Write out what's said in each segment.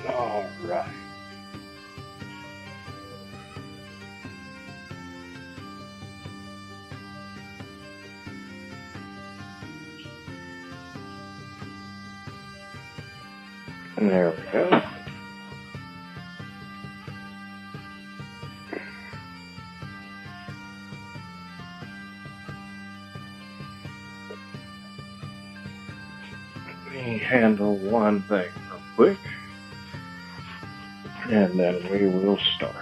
All right. And there we go. Let me handle one thing real quick, and then we will start.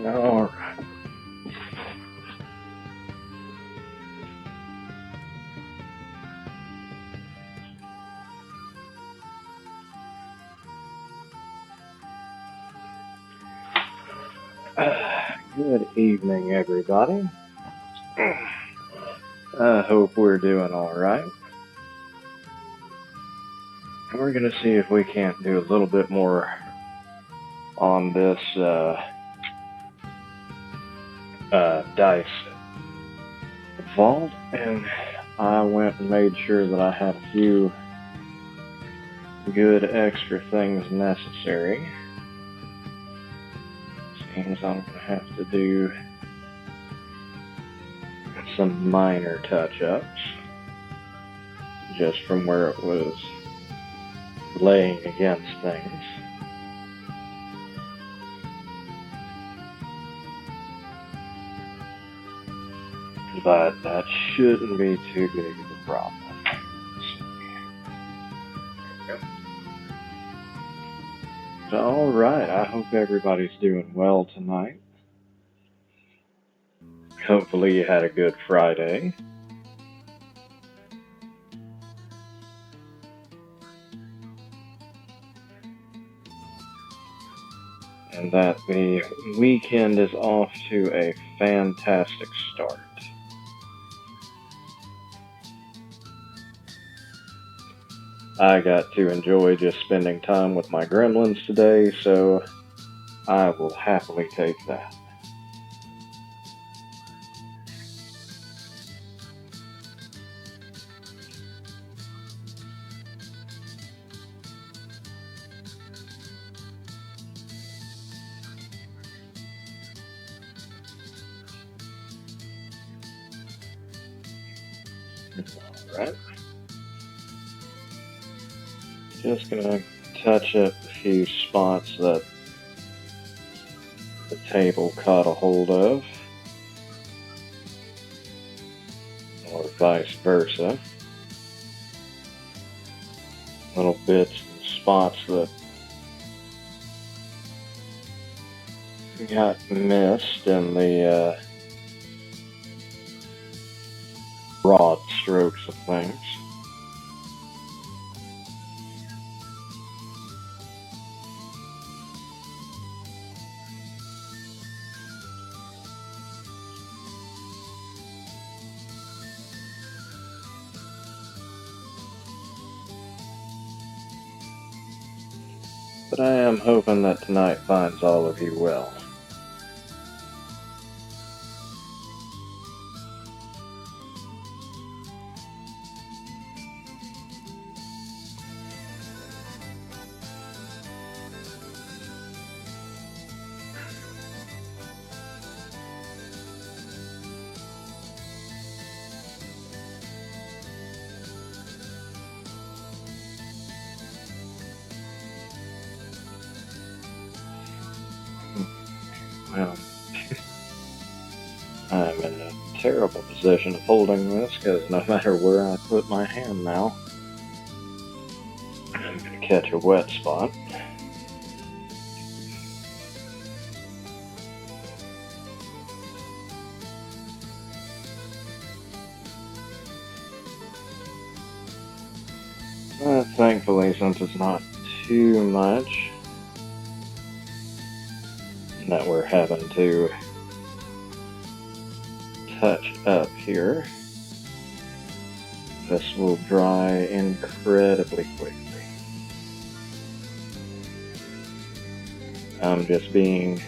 All right. Good evening, everybody. I hope we're doing all right. We're going to see if we can't do a little bit more on this dice vault, and I went and made sure that I had a few good extra things necessary. Seems I'm going to have to do some minor touch-ups just from where it was laying against things. But that shouldn't be too big of a problem. So, all right, I hope everybody's doing well tonight. Hopefully you had a good Friday. And that the weekend is off to a fantastic start. I got to enjoy just spending time with my gremlins today, so I will happily take that. Alright. Just gonna touch up a few spots that the table caught a hold of, or vice versa. Little bits and spots that got missed in the broad strokes of things. But I am hoping that tonight finds all of you well. Well, I'm in a terrible position of holding this because no matter where I put my hand now, I'm going to catch a wet spot. Thankfully, since it's not too much that we're having to touch up here, this will dry incredibly quickly. I'm just being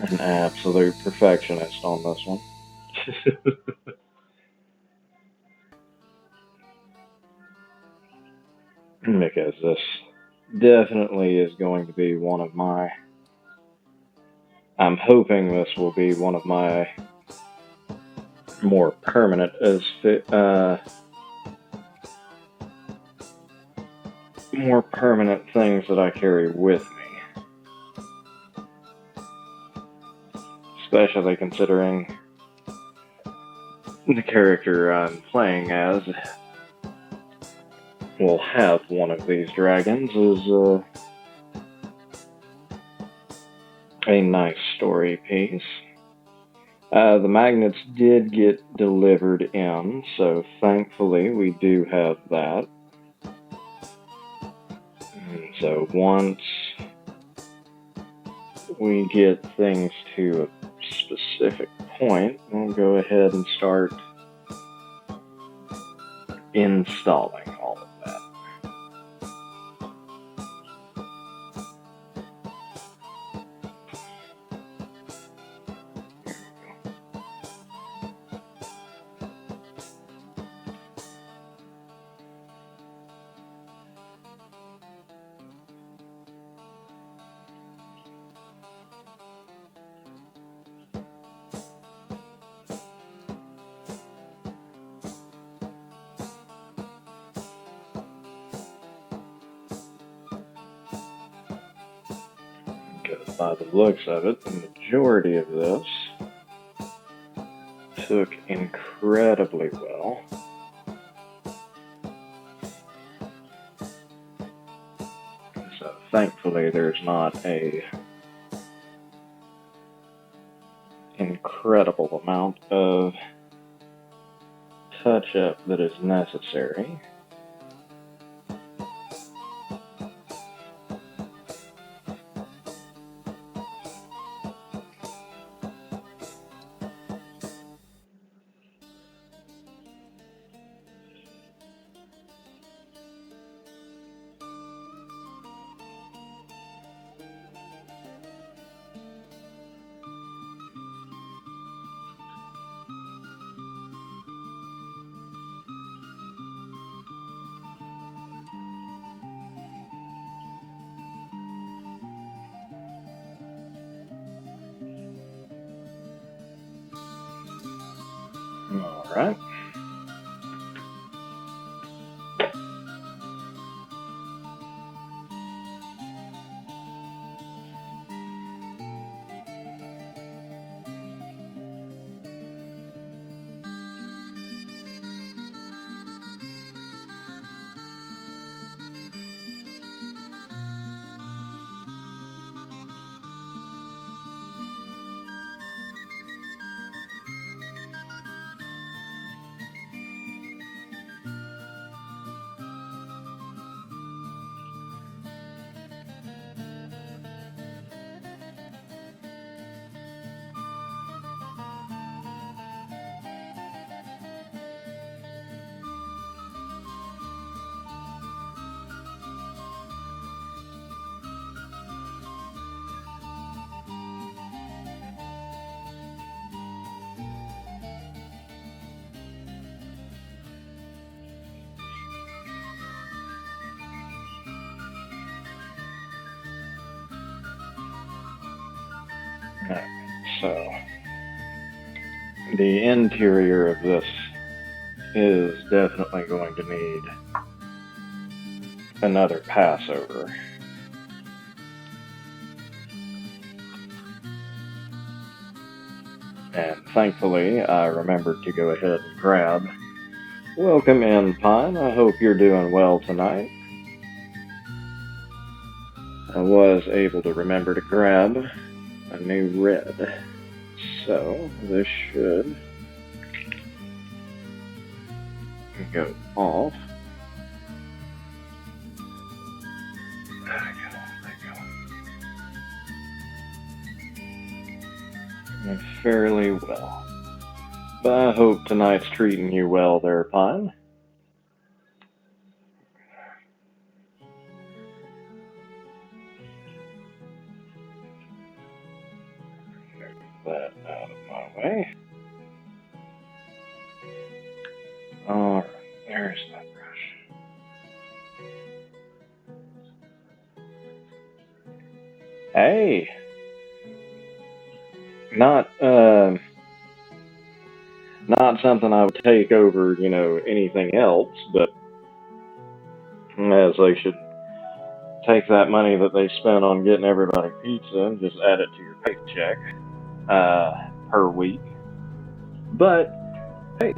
an absolute perfectionist on this one. Because this definitely is going to be one of my. I'm hoping this will be one of my more permanent more permanent things that I carry with me, especially considering the character I'm playing as will have one of these dragons is a nice story piece. The magnets did get delivered in, so thankfully we do have that. And so once we get things to a specific point, we'll go ahead and start installing all of that. Because by the looks of it, the majority of this took incredibly well. So thankfully there's not a incredible amount of touch-up that is necessary. All right. Alright, so the interior of this is definitely going to need another pass over. And thankfully, I remembered to go ahead and grab. Welcome in, Pine. I hope you're doing well tonight. I was able to remember to grab a new red. So, this should go off. Fairly well. But I hope tonight's treating you well there, Pine. that out of my way. Alright, there's my brush. Hey! Not something I would take over, anything else, but as they should take that money that they spent on getting everybody pizza and just add it to your paycheck per week. But hey,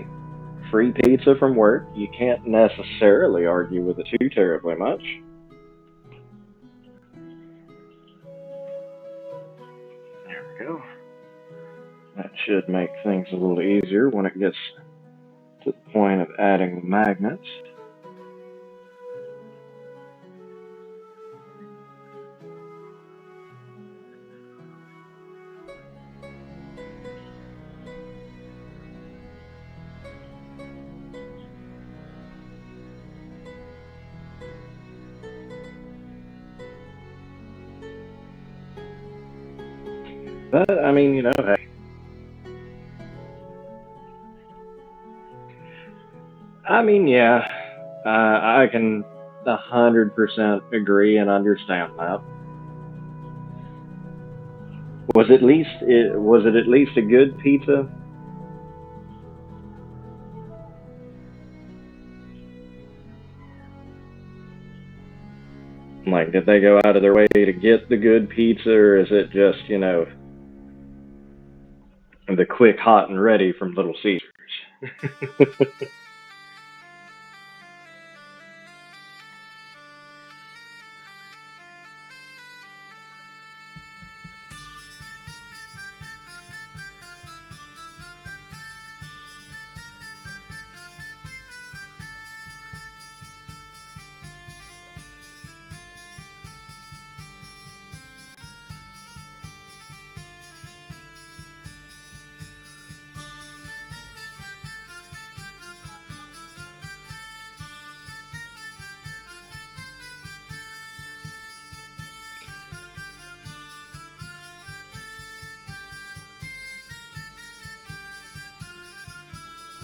free pizza from work, you can't necessarily argue with it too terribly much. There we go. That should make things a little easier when it gets to the point of adding the magnets. But I mean, hey, I mean, yeah, I can 100% agree and understand that. Was it at least a good pizza? Like, did they go out of their way to get the good pizza, or is it just, the quick, hot, and ready from Little Caesars?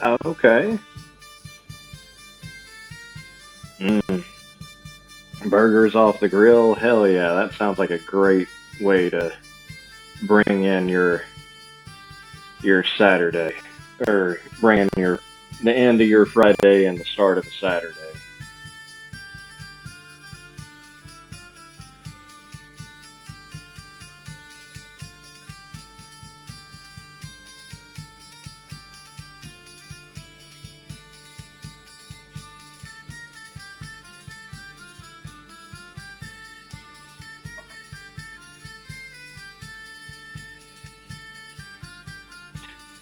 Okay. Mm. Burgers off the grill? Hell yeah, that sounds like a great way to bring in your Saturday, or bring in your the end of your Friday and the start of the Saturday.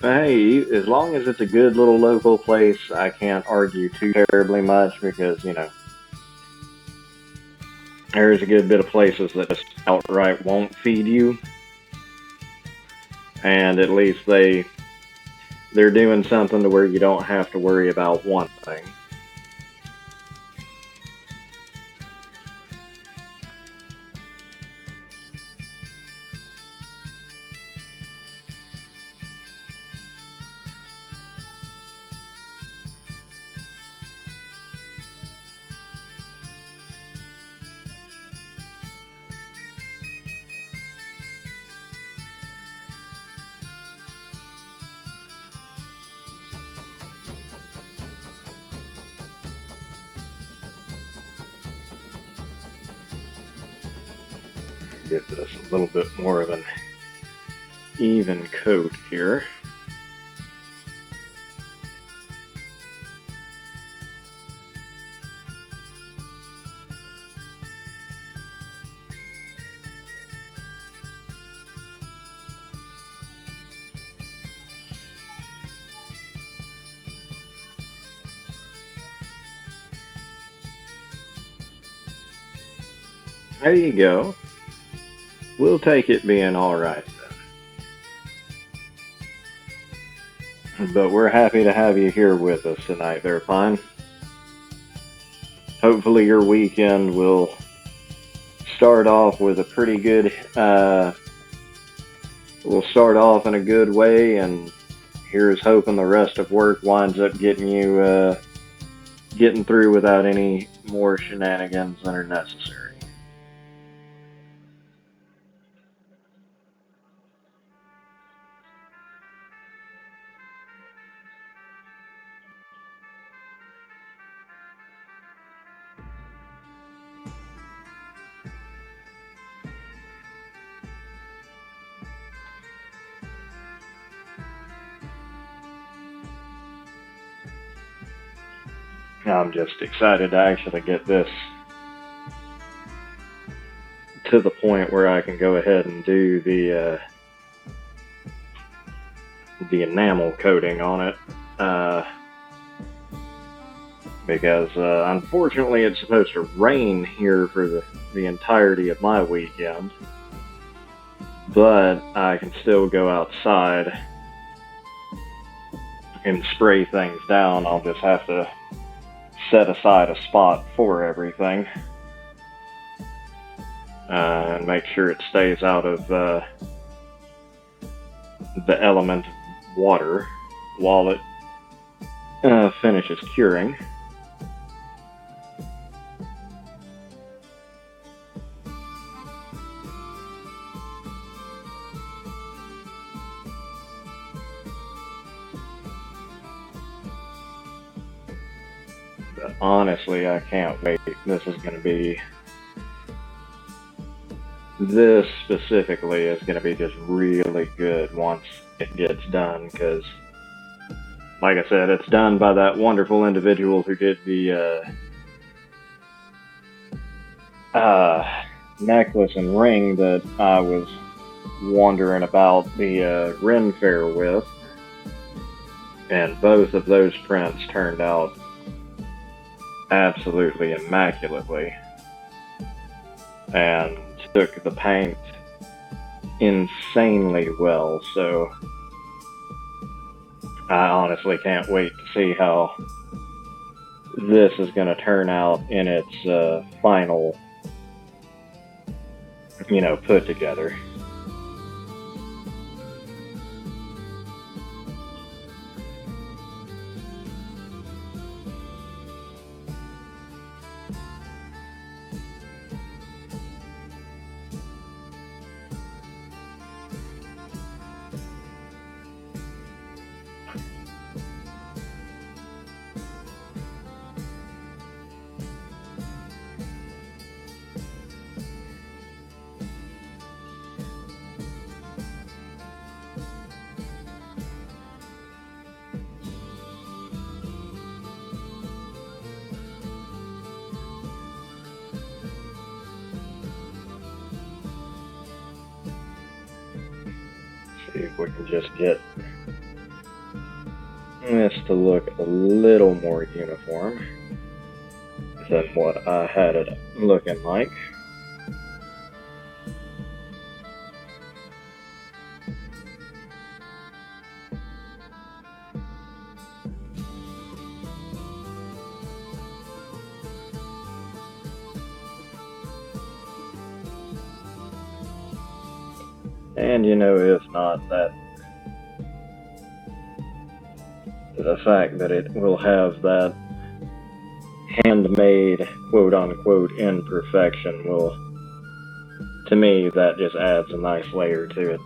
But hey, as long as it's a good little local place, I can't argue too terribly much because there's a good bit of places that just outright won't feed you, and at least they're doing something to where you don't have to worry about one thing. Give this a little bit more of an even coat here. There you go. We'll take it being all right then. But we're happy to have you here with us tonight, there, Pine. Hopefully, your weekend will start off with a pretty good we'll start off in a good way, and here's hoping the rest of work winds up getting you getting through without any more shenanigans than are necessary. I'm just excited to actually get this to the point where I can go ahead and do the enamel coating on it. Because unfortunately it's supposed to rain here for the entirety of my weekend. But I can still go outside and spray things down. I'll just have to set aside a spot for everything. And make sure it stays out of the element of water while it finishes curing. But honestly, I can't wait. This specifically is going to be just really good once it gets done, because, like I said, it's done by that wonderful individual who did the necklace and ring that I was wondering about the Ren Fair with, and both of those prints turned out absolutely immaculately, and took the paint insanely well, so I honestly can't wait to see how this is going to turn out in its final, put together. See if we can just get this to look a little more uniform than what I had it looking like. And if not that, the fact that it will have that handmade, quote unquote, imperfection will, to me, that just adds a nice layer to it.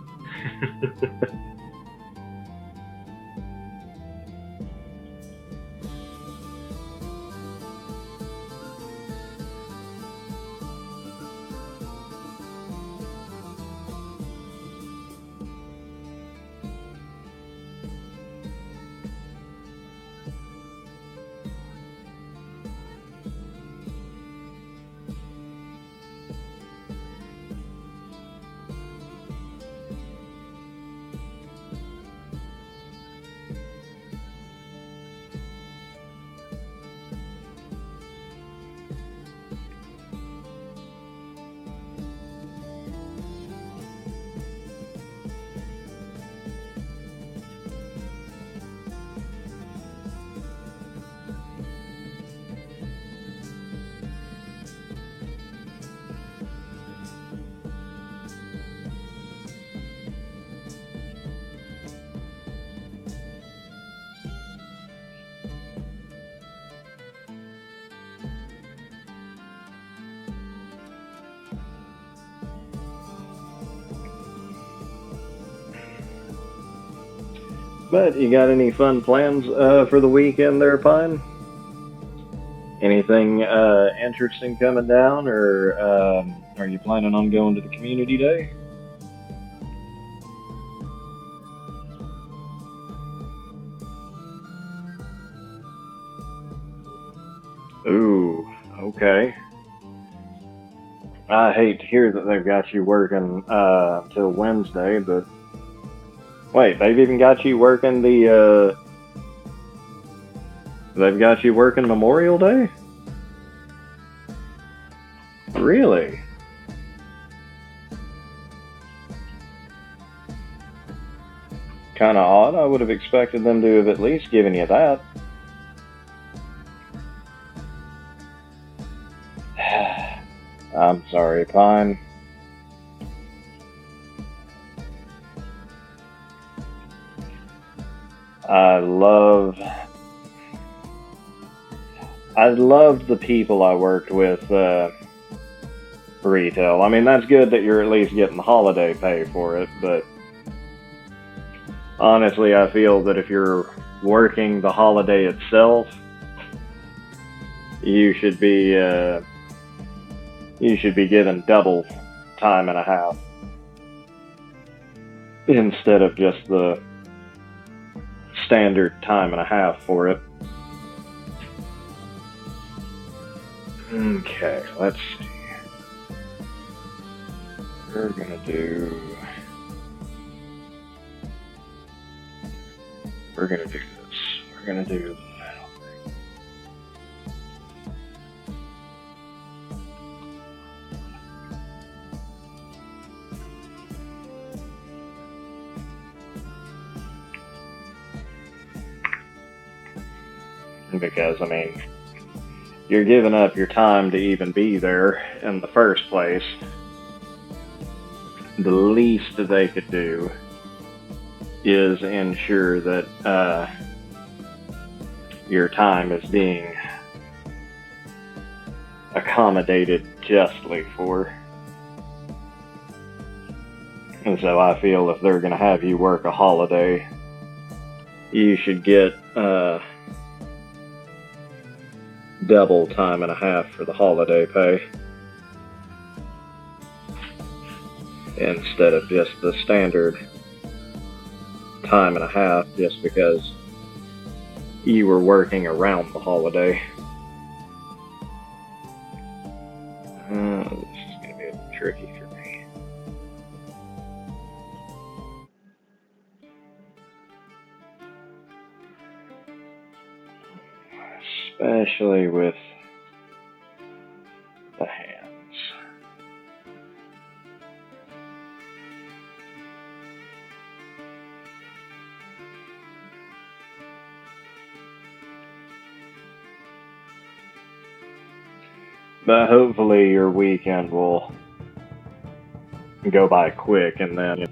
bet. You got any fun plans for the weekend there, Pine? Anything interesting coming down, or are you planning on going to the community day? Ooh, okay. I hate to hear that they've got you working till Wednesday, but wait, they've even got you working they've got you working Memorial Day? Really? Kind of odd. I would have expected them to have at least given you that. I'm sorry, Pine. I love I loved the people I worked with retail. I mean, that's good that you're at least getting the holiday pay for it, but honestly, I feel that if you're working the holiday itself, you should be given double time and a half instead of just the standard time and a half for it. Okay, let's see. We're gonna do this. We're gonna do because I mean, you're giving up your time to even be there in the first place. The least that they could do is ensure that your time is being accommodated justly for. And so I feel if they're going to have you work a holiday, you should get double time and a half for the holiday pay instead of just the standard time and a half just because you were working around the holiday. This is going to be a little tricky for me. Especially with the hands. But hopefully your weekend will go by quick, and then,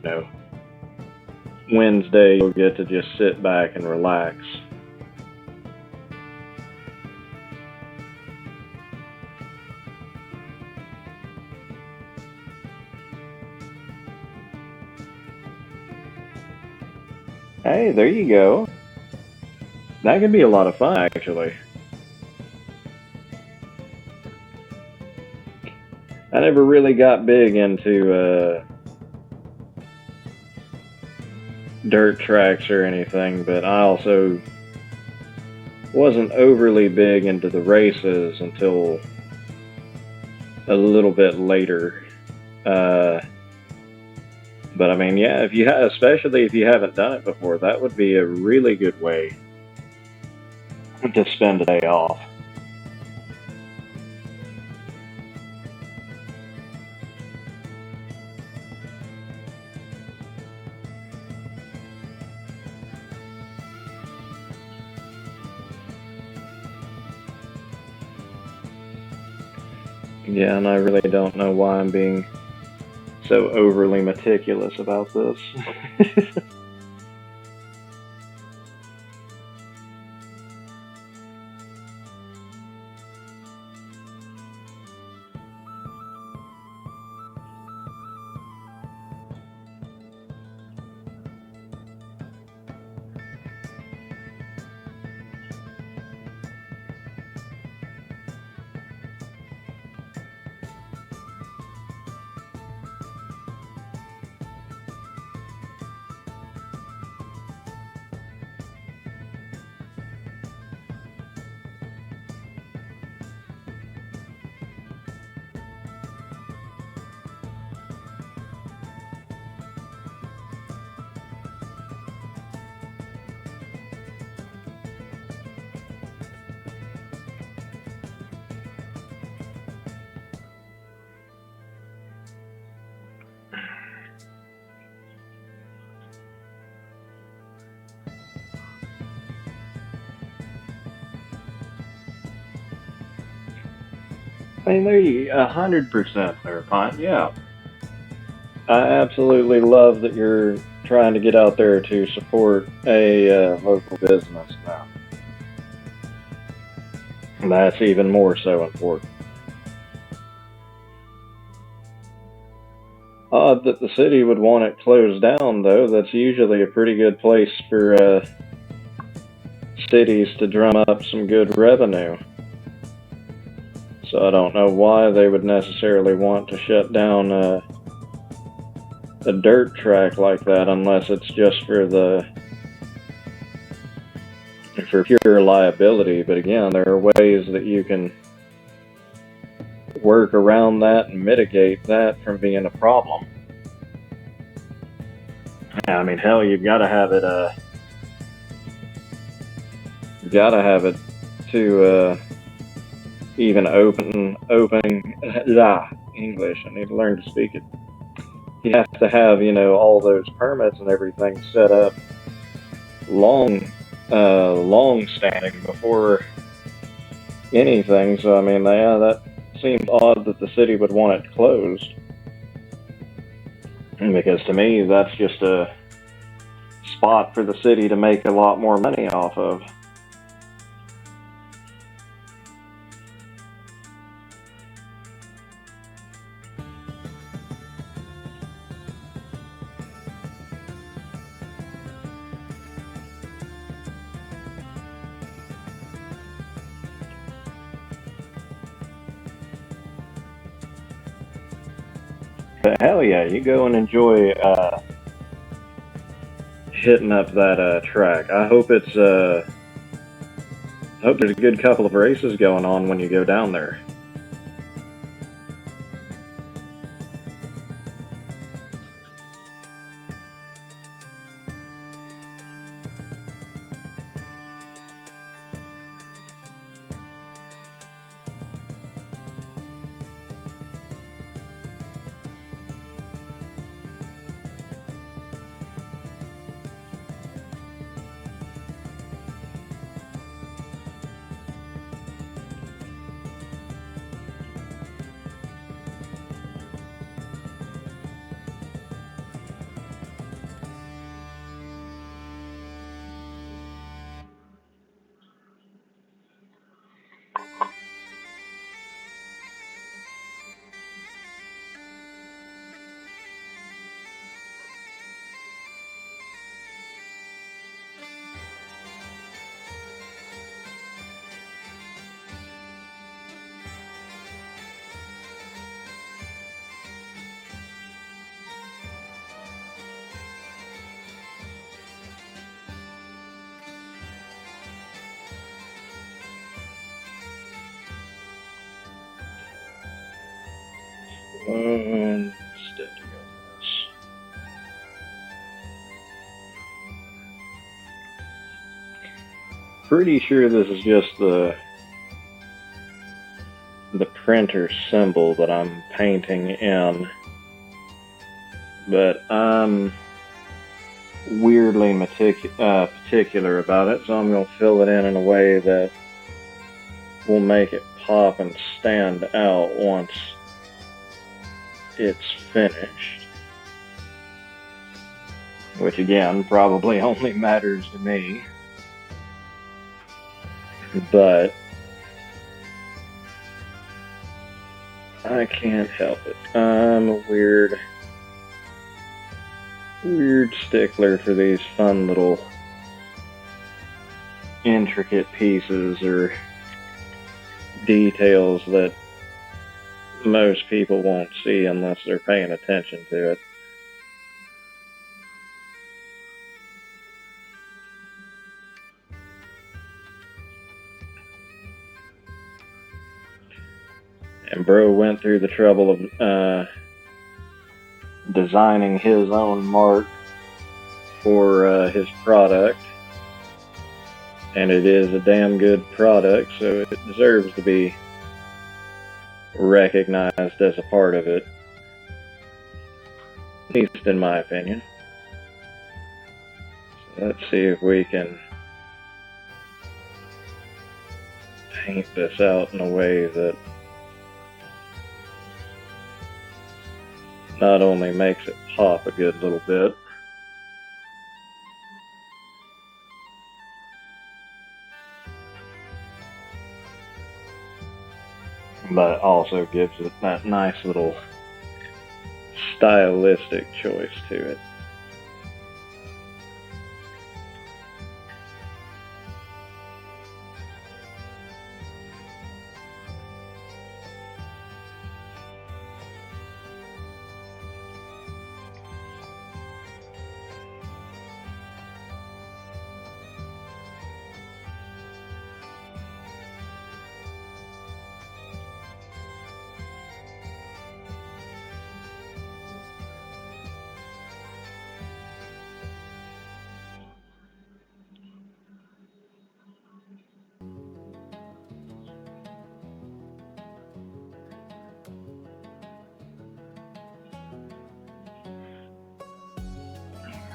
Wednesday you'll get to just sit back and relax. Hey, there you go. That could be a lot of fun, actually. I never really got big into dirt tracks or anything, but I also wasn't overly big into the races until a little bit later. But I mean, yeah, especially if you haven't done it before, that would be a really good way to spend a day off. Yeah, and I really don't know why I'm being so overly meticulous about this. I mean, they 100% Theropont. Yeah, I absolutely love that you're trying to get out there to support a local business now. That's even more so important. Odd that the city would want it closed down, though. That's usually a pretty good place for cities to drum up some good revenue. So I don't know why they would necessarily want to shut down a dirt track like that, unless it's just for pure liability. But again, there are ways that you can work around that and mitigate that from being a problem. Yeah, I mean, hell, you've got to have it. You've got to have it to even open. English. I need to learn to speak it. You have to have all those permits and everything set up long, long standing before anything. So I mean, yeah, that seems odd that the city would want it closed. Because to me, that's just a spot for the city to make a lot more money off of. But hell yeah, you go and enjoy hitting up that track. I hope there's a good couple of races going on when you go down there. Steady on this. Pretty sure this is just the printer symbol that I'm painting in, but I'm weirdly particular about it, so I'm going to fill it in a way that will make it pop and stand out once it's finished. Which again probably only matters to me, but I can't help it. I'm a weird stickler for these fun little intricate pieces or details that most people won't see unless they're paying attention to it. And Bro went through the trouble of designing his own mark for his product, and it is a damn good product, so it deserves to be recognized as a part of it, at least in my opinion. So let's see if we can paint this out in a way that not only makes it pop a good little bit, but also gives it that nice little stylistic choice to it.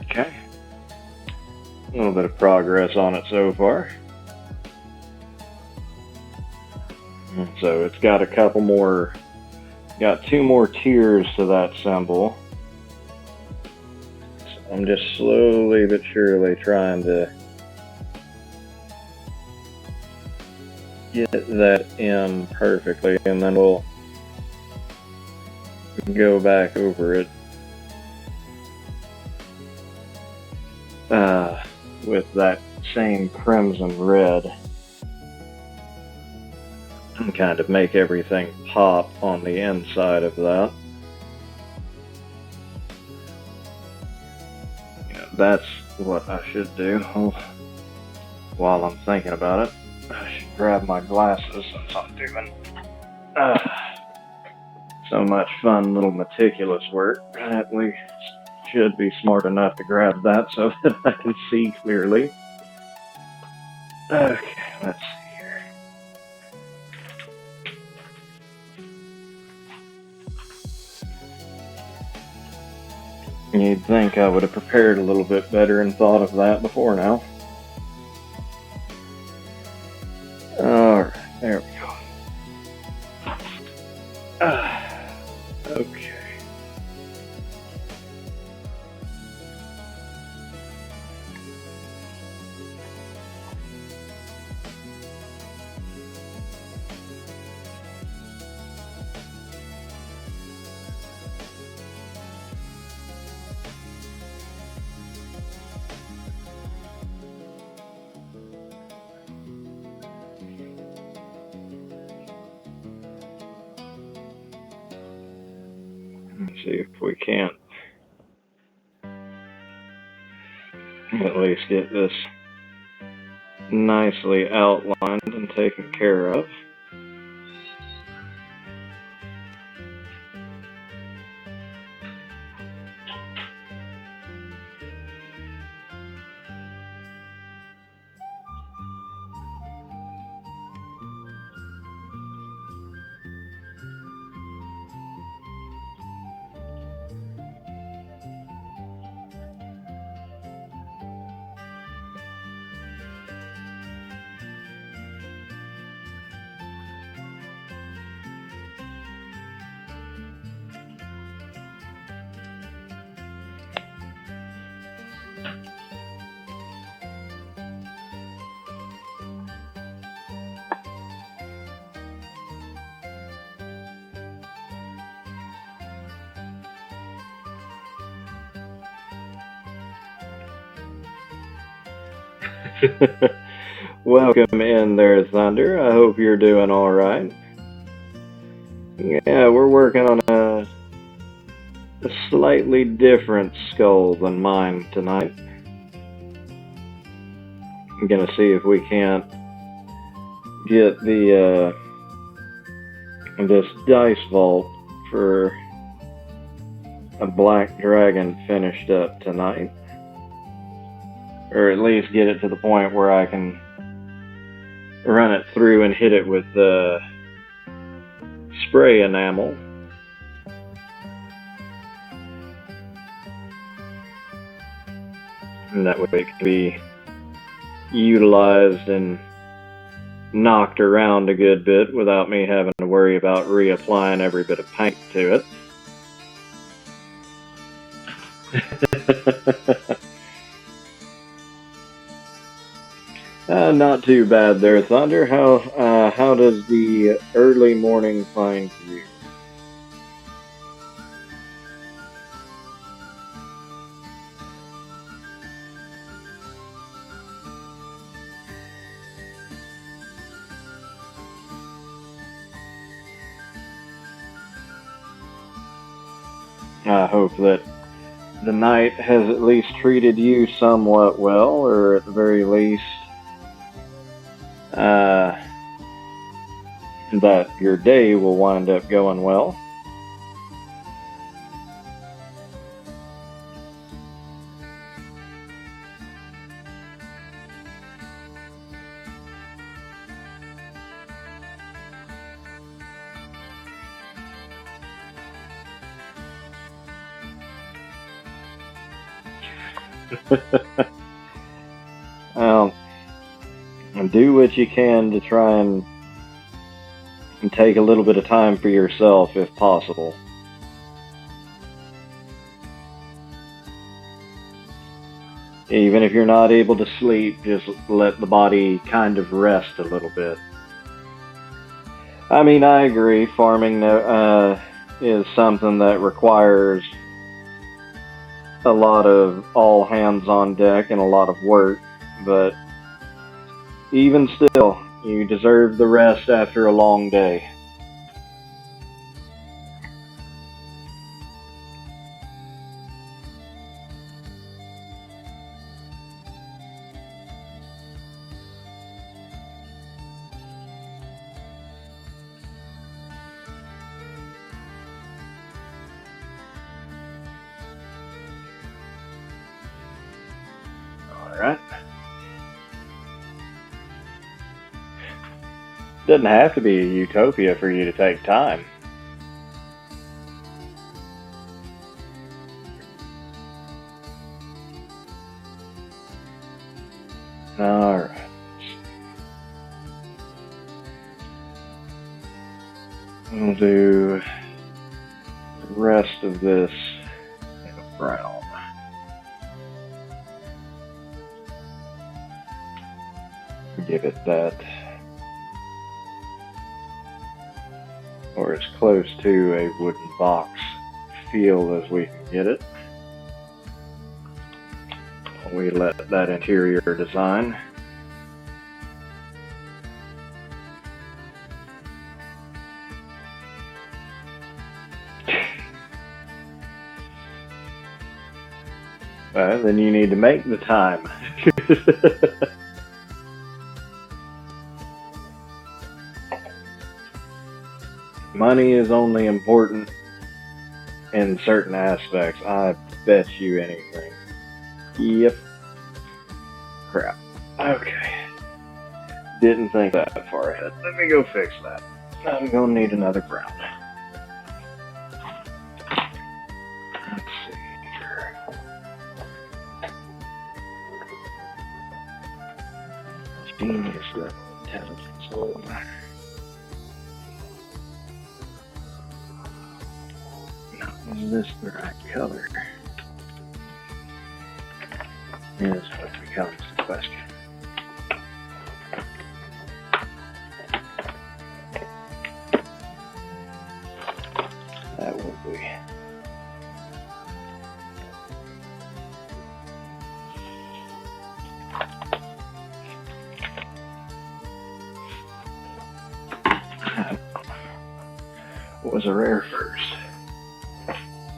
Okay. A little bit of progress on it so far. So it's got a couple more, got 2 more tiers to that symbol. So I'm just slowly but surely trying to get that in perfectly, and then we'll go back over it with that same crimson red and kind of make everything pop on the inside of that. Yeah, that's what I should do. While I'm thinking about it, I should grab my glasses since I'm doing so much fun little meticulous work. At least should be smart enough to grab that so that I can see clearly. Okay, let's see here. You'd think I would have prepared a little bit better and thought of that before now. Alright, there we go. Okay. Let's see if we can't at least get this nicely outlined and taken care of. Welcome in there, Thunder. I hope you're doing all right. Yeah, we're working on a slightly different skull than mine tonight. I'm gonna see if we can't get the this dice vault for a black dragon finished up tonight. Or at least get it to the point where I can run it through and hit it with the spray enamel. And that way it can be utilized and knocked around a good bit without me having to worry about reapplying every bit of paint to it. Not too bad there, Thunder. How does the early morning find you? I hope that the night has at least treated you somewhat well, or at the very least, uh, that your day will wind up going well. Well, do what you can to try and take a little bit of time for yourself if possible. Even if you're not able to sleep, just let the body kind of rest a little bit. I mean, I agree, farming is something that requires a lot of all hands on deck and a lot of work, but even still, you deserve the rest after a long day. Alright? Doesn't have to be a utopia for you to take time. Alright. We'll do the rest of this in a brown. Give it that, or as close to a wooden box feel as we can get it. We let that interior design well, then you need to make the time. Money is only important in certain aspects. I bet you anything. Yep. Crap. Okay. Didn't think that far ahead. Let me go fix that. I'm gonna need another brown. Let's see here. Genius level intelligence. Oh. Is this the right color? Is what becomes the question. That would be. Was a rare first.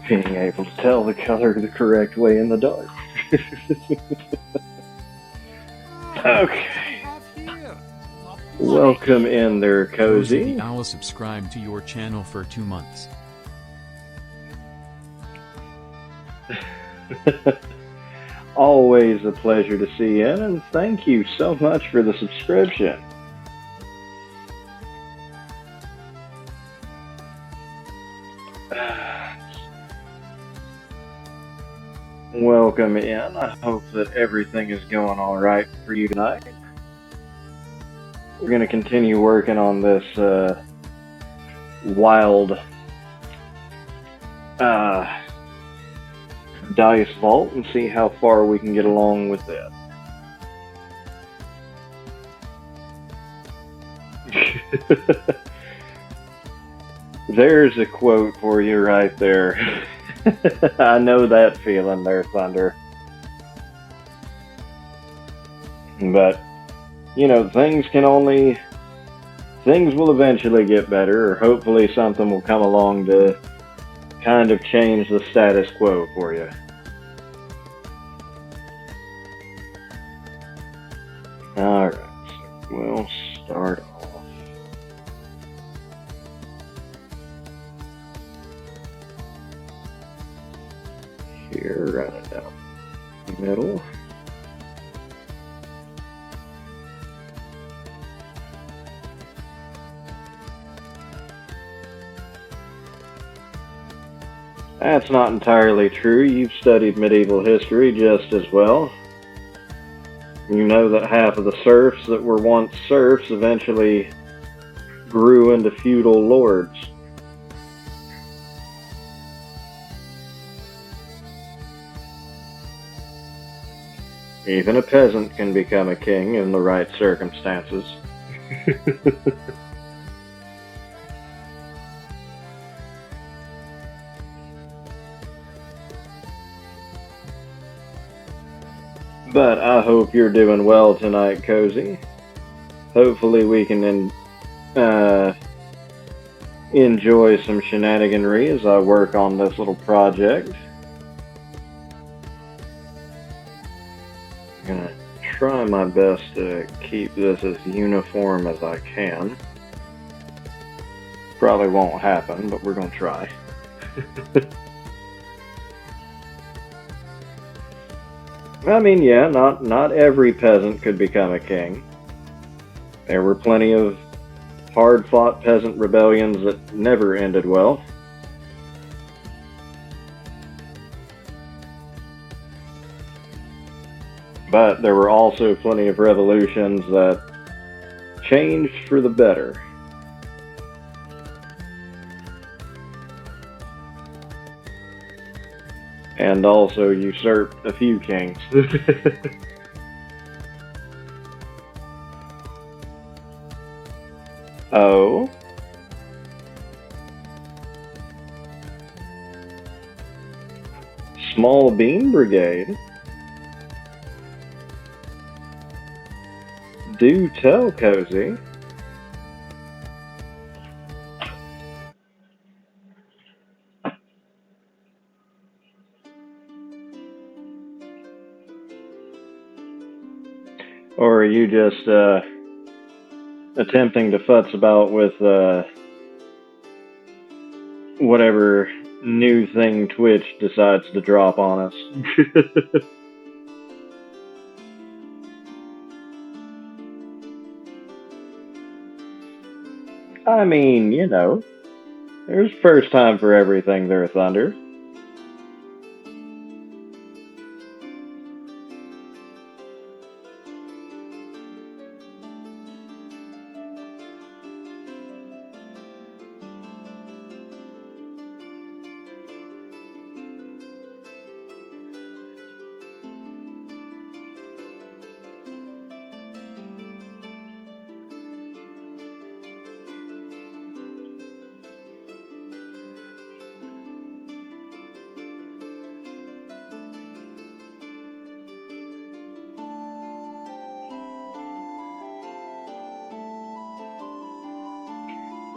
Being able to tell the color the correct way in the dark. Okay. Welcome in there, Cozy. The Owl subscribed to your channel for 2 months. Always a pleasure to see you, and thank you so much for the subscription. Welcome in. I hope that everything is going all right for you tonight. We're going to continue working on this wild dice vault and see how far we can get along with that. There's a quote for you right there. I know that feeling there, Thunder. But, you know, things will eventually get better, or hopefully something will come along to kind of change the status quo for you. Alright, so we'll start off. Here, right down the middle. That's not entirely true. You've studied medieval history just as well. You know that half of the serfs that were once serfs eventually grew into feudal lords. Even a peasant can become a king in the right circumstances. But I hope you're doing well tonight, Cozy. Hopefully we can enjoy some shenaniganry as I work on this little project. I'm gonna try my best to keep this as uniform as I can. Probably won't happen, but we're gonna try. I mean, yeah, not every peasant could become a king. There were plenty of hard-fought peasant rebellions that never ended well. But there were also plenty of revolutions that changed for the better. And also usurped a few kings. Oh? Small Bean Brigade? Do tell, Cozy. Or are you just attempting to futz about with whatever new thing Twitch decides to drop on us? I mean, you know, there's first time for everything there, Thunder.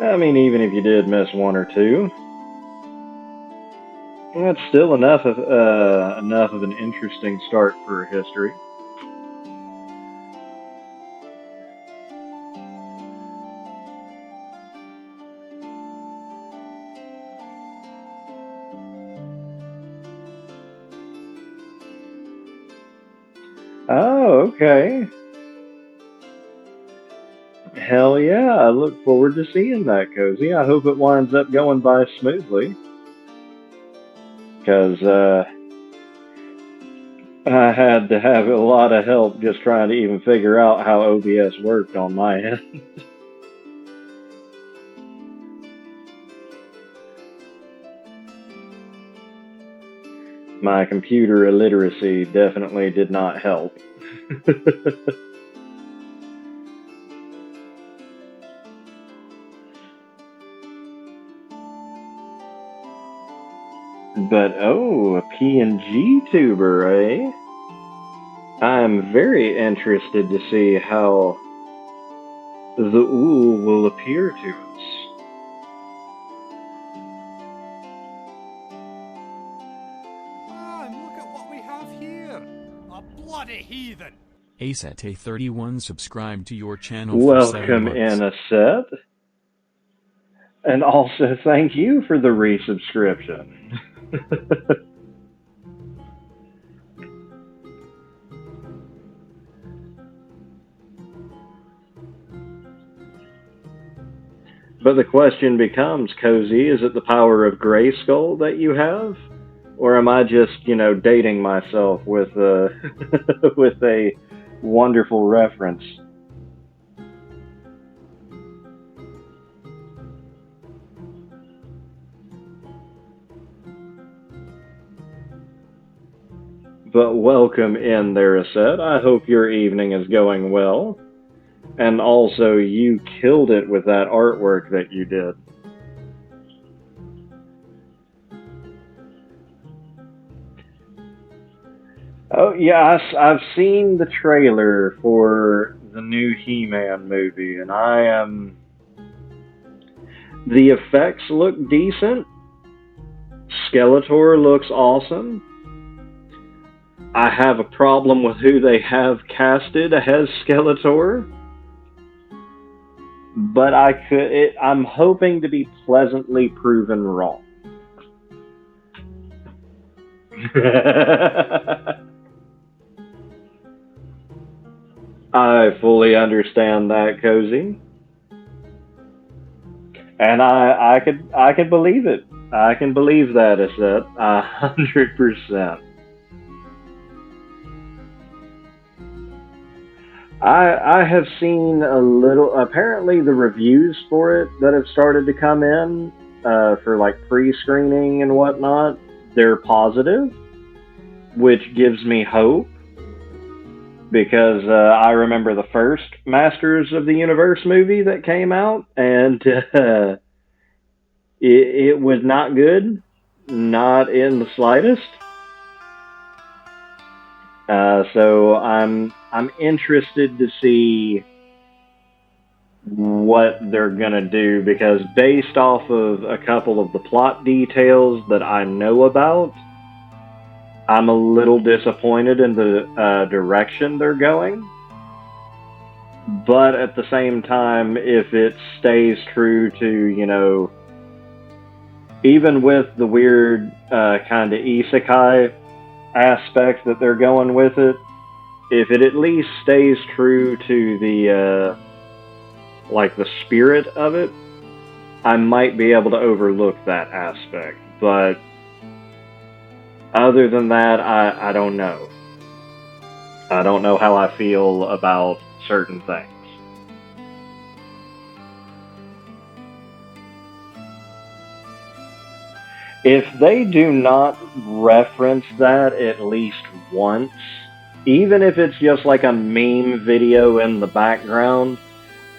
I mean, even if you did miss one or two, that's still enough of an interesting start for history. Oh, okay. Hell yeah, I look forward to seeing that, Cozy. I hope it winds up going by smoothly. Because, I had to have a lot of help just trying to even figure out how OBS worked on my end. My computer illiteracy definitely did not help. But oh, a PNG tuber, eh? I'm very interested to see how the Ool will appear to us. Man, look at what we have here. A bloody heathen. Aset31 subscribe to your channel for 7 Welcome months. in, Aset. And also thank you for the resubscription. But the question becomes, Cozy, is it the power of Grayskull that you have? Or am I just, dating myself with with a wonderful reference? But welcome in there, Aset. I hope your evening is going well. And also, you killed it with that artwork that you did. Oh, yeah, I've seen the trailer for the new He-Man movie, and the effects look decent. Skeletor looks awesome. I have a problem with who they have casted as Skeletor. But I'm hoping to be pleasantly proven wrong. I fully understand that, Cozy. And I could believe it. I can believe that, Aset. 100%. I have seen a little. Apparently, the reviews for it that have started to come in for like pre-screening and whatnot, they're positive, which gives me hope. Because I remember the first Masters of the Universe movie that came out, and it was not good, not in the slightest. So I'm interested to see what they're gonna do, because based off of a couple of the plot details that I know about, I'm a little disappointed in the direction they're going. But at the same time, if it stays true to, even with the weird kind of isekai aspect that they're going with it, if it at least stays true to the the spirit of it, I might be able to overlook that aspect. But other than that, I don't know. I don't know how I feel about certain things. If they do not reference that at least once, even if it's just like a meme video in the background,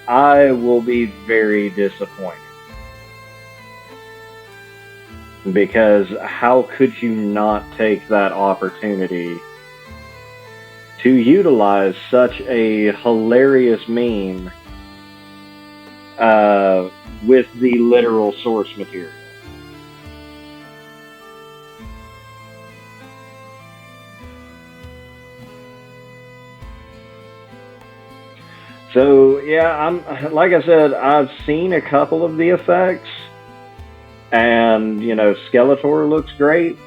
I will be very disappointed. Because how could you not take that opportunity to utilize such a hilarious meme with the literal source material? So yeah, like I said, I've seen a couple of the effects, and Skeletor looks great.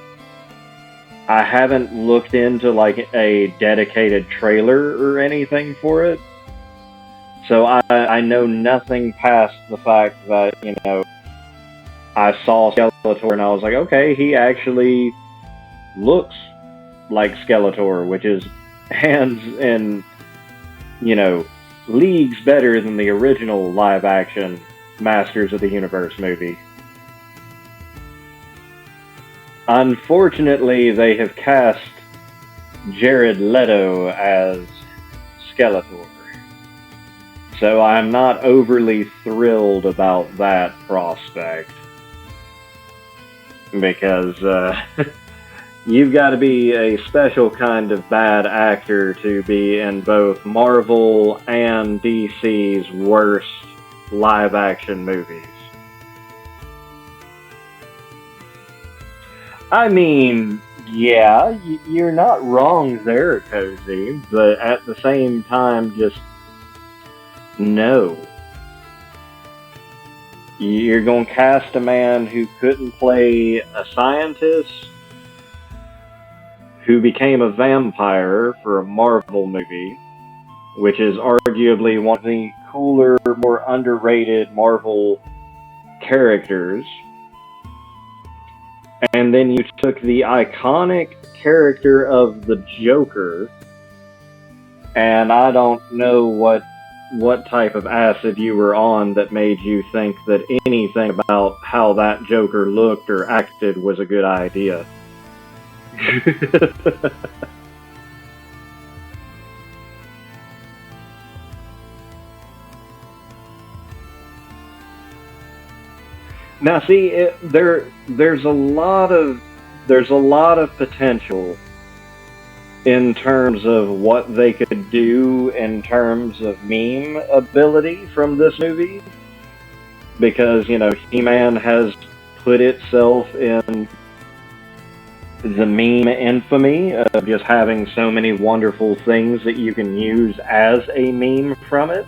I haven't looked into like a dedicated trailer or anything for it, so I know nothing past the fact that I saw Skeletor and I was like, okay, he actually looks like Skeletor, which is hands and leagues better than the original live-action Masters of the Universe movie. Unfortunately, they have cast Jared Leto as Skeletor. So I'm not overly thrilled about that prospect. Because you've got to be a special kind of bad actor to be in both Marvel and DC's worst live-action movies. I mean, yeah, you're not wrong there, Cozy, but at the same time, just no. You're going to cast a man who couldn't play a scientist, who became a vampire for a Marvel movie, which is arguably one of the cooler, more underrated Marvel characters. And then you took the iconic character of the Joker, and I don't know what type of acid you were on that made you think that anything about how that Joker looked or acted was a good idea. Now, see, there's a lot of potential in terms of what they could do in terms of meme ability from this movie, because He-Man has put itself in the meme infamy of just having so many wonderful things that you can use as a meme from it.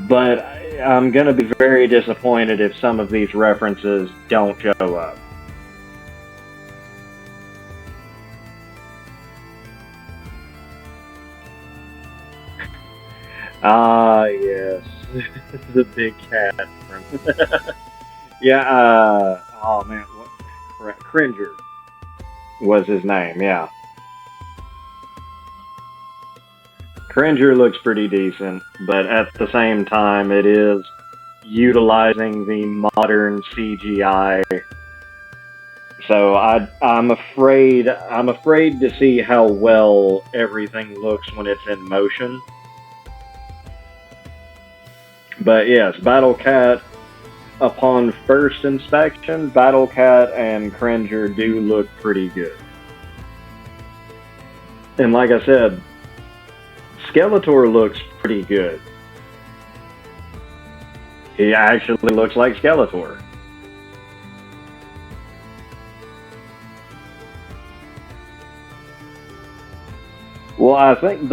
But I'm going to be very disappointed if some of these references don't show up. Ah, yes. The big cat from... yeah, oh man, Cringer was his name, yeah. Cringer looks pretty decent, but at the same time, it is utilizing the modern CGI. So I'm afraid to see how well everything looks when it's in motion. But yes, Battle Cat, upon first inspection, Battle Cat and Cringer do look pretty good. And like I said, Skeletor looks pretty good. He actually looks like Skeletor. Well, I think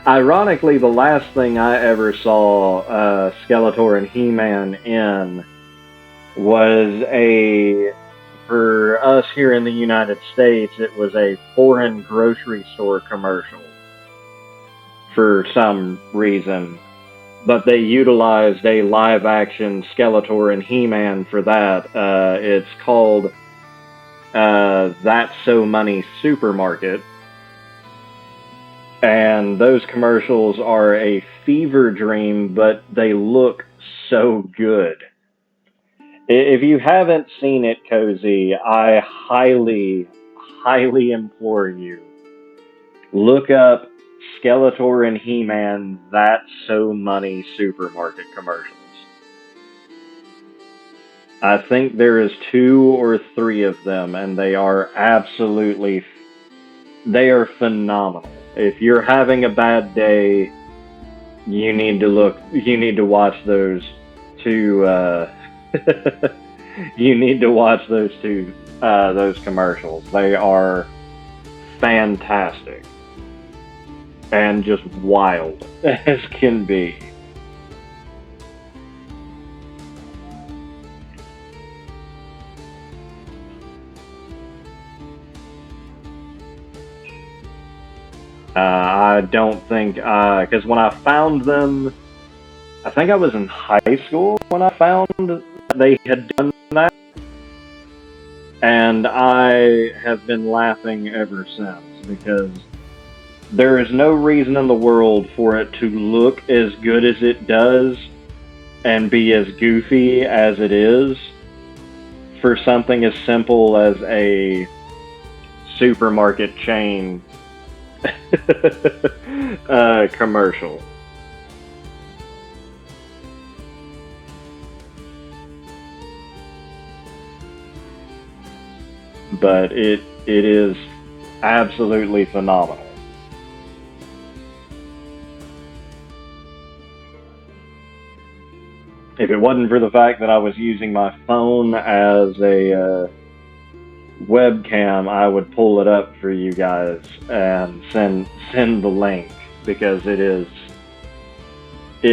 ironically, the last thing I ever saw Skeletor and He-Man in was for us here in the United States, it was a foreign grocery store commercial for some reason. But they utilized a live-action Skeletor and He-Man for that. It's called That's So Money Supermarket. And those commercials are a fever dream, but they look so good. If you haven't seen it, Cozy, I highly, highly implore you, look up Skeletor and He-Man That's So Money Supermarket commercials. I think there is 2 or 3 of them, and they are phenomenal. If you're having a bad day, you need to watch those 2 you need to watch those commercials. They are fantastic and just wild as can be. I don't think, because when I found them, I think I was in high school when I found that they had done that, and I have been laughing ever since, because there is no reason in the world for it to look as good as it does and be as goofy as it is for something as simple as a supermarket chain commercial. But it is absolutely phenomenal. If it wasn't for the fact that I was using my phone as a webcam, I would pull it up for you guys and send the link, because it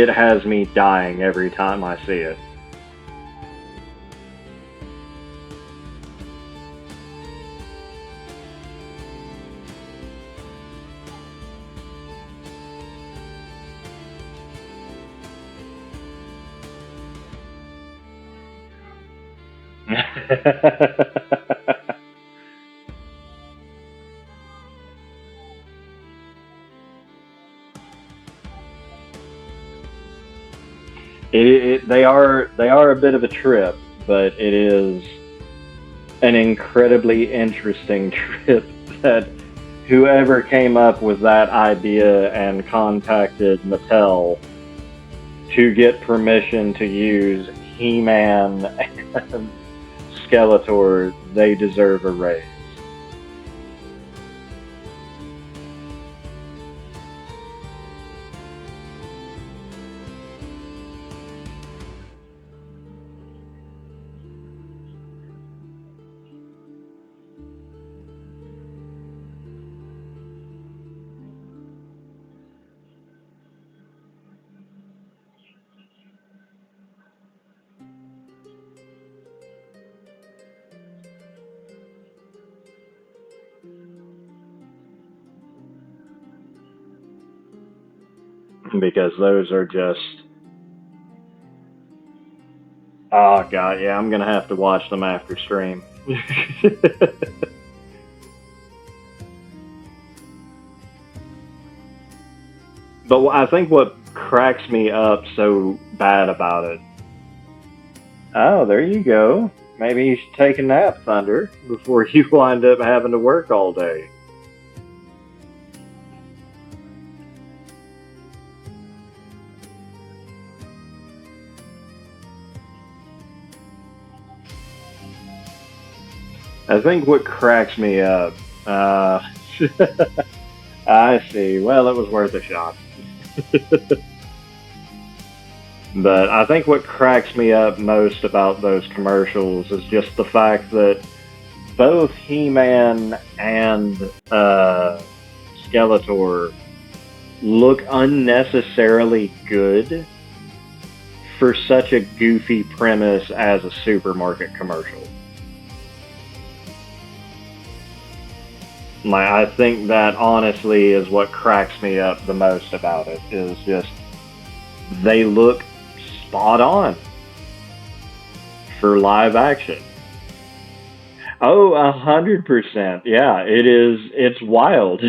has me dying every time I see it. They are a bit of a trip, but it is an incredibly interesting trip that whoever came up with that idea and contacted Mattel to get permission to use He-Man and Skeletor, they deserve a raise. Because those are just... Oh god, yeah, I'm gonna have to watch them after stream. But I think what cracks me up so bad about it... Oh, there you go. Maybe you should take a nap, Thunder, before you wind up having to work all day. I think what cracks me up... I see. Well, it was worth a shot. But I think what cracks me up most about those commercials is just the fact that both He-Man and Skeletor look unnecessarily good for such a goofy premise as a supermarket commercial. I think that honestly is what cracks me up the most about it, is just they look spot on for live action. Oh, 100%. Yeah, it's wild.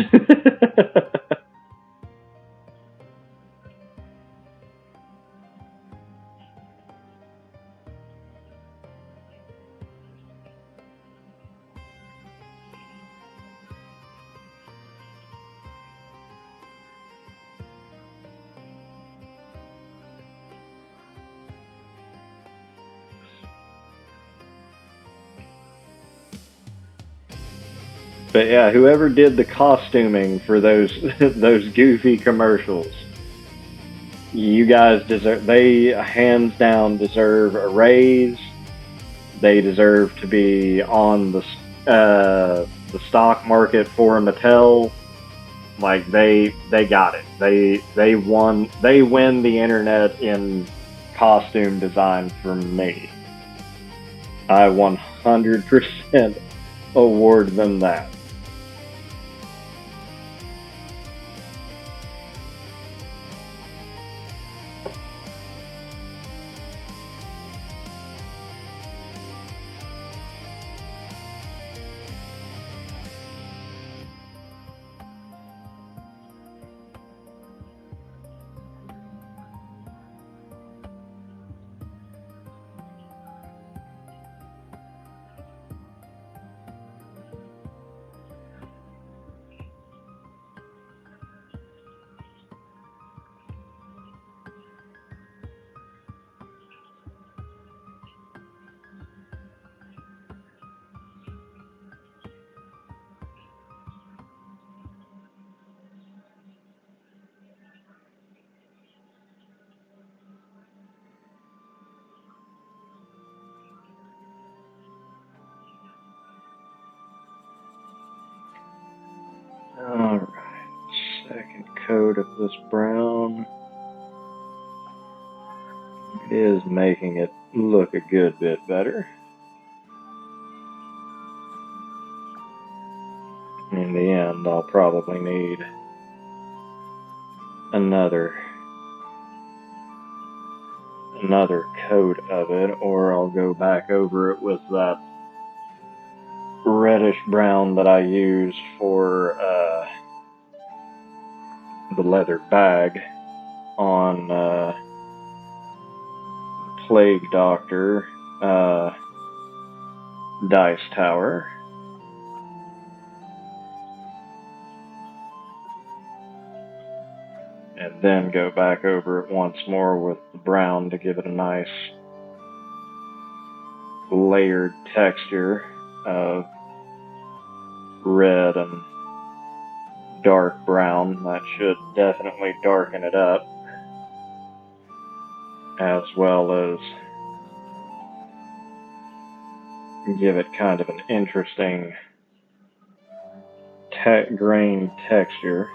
But yeah, whoever did the costuming for those those goofy commercials, you guys deserve... They hands down deserve a raise. They deserve to be on the stock market for Mattel. Like they got it. They won. They win the internet in costume design from me. I 100% award them that. Second coat of this brown is making it look a good bit better. In the end, I'll probably need another coat of it, or I'll go back over it with that reddish brown that I used for the leather bag on Plague Doctor Dice Tower. And then go back over it once more with the brown to give it a nice layered texture of red and dark brown. That should definitely darken it up, as well as give it kind of an interesting grain texture.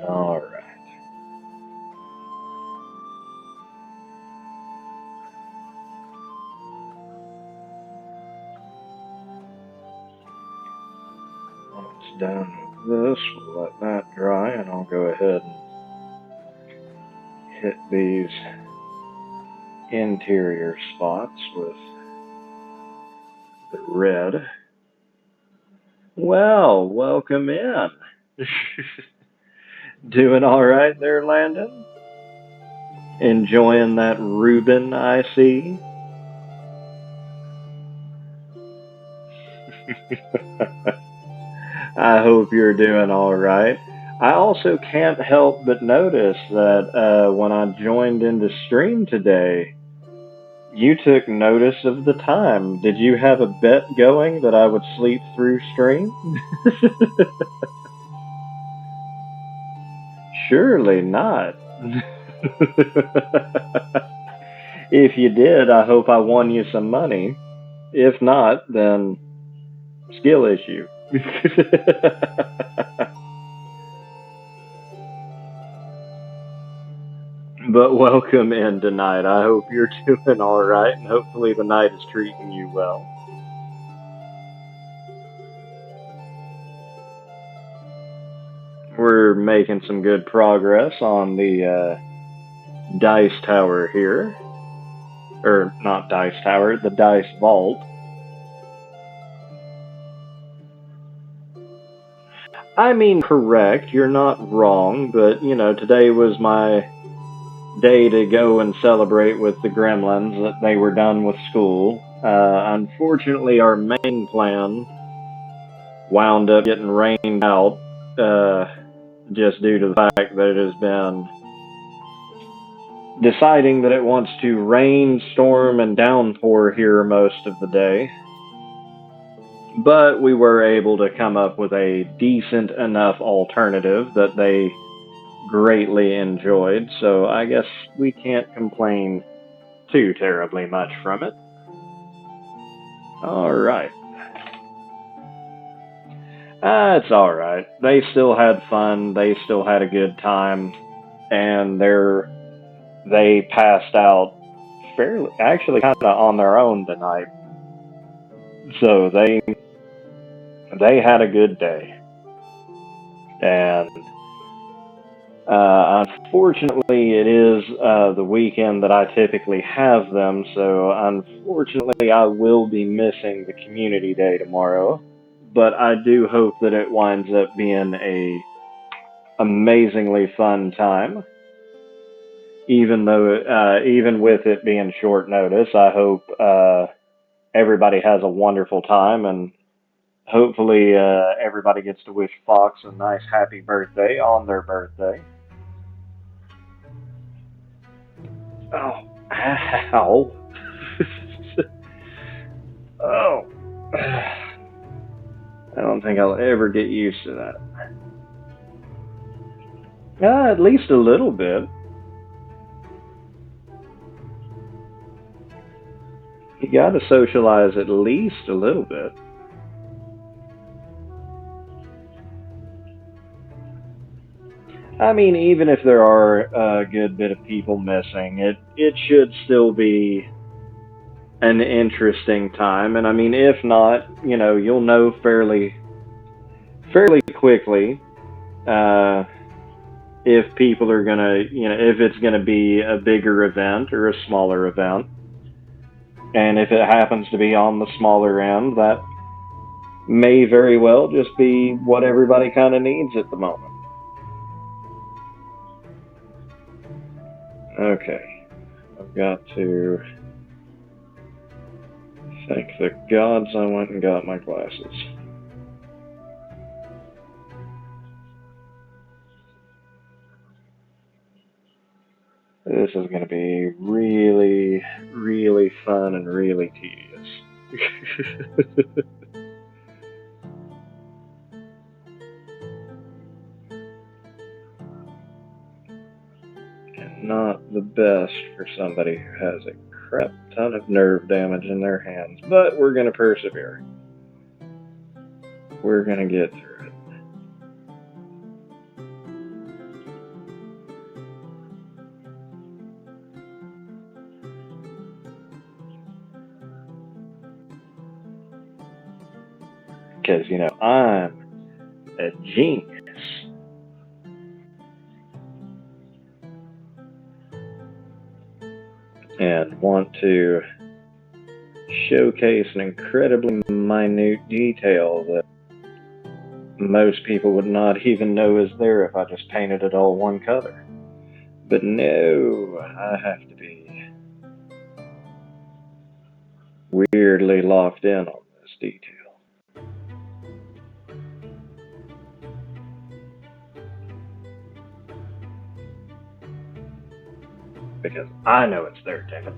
All right. Once done with this, we'll let that dry, and I'll go ahead and hit these interior spots with the red. Well, welcome in. Doing all right there, Landon? Enjoying that Reuben, I see? I hope you're doing all right. I also can't help but notice that when I joined into stream today, you took notice of the time. Did you have a bet going that I would sleep through stream? Surely not. If you did, I hope I won you some money. If not, then skill issue. But welcome in tonight. I hope you're doing all right, and hopefully the night is treating you well. We're making some good progress on the Dice Tower here. Or, not Dice Tower, the Dice Vault. I mean, correct, you're not wrong, but, you know, today was my day to go and celebrate with the gremlins that they were done with school. Unfortunately, our main plan wound up getting rained out, just due to the fact that it has been deciding that it wants to rain, storm, and downpour here most of the day. But we were able to come up with a decent enough alternative that they greatly enjoyed, so I guess we can't complain too terribly much from it. Alright. It's alright. They still had fun, they still had a good time, and they passed out actually kind of on their own tonight. So they had a good day. And unfortunately, it is the weekend that I typically have them, so unfortunately I will be missing the community day tomorrow. but I do hope that it winds up being a amazingly fun time. Even with it being short notice, I hope everybody has a wonderful time, and hopefully everybody gets to wish Fox a nice happy birthday on their birthday. Oh, ow. Oh. I don't think I'll ever get used to that. At least a little bit. You gotta socialize at least a little bit. I mean, even if there are a good bit of people missing, it should still be an interesting time. And I mean, if not, you'll know fairly quickly if people are gonna, if it's gonna be a bigger event or a smaller event. And if it happens to be on the smaller end, that may very well just be what everybody kind of needs at the moment. Okay, I've got to thank the gods I went and got my glasses. This is going to be really, really fun and really tedious. And not the best for somebody who has a crap ton of nerve damage in their hands, but we're going to persevere. We're going to get through it. Because, I'm a genius. And want to showcase an incredibly minute detail that most people would not even know is there if I just painted it all one color. But no, I have to be weirdly locked in on this detail. Because I know it's there, David.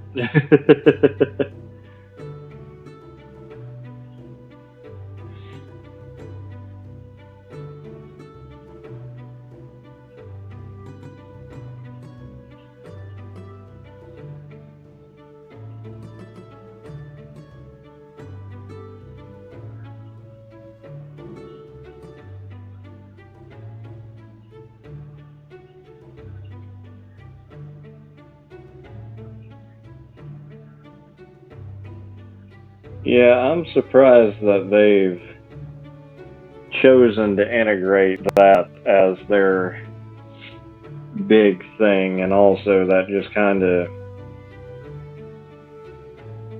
Yeah, I'm surprised that they've chosen to integrate that as their big thing, and also that just kind of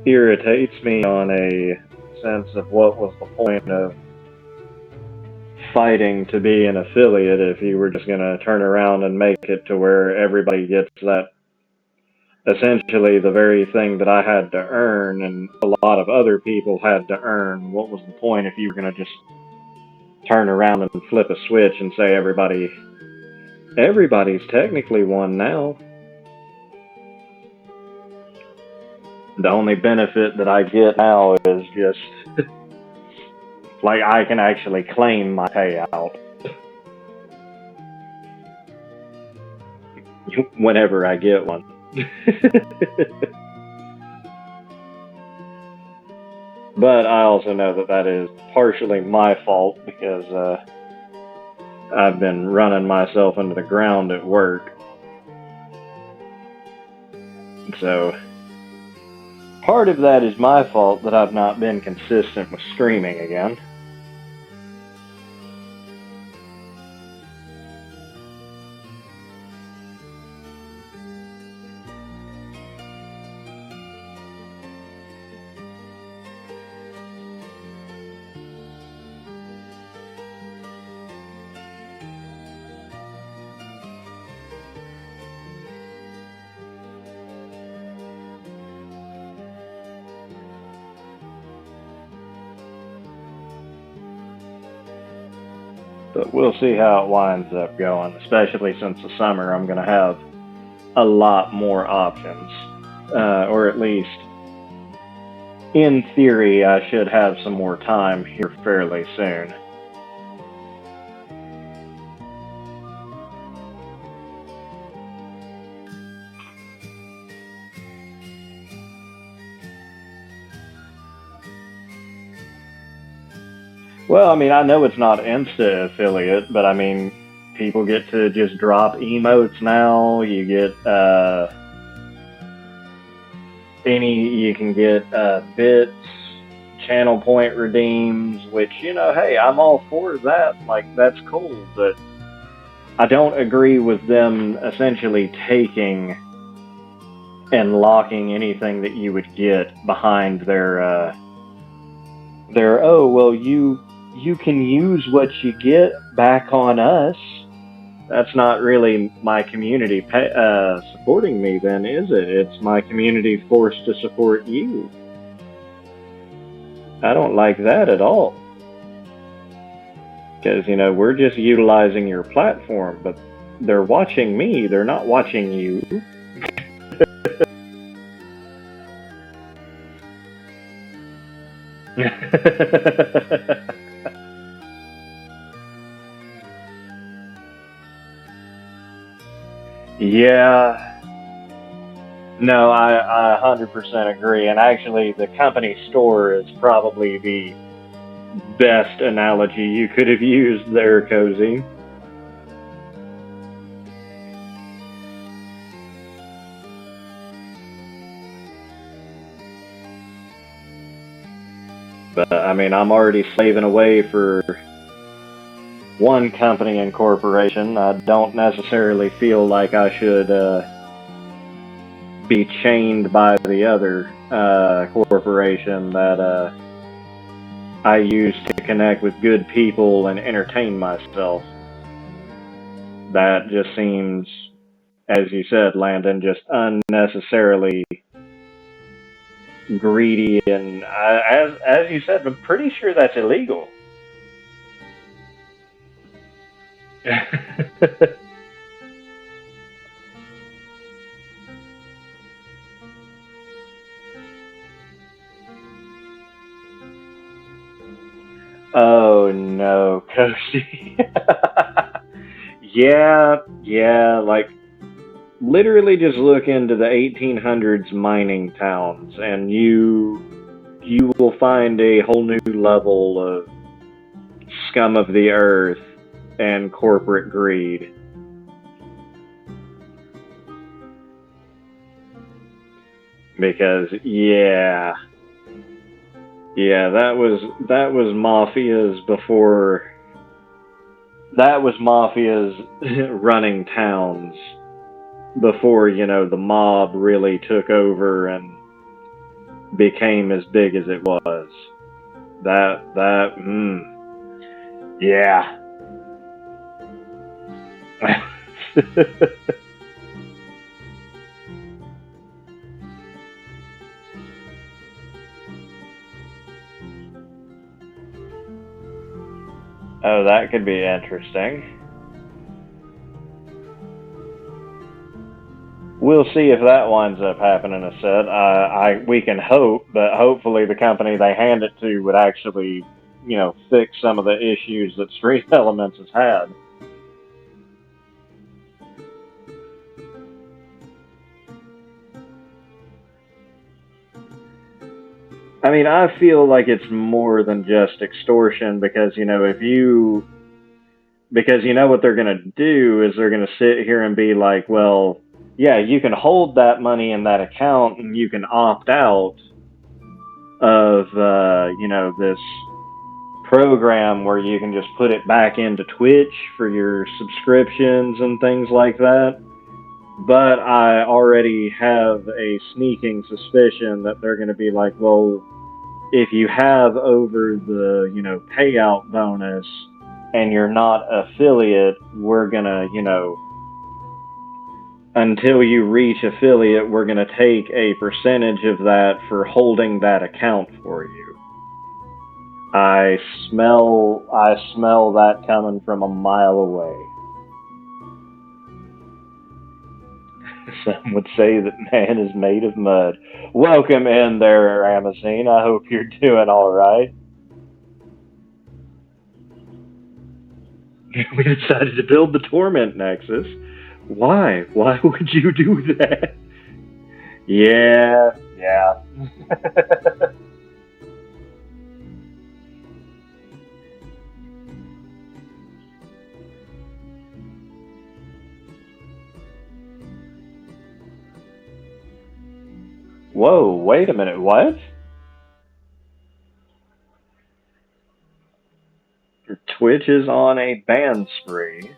irritates me on a sense of what was the point of fighting to be an affiliate if you were just going to turn around and make it to where everybody gets that essentially the very thing that I had to earn and a lot of other people had to earn. What was the point if you were going to just turn around and flip a switch and say everybody's technically won now? The only benefit that I get now is just like I can actually claim my payout whenever I get one. But I also know that that is partially my fault because I've been running myself into the ground at work. So part of that is my fault that I've not been consistent with streaming again. But we'll see how it winds up going, especially since the summer I'm going to have a lot more options. Or at least, in theory, I should have some more time here fairly soon. Well, I mean, I know it's not Insta affiliate, but I mean, people get to just drop emotes now. You get you can get bits, channel point redeems, which, you know, hey, I'm all for that. Like, that's cool, but I don't agree with them essentially taking and locking anything that you would get behind their oh, well, you can use what you get back on us. That's not really my community supporting me, then, is it? It's my community forced to support you. I don't like that at all. Because, you know, we're just utilizing your platform, but they're watching me, they're not watching you. Yeah, no, I 100% agree. And actually, the company store is probably the best analogy you could have used there, Cozy. But I mean, I'm already slaving away for one company and corporation. I don't necessarily feel like I should be chained by the other corporation that I use to connect with good people and entertain myself. That just seems, as you said, Landon, just unnecessarily greedy, and as you said, I'm pretty sure that's illegal. Oh no, Koshi. Yeah, like literally just look into the 1800s mining towns and you will find a whole new level of scum of the earth and corporate greed. Because yeah, that was mafias before, that was mafias running towns before, you know, the mob really took over and became as big as it was. Yeah. Oh, that could be interesting. We'll see if that winds up happening a set. We can hope, but hopefully the company they hand it to would actually, you know, fix some of the issues that Street Elements has had. I mean, I feel like it's more than just extortion because, you know, because you know what they're going to do is they're going to sit here and be like, well, yeah, you can hold that money in that account and you can opt out of, you know, this program where you can just put it back into Twitch for your subscriptions and things like that. But I already have a sneaking suspicion that they're going to be like, well, if you have over the, you know, payout bonus and you're not affiliate, we're going to, you know, until you reach affiliate, we're going to take a percentage of that for holding that account for you. I smell that coming from a mile away. Some would say that man is made of mud. Welcome in there, Ramazine. I hope you're doing all right. We decided to build the Torment Nexus. Why? Why would you do that? Yeah. Whoa, wait a minute, what? Twitch is on a ban spree.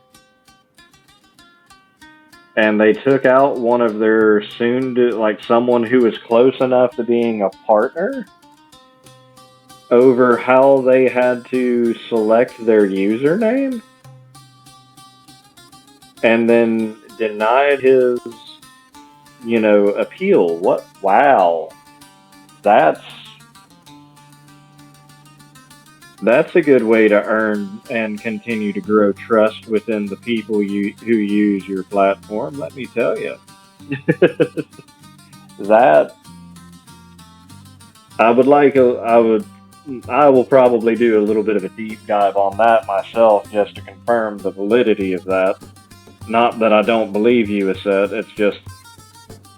And they took out one of their someone who was close enough to being a partner over how they had to select their username? And then denied his, appeal. What? Wow. That's a good way to earn and continue to grow trust within the people who use your platform, let me tell you. That I will probably do a little bit of a deep dive on that myself just to confirm the validity of that. Not that I don't believe you, Aset, it's just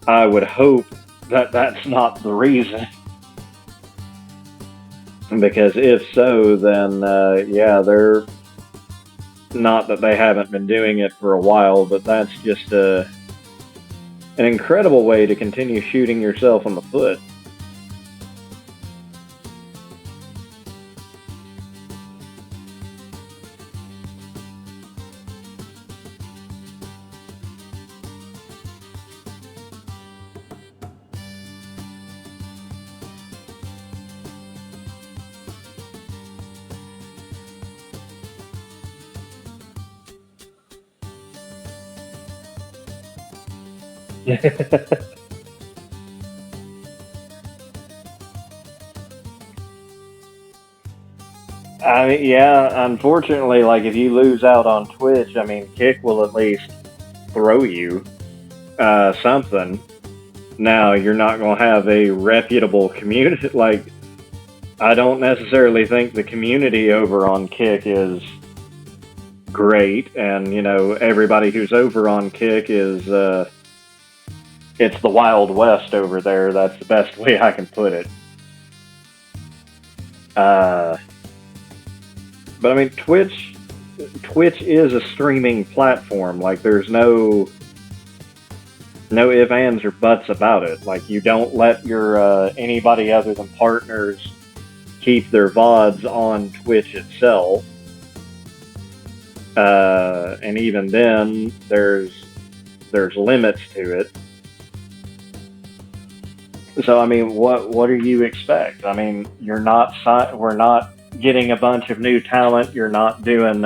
I would hope that that's not the reason. Because if so, then they're not that they haven't been doing it for a while, but that's just an incredible way to continue shooting yourself in the foot. I mean, yeah, unfortunately, like if you lose out on Twitch, I mean, Kick will at least throw you something. Now, you're not going to have a reputable community. Like, I don't necessarily think the community over on Kick is great, and everybody who's over on Kick is it's the Wild West over there. That's the best way I can put it. But I mean, Twitch is a streaming platform. Like, there's no ifs, ands, or buts about it. Like, you don't let your anybody other than partners keep their VODs on Twitch itself. And even then, there's limits to it. So I mean, what do you expect? I mean, we're not getting a bunch of new talent. You're not doing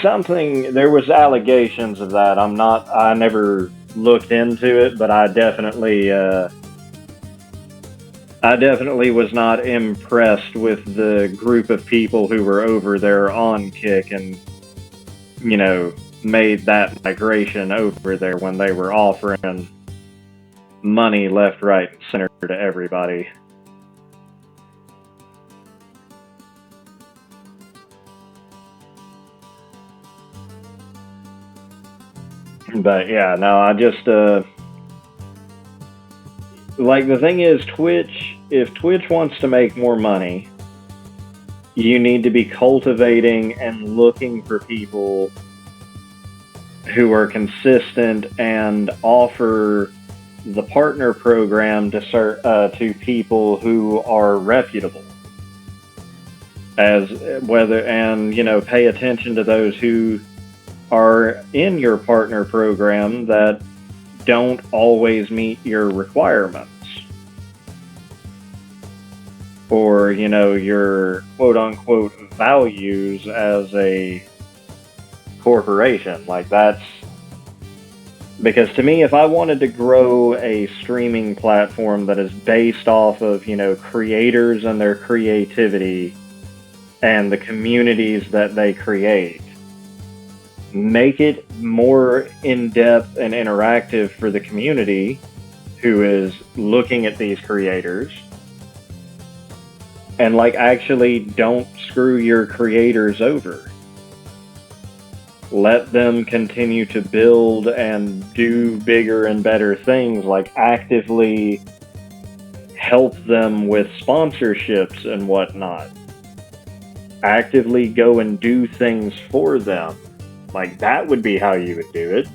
something. There was allegations of that. I never looked into it, but I definitely was not impressed with the group of people who were over there on Kick and made that migration over there when they were offering money left, right, and center to everybody. But yeah, no, I just like, the thing is, if Twitch wants to make more money, you need to be cultivating and looking for people who are consistent and offer the partner program to people who are reputable, pay attention to those who are in your partner program that don't always meet your requirements, or your quote-unquote values as a corporation. Like, Because to me, if I wanted to grow a streaming platform that is based off of, creators and their creativity and the communities that they create, make it more in-depth and interactive for the community who is looking at these creators. And actually don't screw your creators over. Let them continue to build and do bigger and better things, actively help them with sponsorships and whatnot. Actively go and do things for them. That would be how you would do it.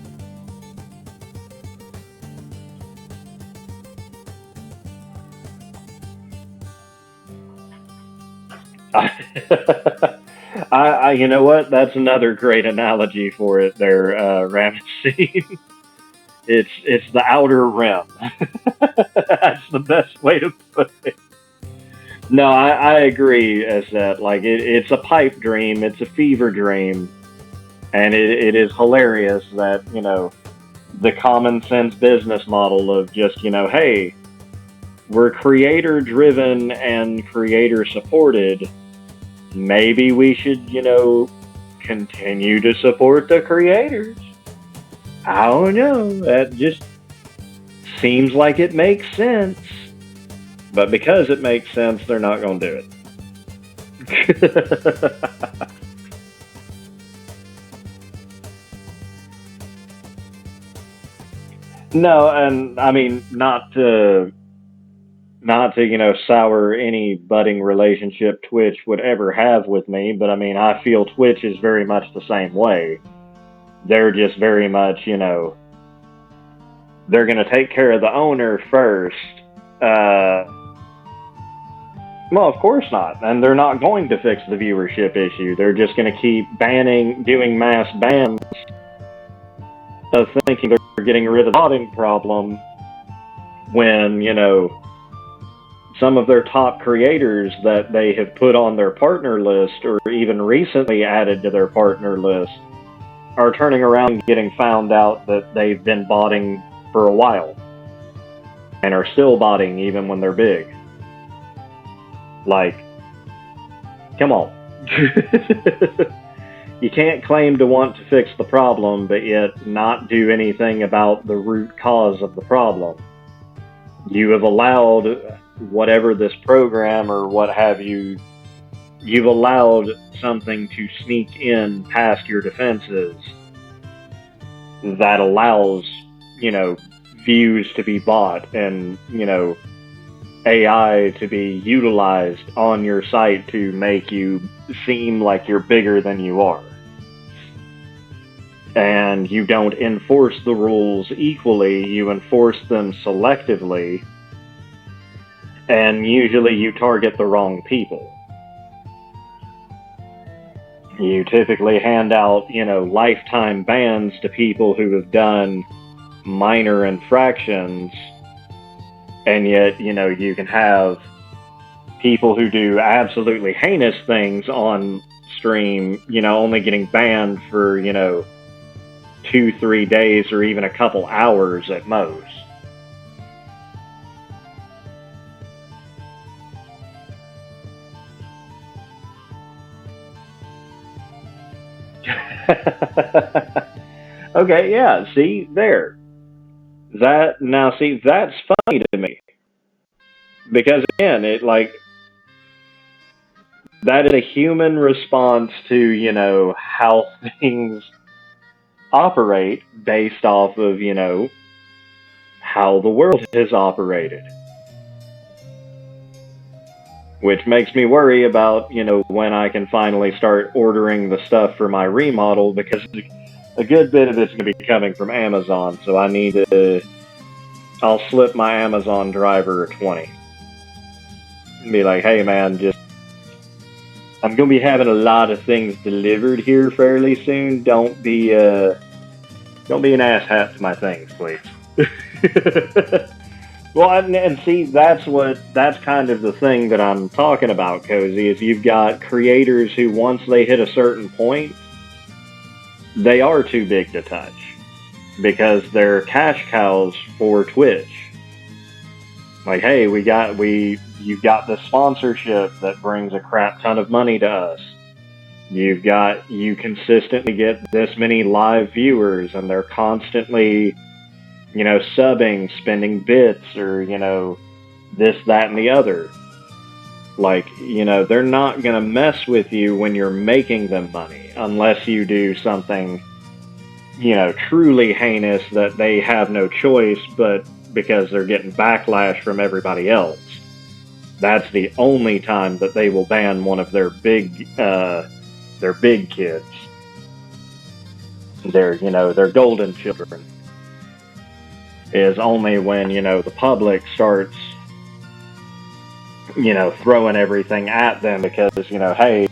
You know what? That's another great analogy for it there, Ramesses. It's the outer rim. That's the best way to put it. No, I agree, as that it's a pipe dream, it's a fever dream, and it is hilarious that the common sense business model of just hey, we're creator driven and creator supported. Maybe we should, continue to support the creators. I don't know. That just seems like it makes sense. But because it makes sense, they're not going to do it. No, and I mean, not to sour any budding relationship Twitch would ever have with me, but I mean, I feel Twitch is very much the same way. They're just very much, they're going to take care of the owner first. Well, of course not. And they're not going to fix the viewership issue. They're just going to keep doing mass bans of thinking they're getting rid of the botting problem when, some of their top creators that they have put on their partner list or even recently added to their partner list are turning around and getting found out that they've been botting for a while and are still botting even when they're big. Come on. You can't claim to want to fix the problem, but yet not do anything about the root cause of the problem. You have allowed whatever this program or what have you, you've allowed something to sneak in past your defenses that allows, views to be bought and, AI to be utilized on your site to make you seem like you're bigger than you are. And you don't enforce the rules equally, you enforce them selectively, and usually you target the wrong people. You typically hand out, lifetime bans to people who have done minor infractions, and yet, you can have people who do absolutely heinous things on stream, only getting banned for, 2-3 days or even a couple hours at most. Okay, yeah, see, there. That's funny to me. Because again, that is a human response to, how things operate based off of, how the world has operated. Which makes me worry about, when I can finally start ordering the stuff for my remodel, because a good bit of it's going to be coming from Amazon, so I'll slip my Amazon driver a 20. And be like, hey man, I'm going to be having a lot of things delivered here fairly soon. Don't be an asshat to my things, please. Well, and see, that's kind of the thing that I'm talking about, Cozy, is you've got creators who, once they hit a certain point, they are too big to touch. because they're cash cows for Twitch. Like, hey, you've got this sponsorship that brings a crap ton of money to us. You consistently get this many live viewers, and they're constantly, subbing, spending bits, or, this, that, and the other. Like, they're not going to mess with you when you're making them money, unless you do something, truly heinous that they have no choice, but because they're getting backlash from everybody else. That's the only time that they will ban one of their big kids. Their golden children. Is only when, the public starts, throwing everything at them because, hey,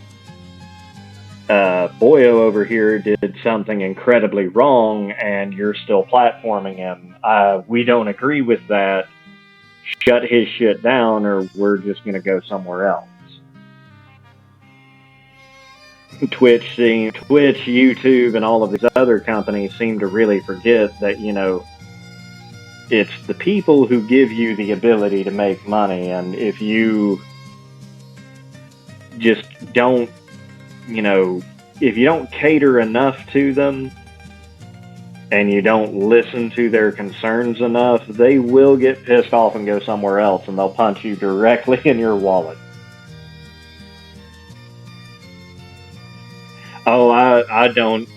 Boyo over here did something incredibly wrong and you're still platforming him. We don't agree with that. Shut his shit down or we're just going to go somewhere else. Twitch, YouTube, and all of these other companies seem to really forget that, it's the people who give you the ability to make money, and if you just don't, if you don't cater enough to them, and you don't listen to their concerns enough, they will get pissed off and go somewhere else, and they'll punch you directly in your wallet. Oh, I don't,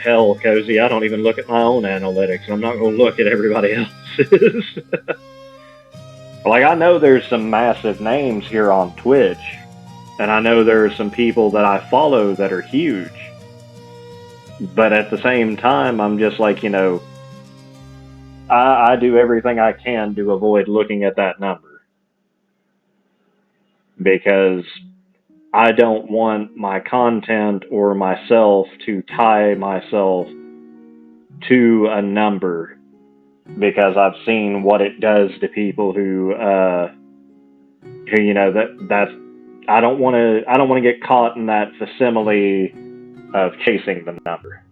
hell, Cozy, I don't even look at my own analytics. I'm not going to look at everybody else's. Like, I know there's some massive names here on Twitch, and I know there are some people that I follow that are huge. But at the same time, I'm just like, I do everything I can to avoid looking at that number. Because I don't want my content or myself to tie myself to a number, because I've seen what it does to people who that's I don't want to get caught in that facsimile of chasing the number.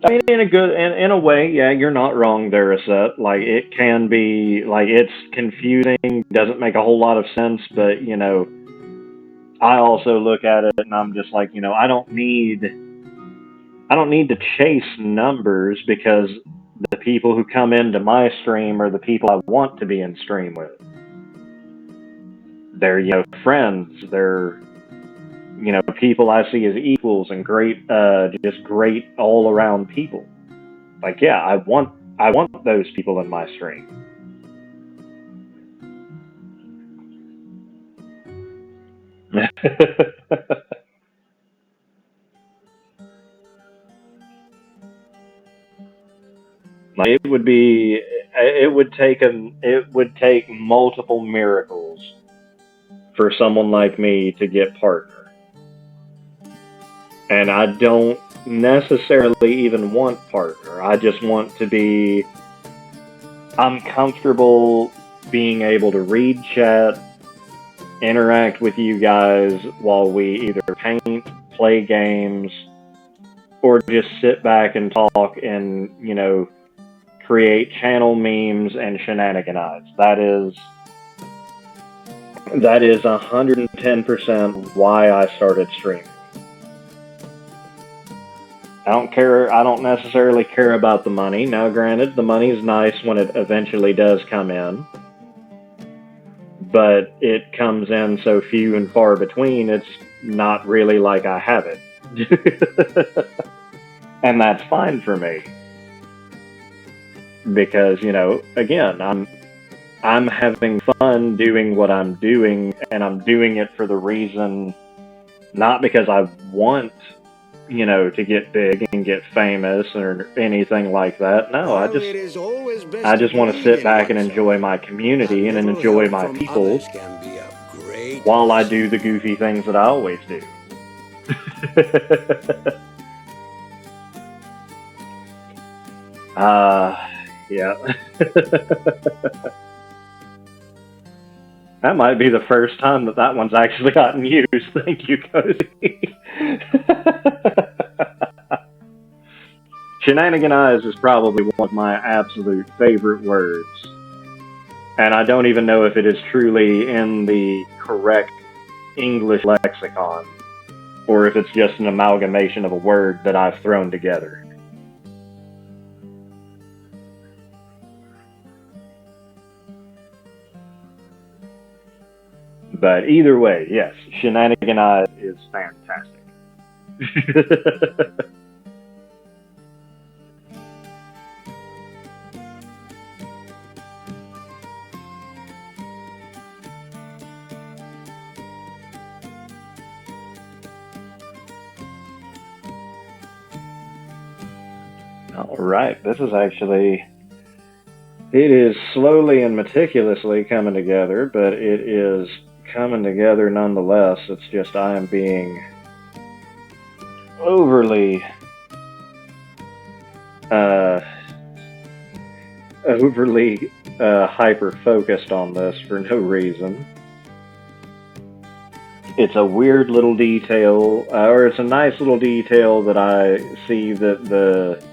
I mean, in a way, yeah, you're not wrong there, Aset. Like, it can be, like, it's confusing, doesn't make a whole lot of sense, but, I also look at it and I'm just like, I don't need to chase numbers, because the people who come into my stream are the people I want to be in stream with. They're, friends, they're, people I see as equals and great, just great all-around people. Like, yeah, I want those people in my stream. Like, it would take multiple miracles for someone like me to get partner. And I don't necessarily even want partner. I just want to be... I'm comfortable being able to read chat, interact with you guys while we either paint, play games, or just sit back and talk and, create channel memes and shenanigans. That is 110% why I started streaming. I don't necessarily care about the money. Now, granted, the money is nice when it eventually does come in, but it comes in so few and far between, it's not really like I have it. And that's fine for me. Because, again, I'm having fun doing what I'm doing, and I'm doing it for the reason, not because I want, to get big and get famous or anything like that. No, I just want to sit back and enjoy my community and enjoy my people while I do the goofy things that I always do. Yeah. That might be the first time that one's actually gotten used. Thank you, Cozy. Shenaniganize is probably one of my absolute favorite words. And I don't even know if it is truly in the correct English lexicon, or if it's just an amalgamation of a word that I've thrown together. But either way, yes, Shenaniganize is fantastic. Alright, this is actually... It is slowly and meticulously coming together, but it is coming together nonetheless. It's just I am being overly hyper-focused on this for no reason. It's a weird little detail, or it's a nice little detail that I see that the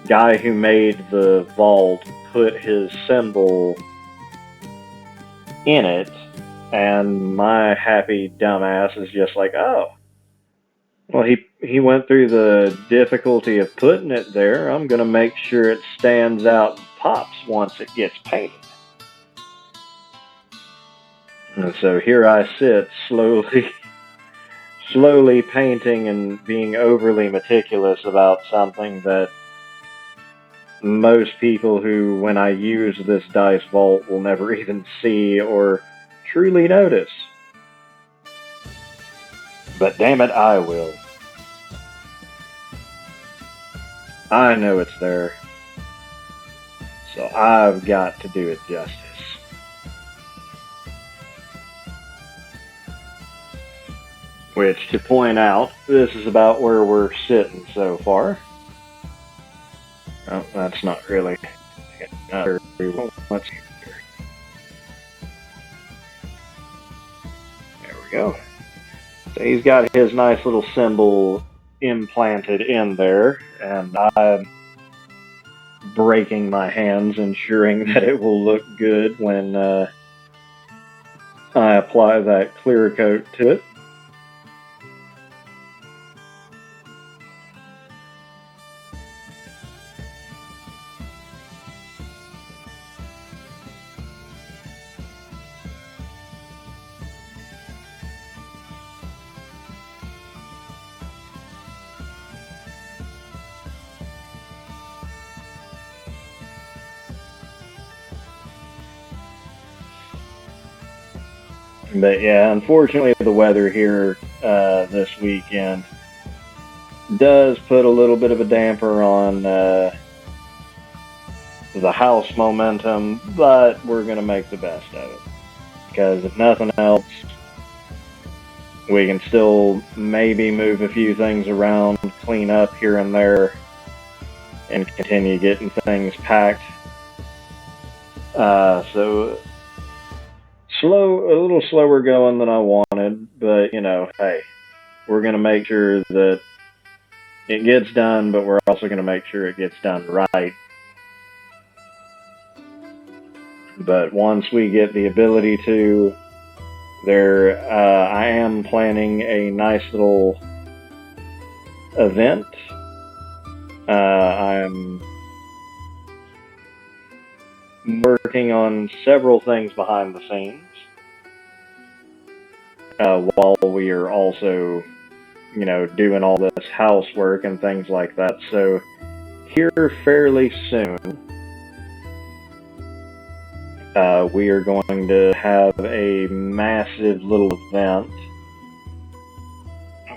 guy who made the vault put his symbol in it, and my happy dumbass is just like, oh, well, he went through the difficulty of putting it there. I'm going to make sure it stands out and pops once it gets painted. And so here I sit, slowly painting and being overly meticulous about something that most people who, when I use this dice vault, will never even see or truly notice. But damn it, I will. I know it's there. So I've got to do it justice. Which, to point out, this is about where we're sitting so far. Oh, that's not really... Let's see here. There we go. So he's got his nice little symbol implanted in there, and I'm breaking my hands, ensuring that it will look good when I apply that clear coat to it. But yeah, unfortunately the weather here this weekend does put a little bit of a damper on the house momentum, but we're going to make the best of it. Because if nothing else, we can still maybe move a few things around, clean up here and there, and continue getting things packed. So... a little slower going than I wanted, but, you know, hey, we're going to make sure that it gets done, but we're also going to make sure it gets done right. But once we get the ability to, I am planning a nice little event. I'm working on several things behind the scenes. While we are also, you know, doing all this housework and things like that. So here fairly soon, we are going to have a massive little event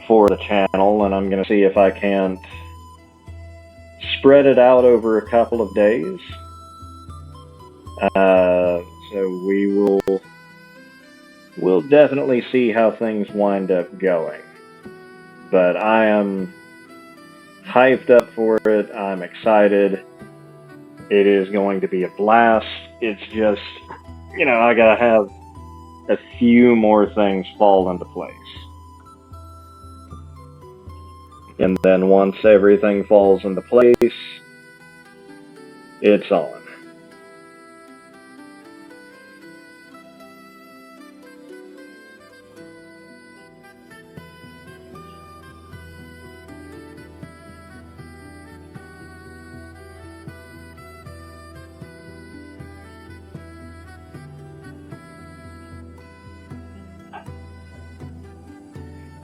for the channel, and I'm going to see if I can't spread it out over a couple of days. So we'll definitely see how things wind up going. But I am hyped up for it. I'm excited. It is going to be a blast. It's just, you know, I gotta have a few more things fall into place. And then once everything falls into place, it's on.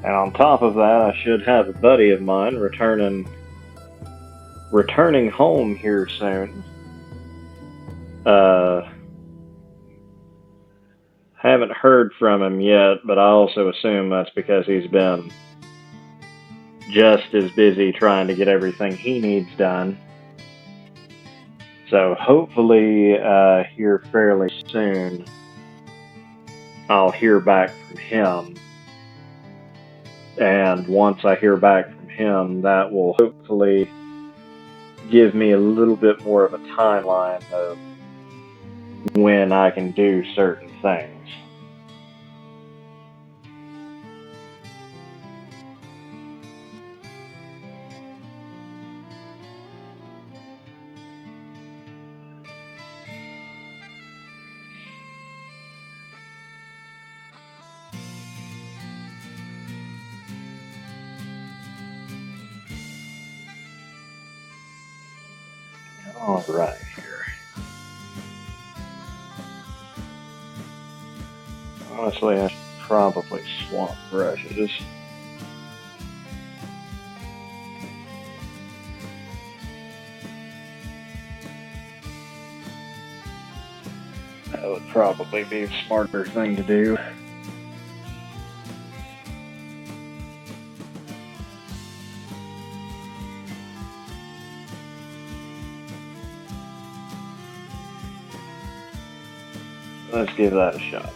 And on top of that, I should have a buddy of mine returning home here soon. Haven't heard from him yet, but I also assume that's because he's been just as busy trying to get everything he needs done. So hopefully here fairly soon I'll hear back from him. And once I hear back from him, that will hopefully give me a little bit more of a timeline of when I can do certain things. All right here. Honestly, I should probably swap brushes. That would probably be the smarter thing to do. Let's give that a shot.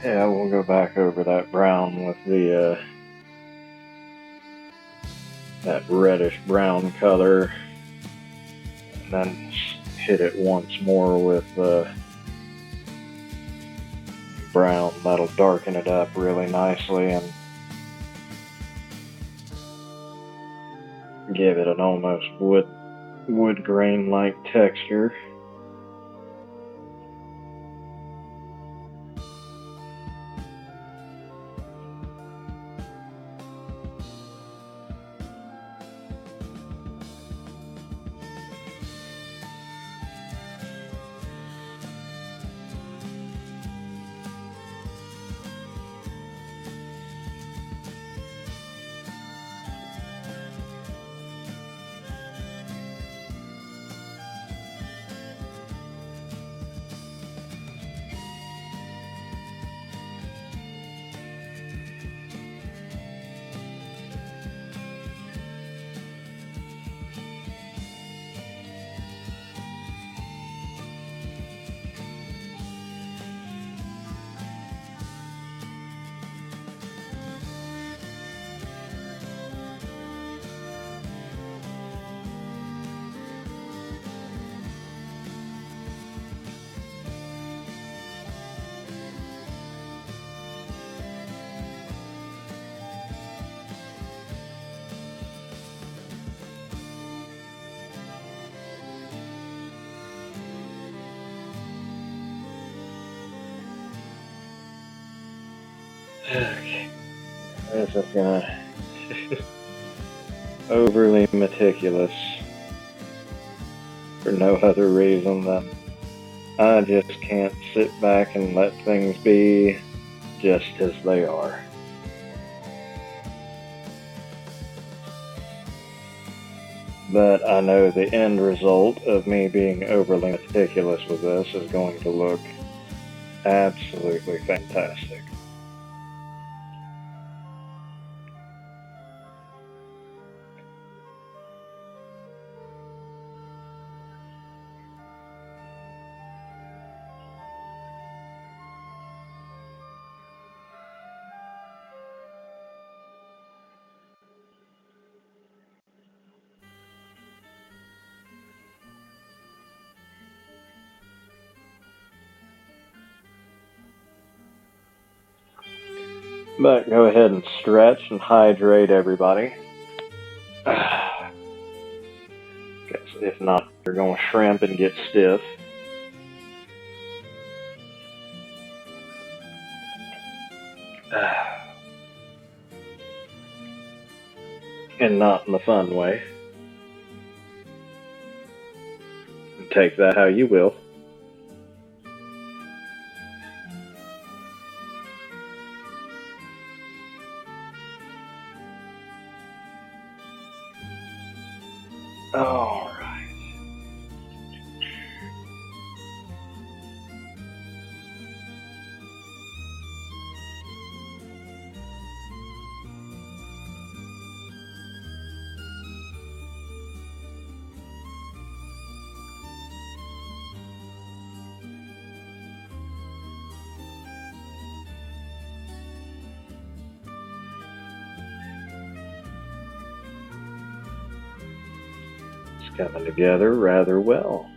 Yeah, we'll go back over that brown with the that reddish brown color, and then hit it once more with brown. That'll darken it up really nicely and give it an almost wood grain like texture. Okay. This is gonna overly meticulous for no other reason than I just can't sit back and let things be just as they are. But I know the end result of me being overly meticulous with this is going to look absolutely fantastic. But go ahead and stretch and hydrate, everybody. Because if not, you're going to shrimp and get stiff. And not in the fun way. Take that how you will. All right. It's coming together rather well.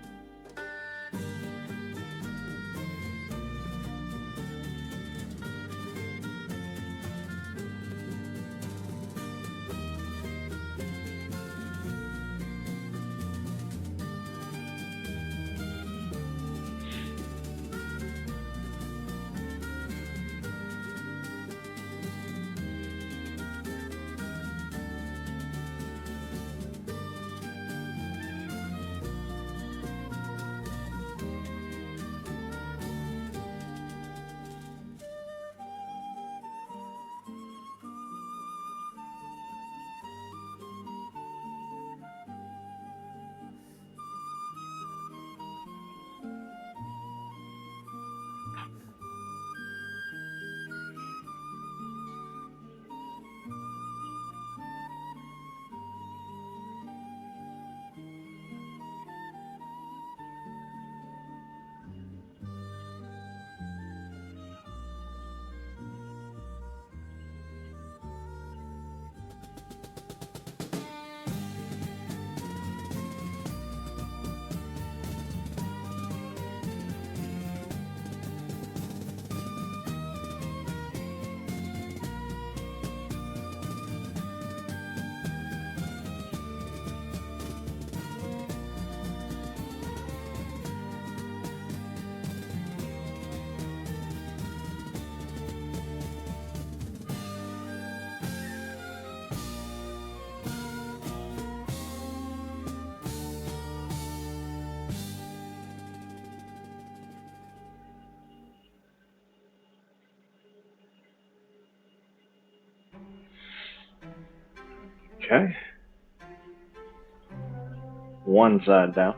Okay. One side down.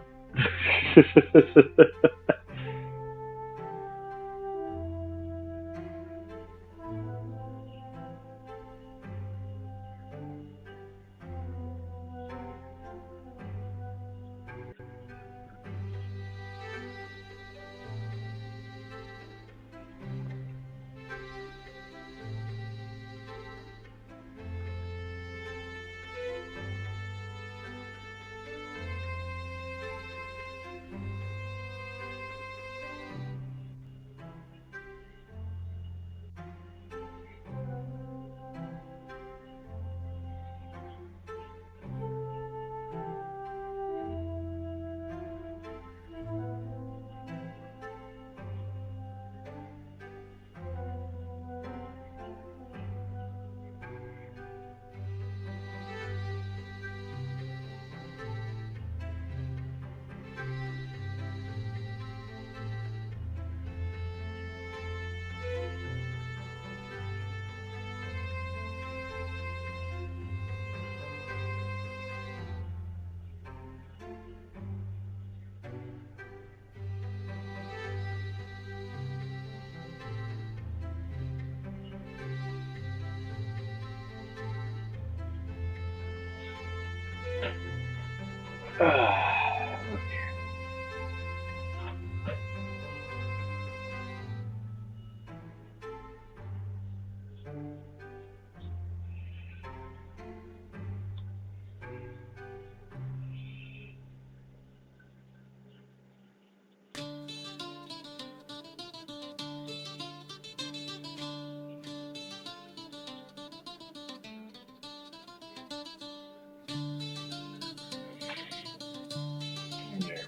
There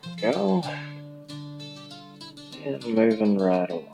we go. And moving right along.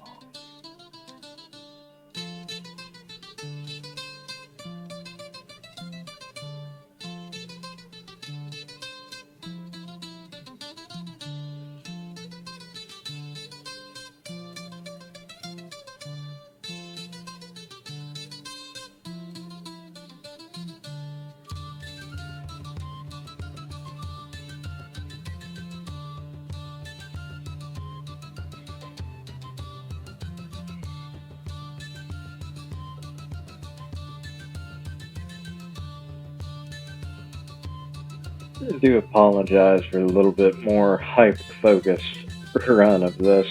I do apologize for a little bit more hyper-focused run of this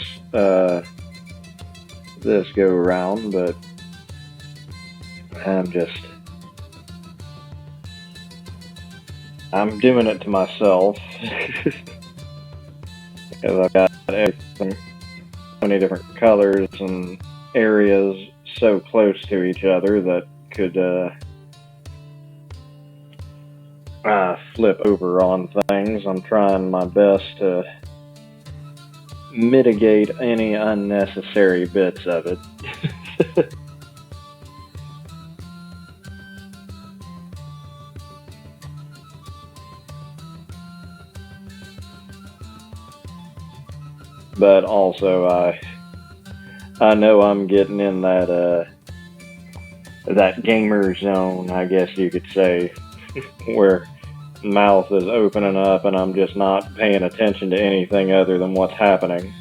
this go around, but I'm doing it to myself because I've got everything, so many different colors and areas so close to each other that could flip over on things. I'm trying my best to mitigate any unnecessary bits of it. But also, I know I'm getting in that gamer zone, I guess you could say, where mouth is opening up and I'm just not paying attention to anything other than what's happening.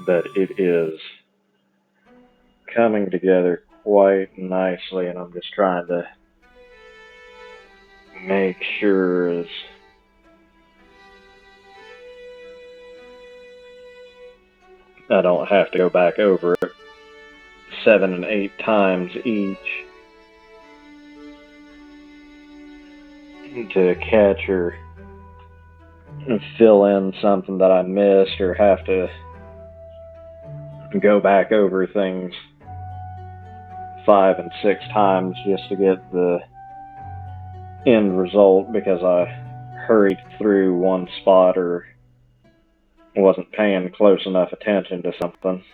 But it is coming together quite nicely, and I'm just trying to make sure I don't have to go back over it 7 and 8 times each to catch or fill in something that I missed, or have to go back over things 5 and 6 times just to get the end result because I hurried through one spot or wasn't paying close enough attention to something.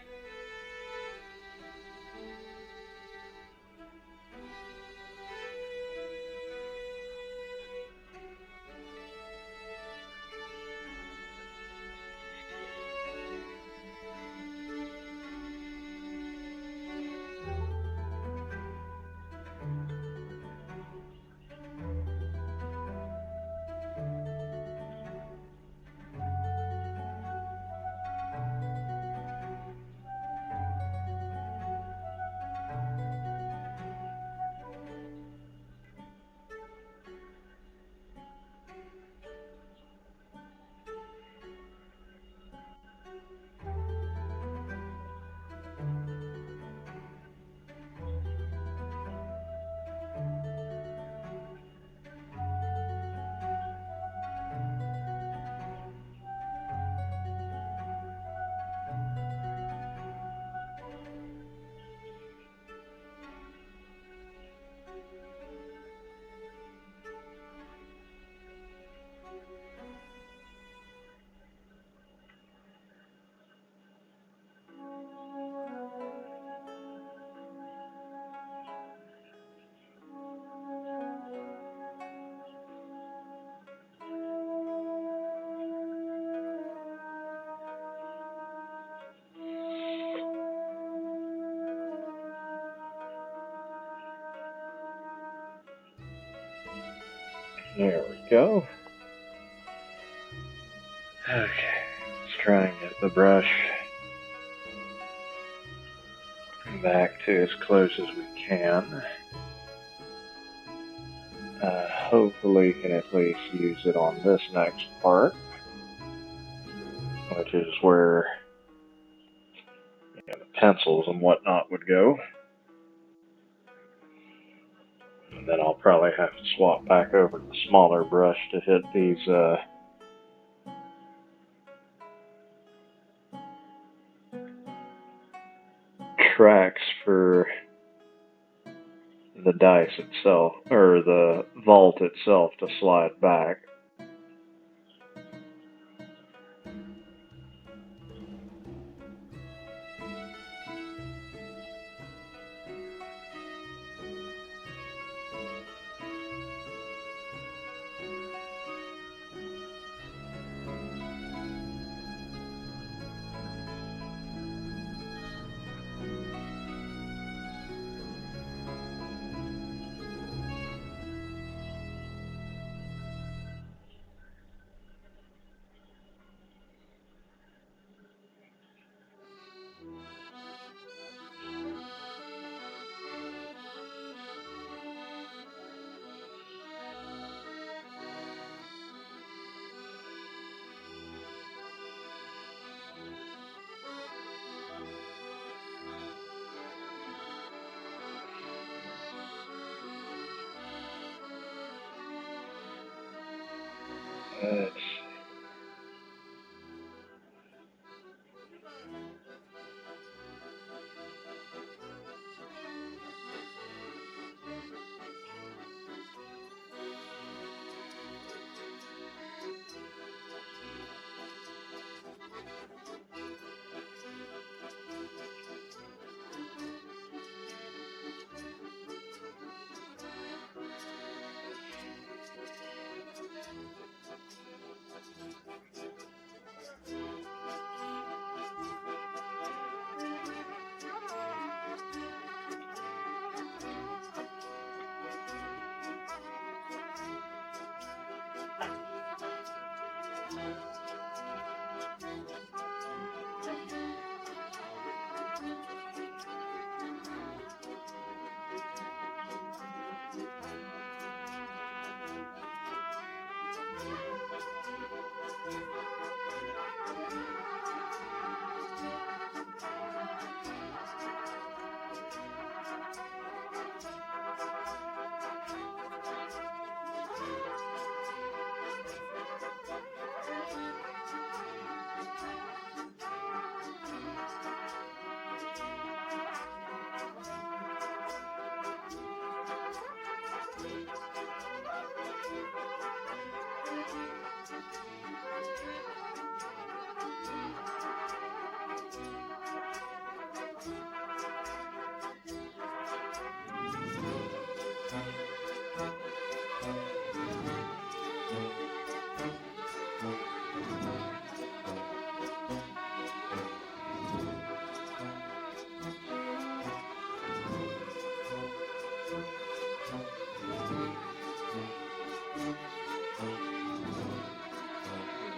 There we go. Okay, let's try and get the brush back to as close as we can. Hopefully can at least use it on this next part, which is where the pencils and whatnot would go. And then I'll probably have to swap back over to the smaller brush to hit these tracks for the dice itself, or the vault itself, to slide back. Let's see.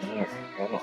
There we go.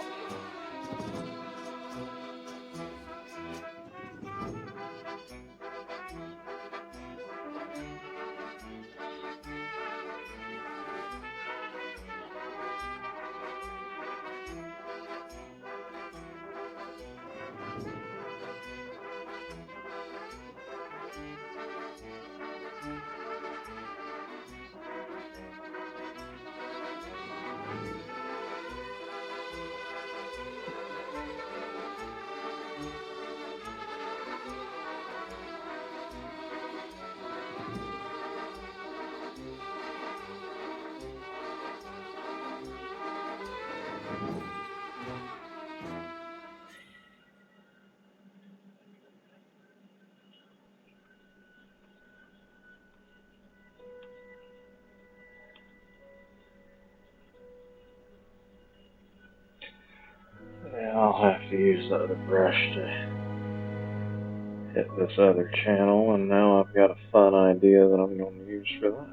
Yeah, I'll have to use the other brush to hit this other channel, and now I've got a fun idea that I'm going to use for that.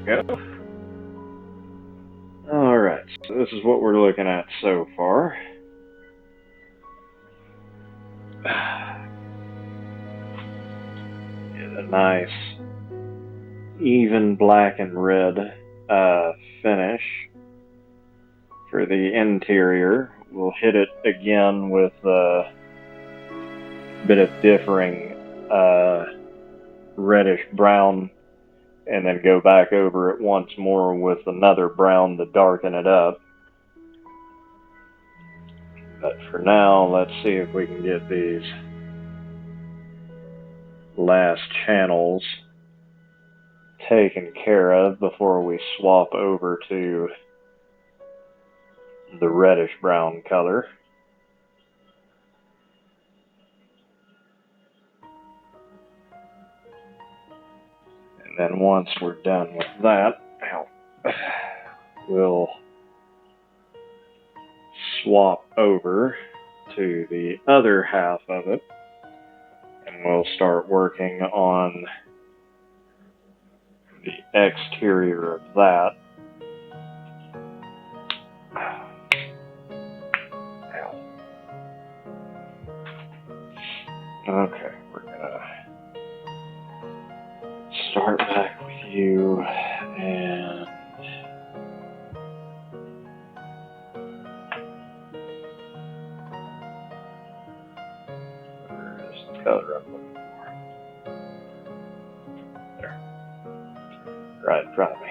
go. Alright, so this is what we're looking at so far. Get a nice, even black and red finish for the interior. We'll hit it again with a bit of differing reddish brown, and then go back over it once more with another brown to darken it up. But for now, let's see if we can get these last channels taken care of before we swap over to the reddish brown color. And then once we're done with that, we'll swap over to the other half of it, and we'll start working on the exterior of that. Okay, we're gonna start back with you, and where's the color I'm looking for? There. Right in front of me.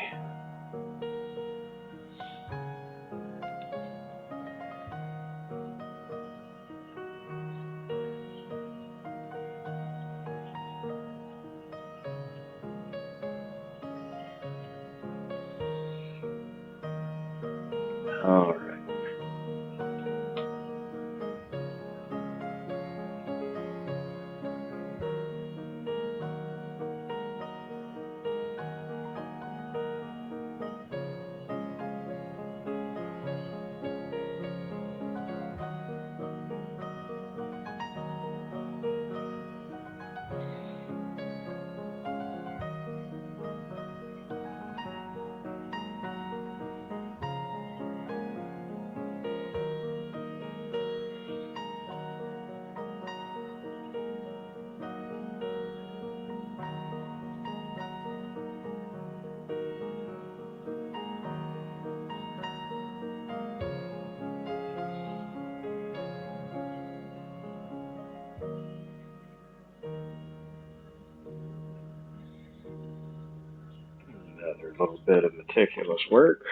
All right. Another little bit of meticulous work.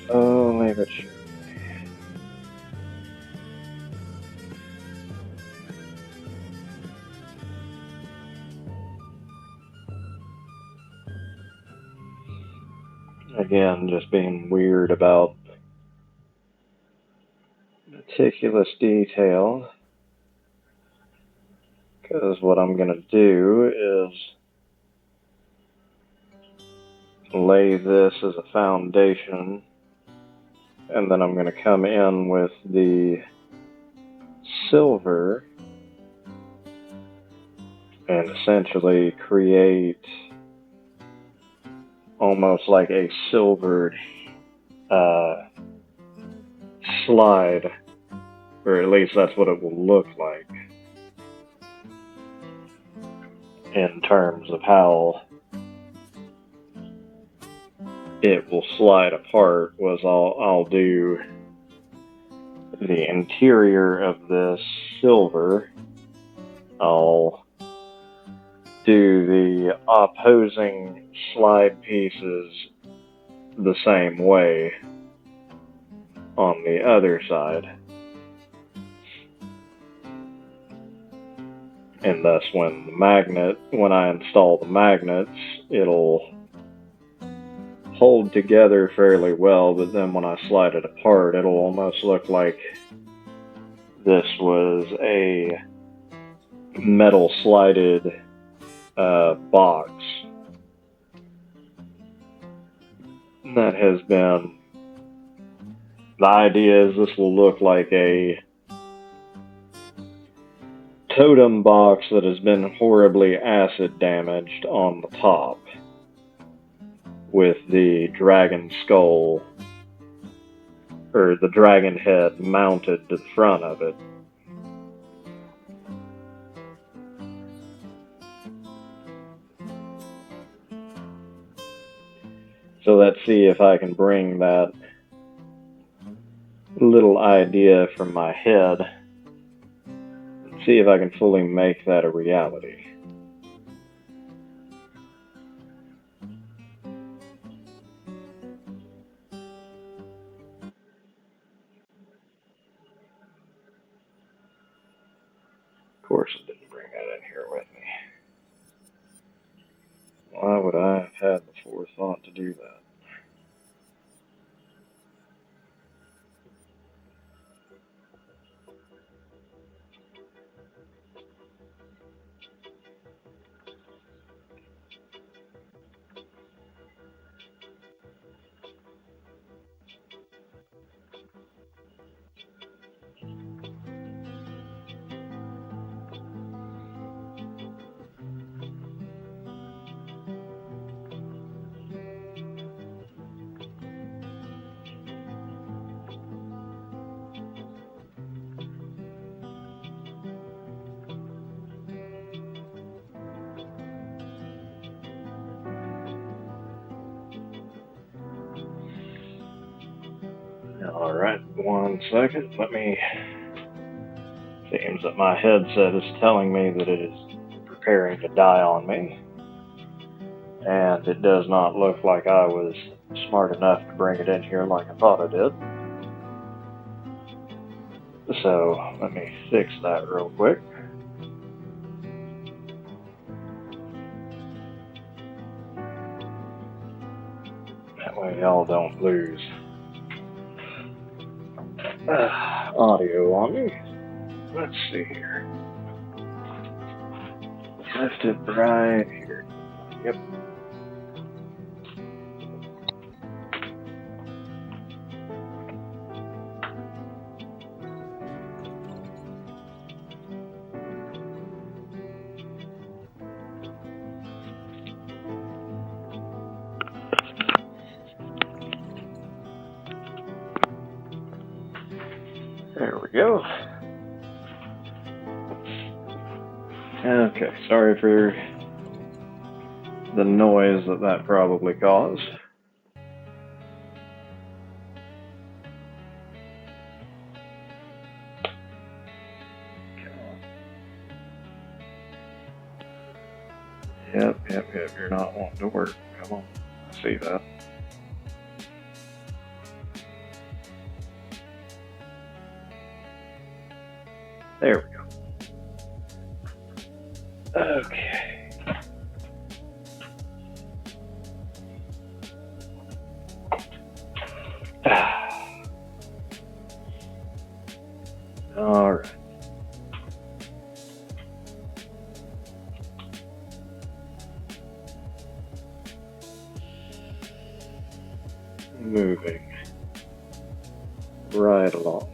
Slowly but surely. Again, just being weird about meticulous detail. Because what I'm going to do is lay this as a foundation, and then I'm going to come in with the silver and essentially create almost like a silvered slide, or at least that's what it will look like in terms of how it will slide apart. Was I'll do the interior of this silver, I'll do the opposing slide pieces the same way on the other side, and thus when I install the magnets, it'll hold together fairly well, but then when I slide it apart, it'll almost look like this was a metal slided box. That has been, the idea is this will look like a totem box that has been horribly acid damaged on the top, with the dragon skull, or the dragon head, mounted to the front of it. So let's see if I can bring that little idea from my head and see if I can fully make that a reality. Of course I didn't bring that in here with me. Why would I have had the forethought to do that? Alright, 1 second. Seems that my headset is telling me that it is preparing to die on me. And it does not look like I was smart enough to bring it in here like I thought I did. So, let me fix that real quick. That way y'all don't lose audio on me. Let's see here. Left it right here. Yep. There we go. Okay, sorry for the noise that probably caused. Yep, you're not wanting to work. Come on, I see that. There we go. Okay. moving right along.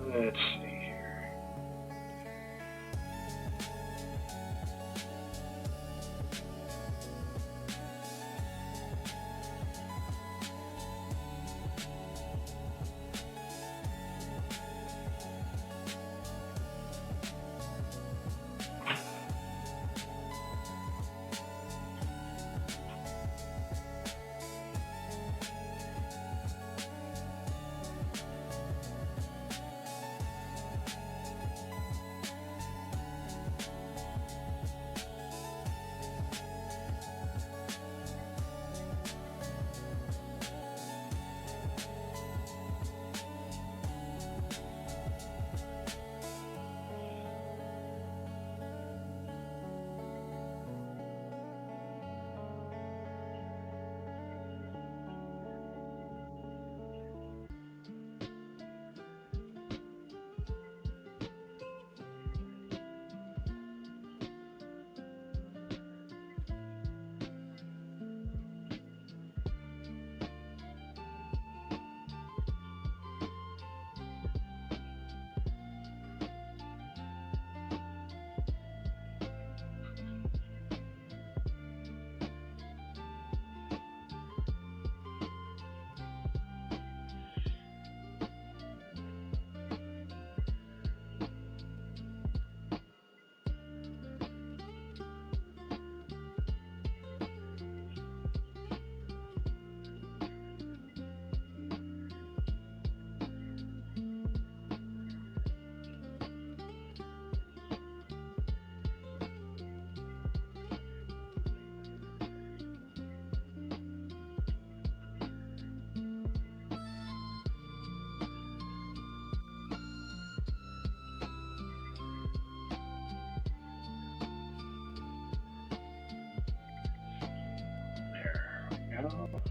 Let's see here. There we go.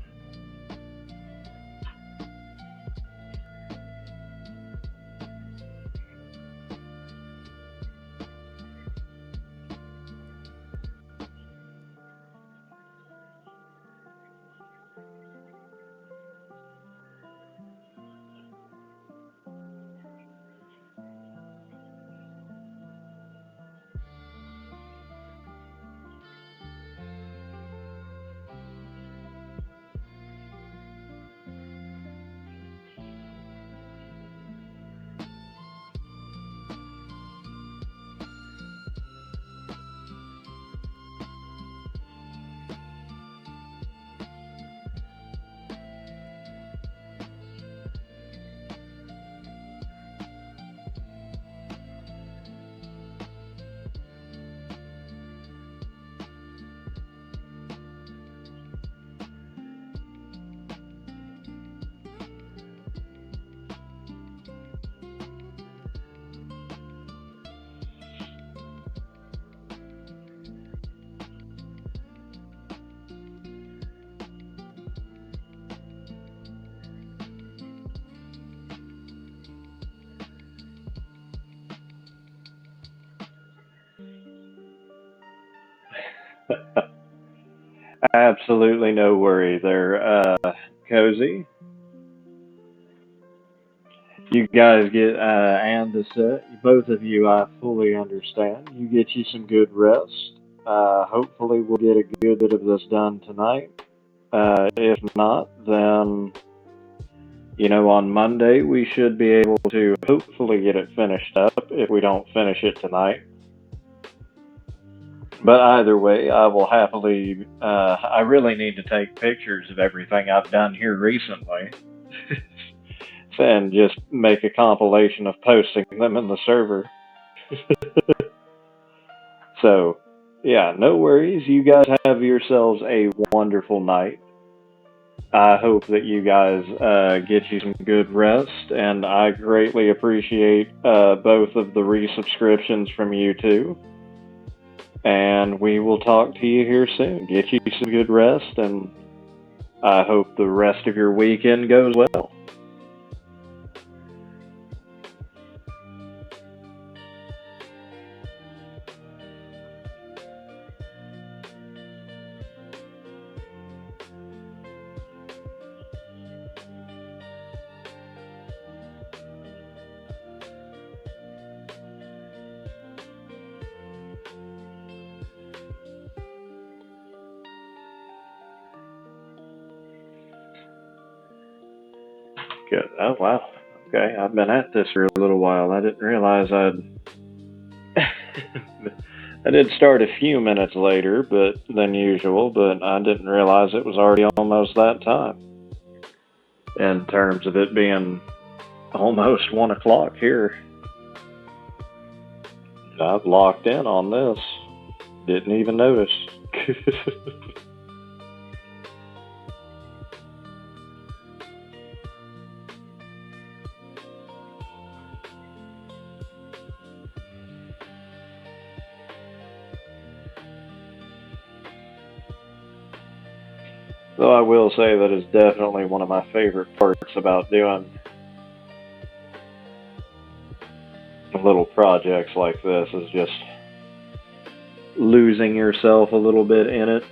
Absolutely no worry there, Cozy. You guys get and the set. Both of you, I fully understand. You get you some good rest. Hopefully, we'll get a good bit of this done tonight. If not, then on Monday we should be able to hopefully get it finished up. If we don't finish it tonight, but either way, I will happily. I really need to take pictures of everything I've done here recently. And just make a compilation of posting them in the server. So, yeah, no worries. You guys have yourselves a wonderful night. I hope that you guys get you some good rest, and I greatly appreciate both of the resubscriptions from you two. And we will talk to you here soon. Get you some good rest, and I hope the rest of your weekend goes well. Good. Oh, wow. Okay, I've been at this for a little while. I didn't realize I did start a few minutes later than usual, but I didn't realize it was already almost that time. In terms of it being almost 1 o'clock here. I've locked in on this. Didn't even notice. Though I will say that is definitely one of my favorite parts about doing little projects like this is just losing yourself a little bit in it.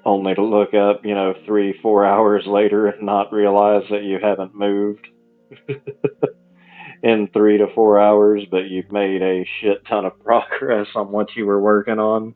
Only to look up, 3, 4 hours later and not realize that you haven't moved in 3 to 4 hours, but you've made a shit ton of progress on what you were working on.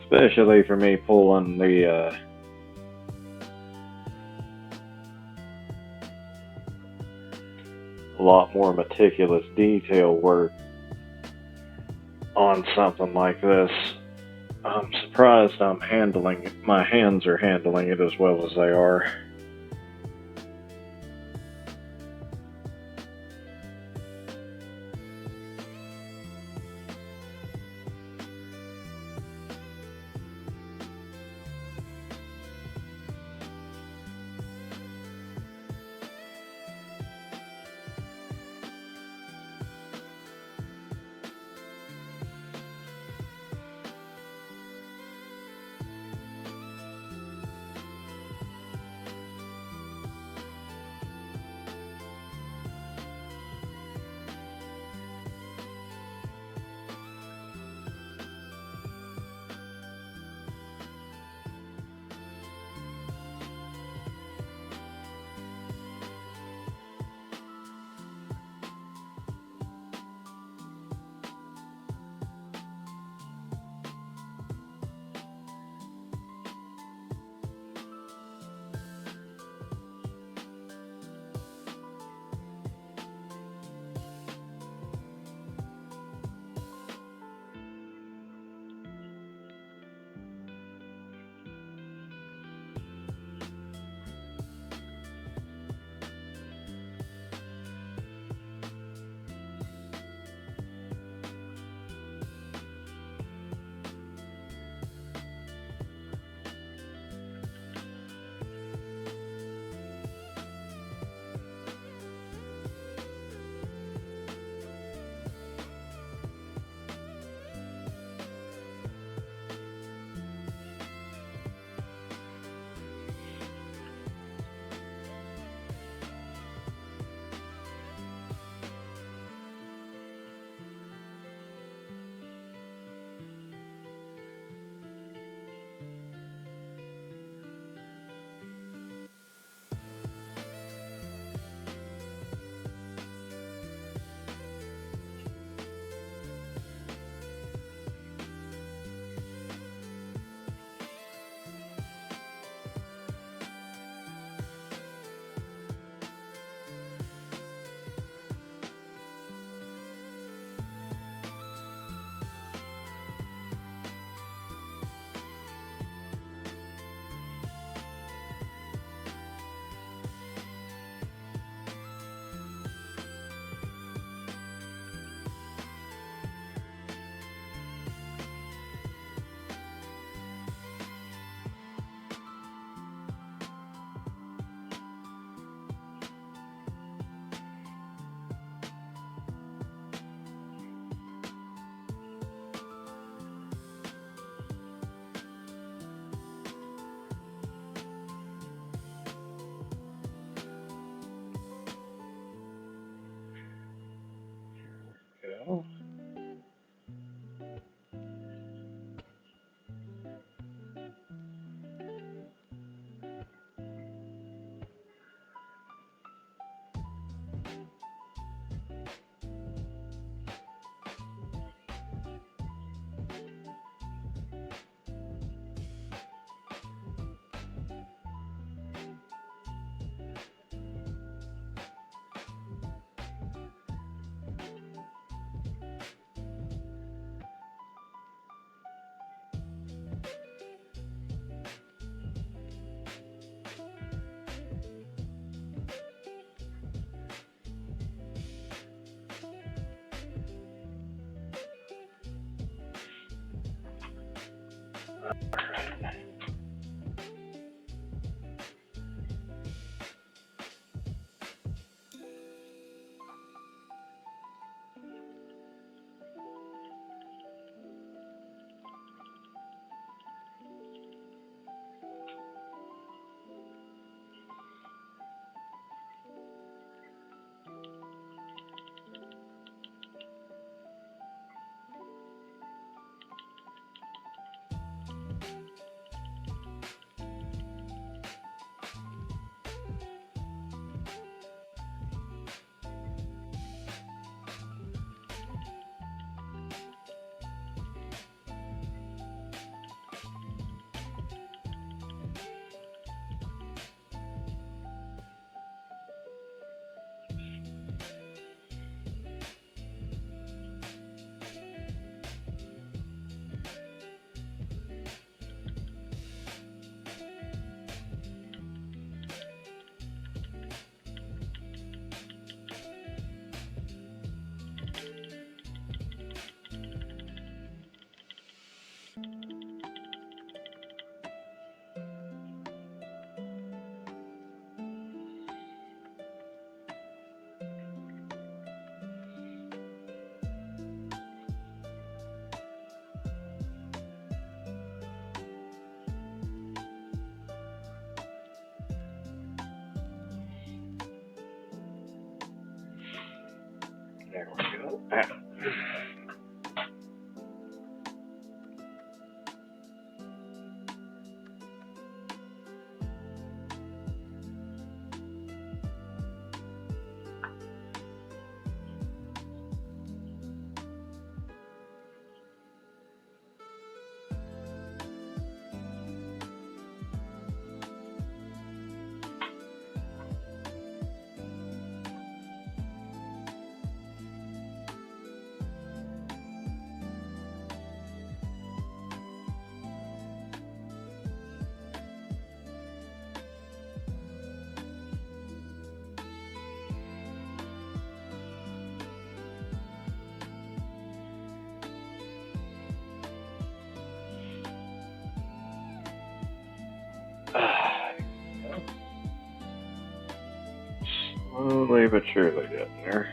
Especially for me pulling the a lot more meticulous detail work on something like this. I'm surprised my hands are handling it as well as they are. There we go. Slowly but surely getting there.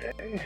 Okay.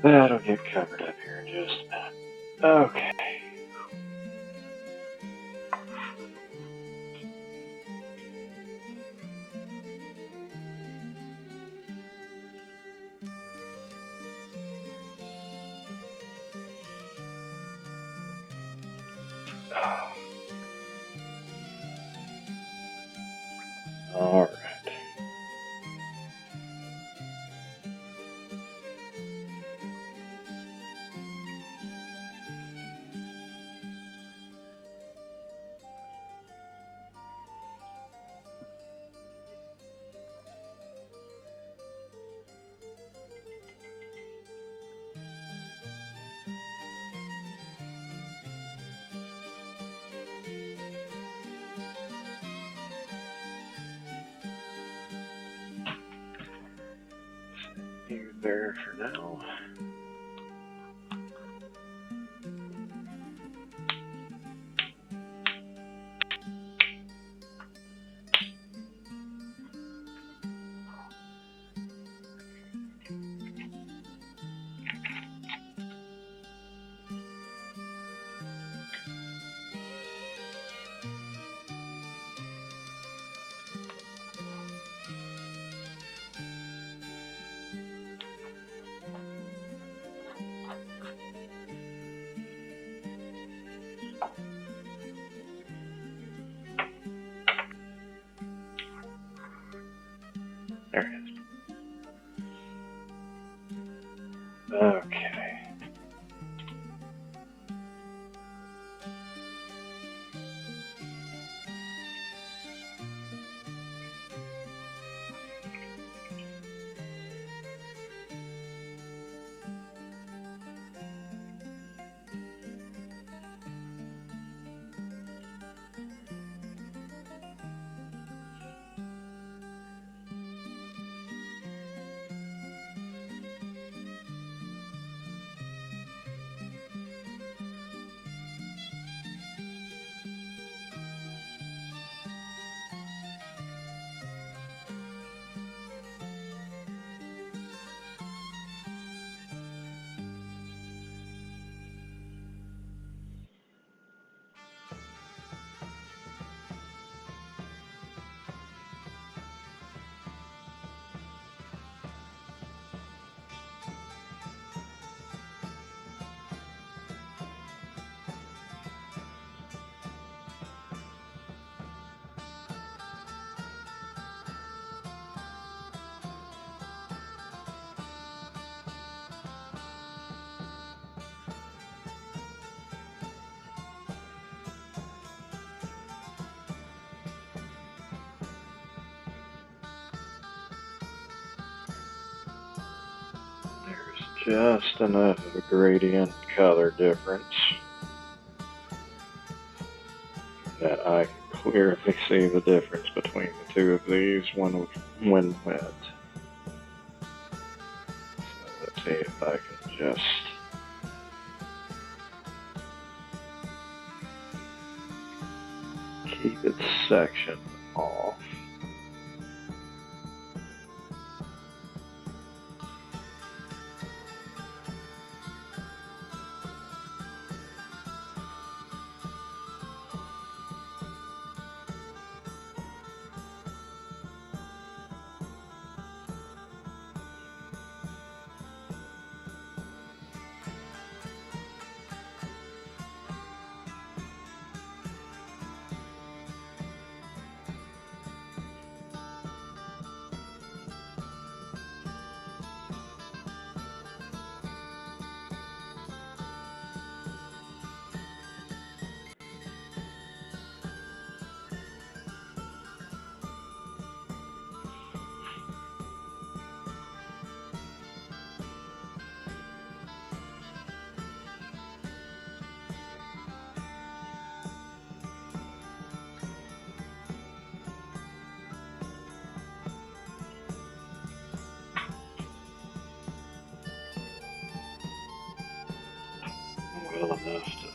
That'll get covered up here in just a minute. Okay. All right. You there for now. There it is. Okay. There's just enough of a gradient color difference that I can clearly see the difference between the two of these when wet. So let's see if I can just keep its section off. Well enough to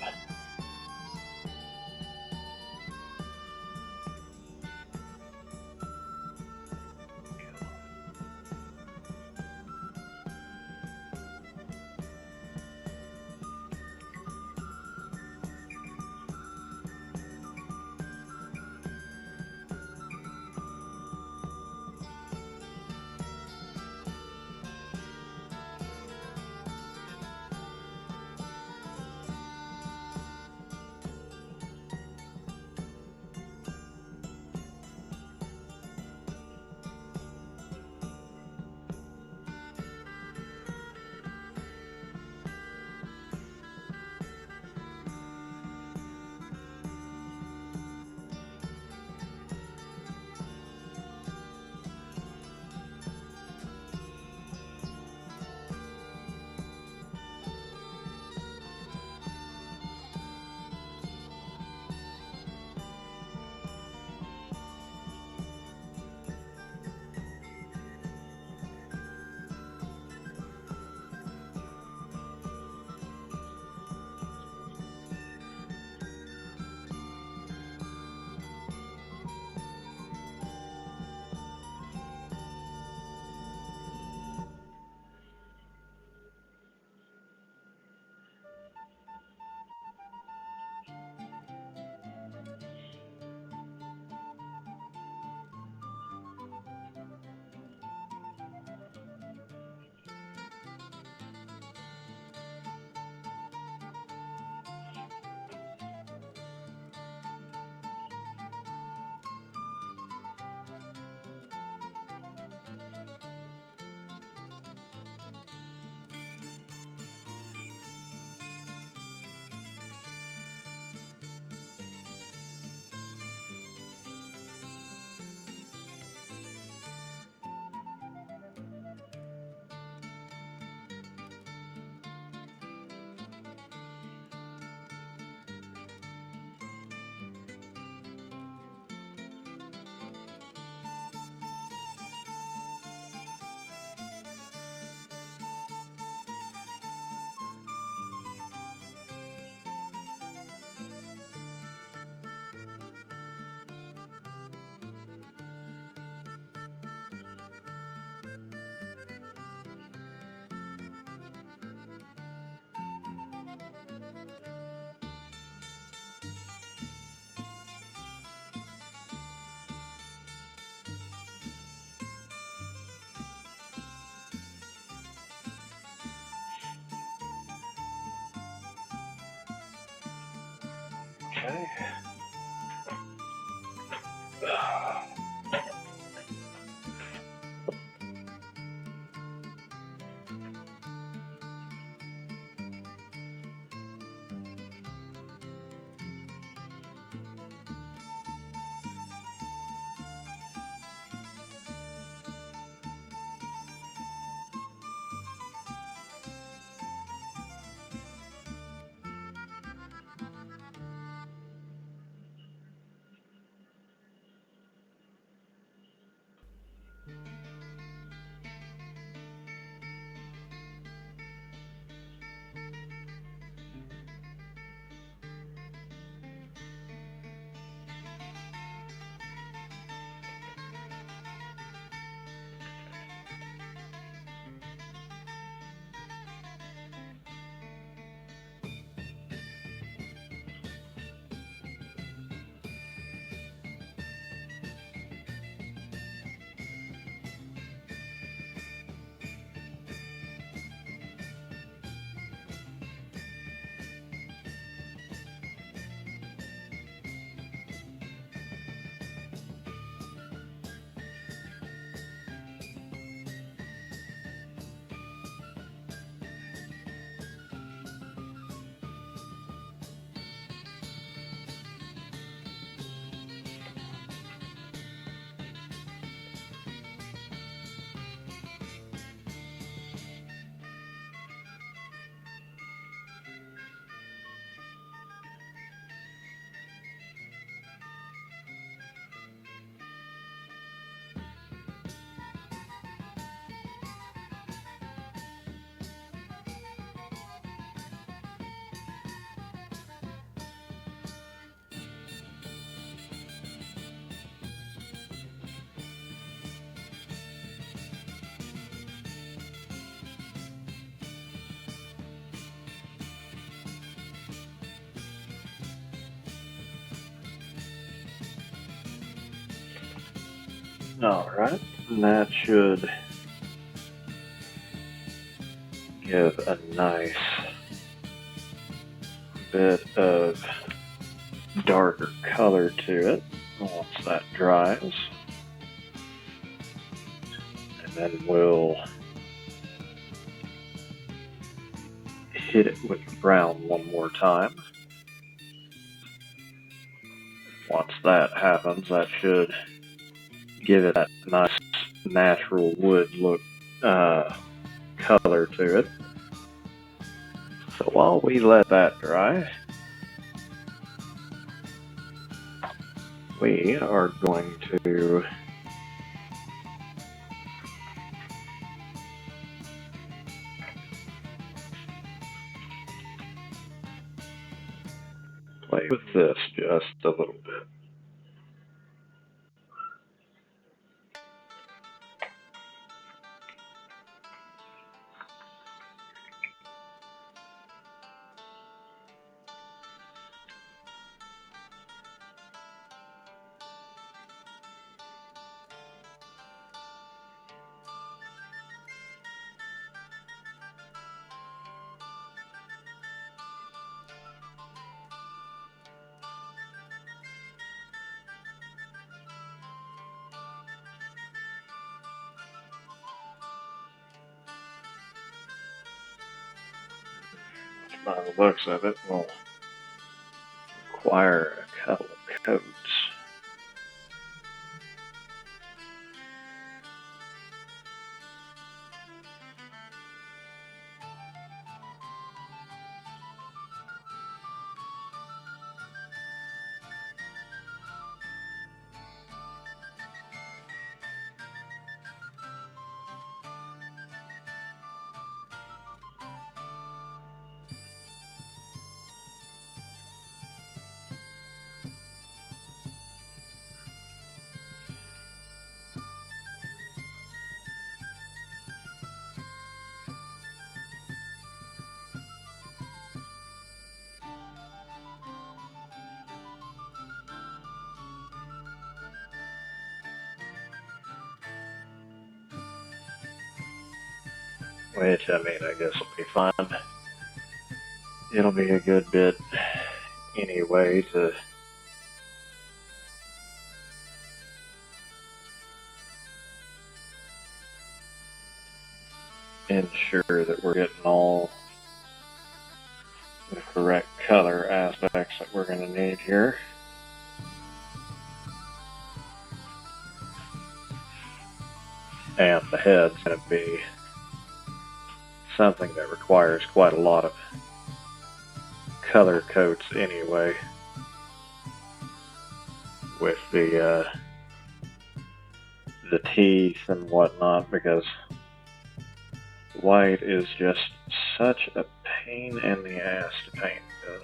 okay. Alright, and that should give a nice bit of darker color to it once that dries. And then we'll hit it with brown one more time. Once that happens, that should give it that nice natural wood look color to it. So while we let that dry, we are going to play with this just a little bit. By the looks of it, will require a couple of coats. Which, I mean, I guess will be fine. It'll be a good bit anyway to ensure that we're getting all the correct color aspects that we're going to need here. And the head's going to be something that requires quite a lot of color coats anyway, with the teeth and whatnot, because white is just such a pain in the ass to paint with.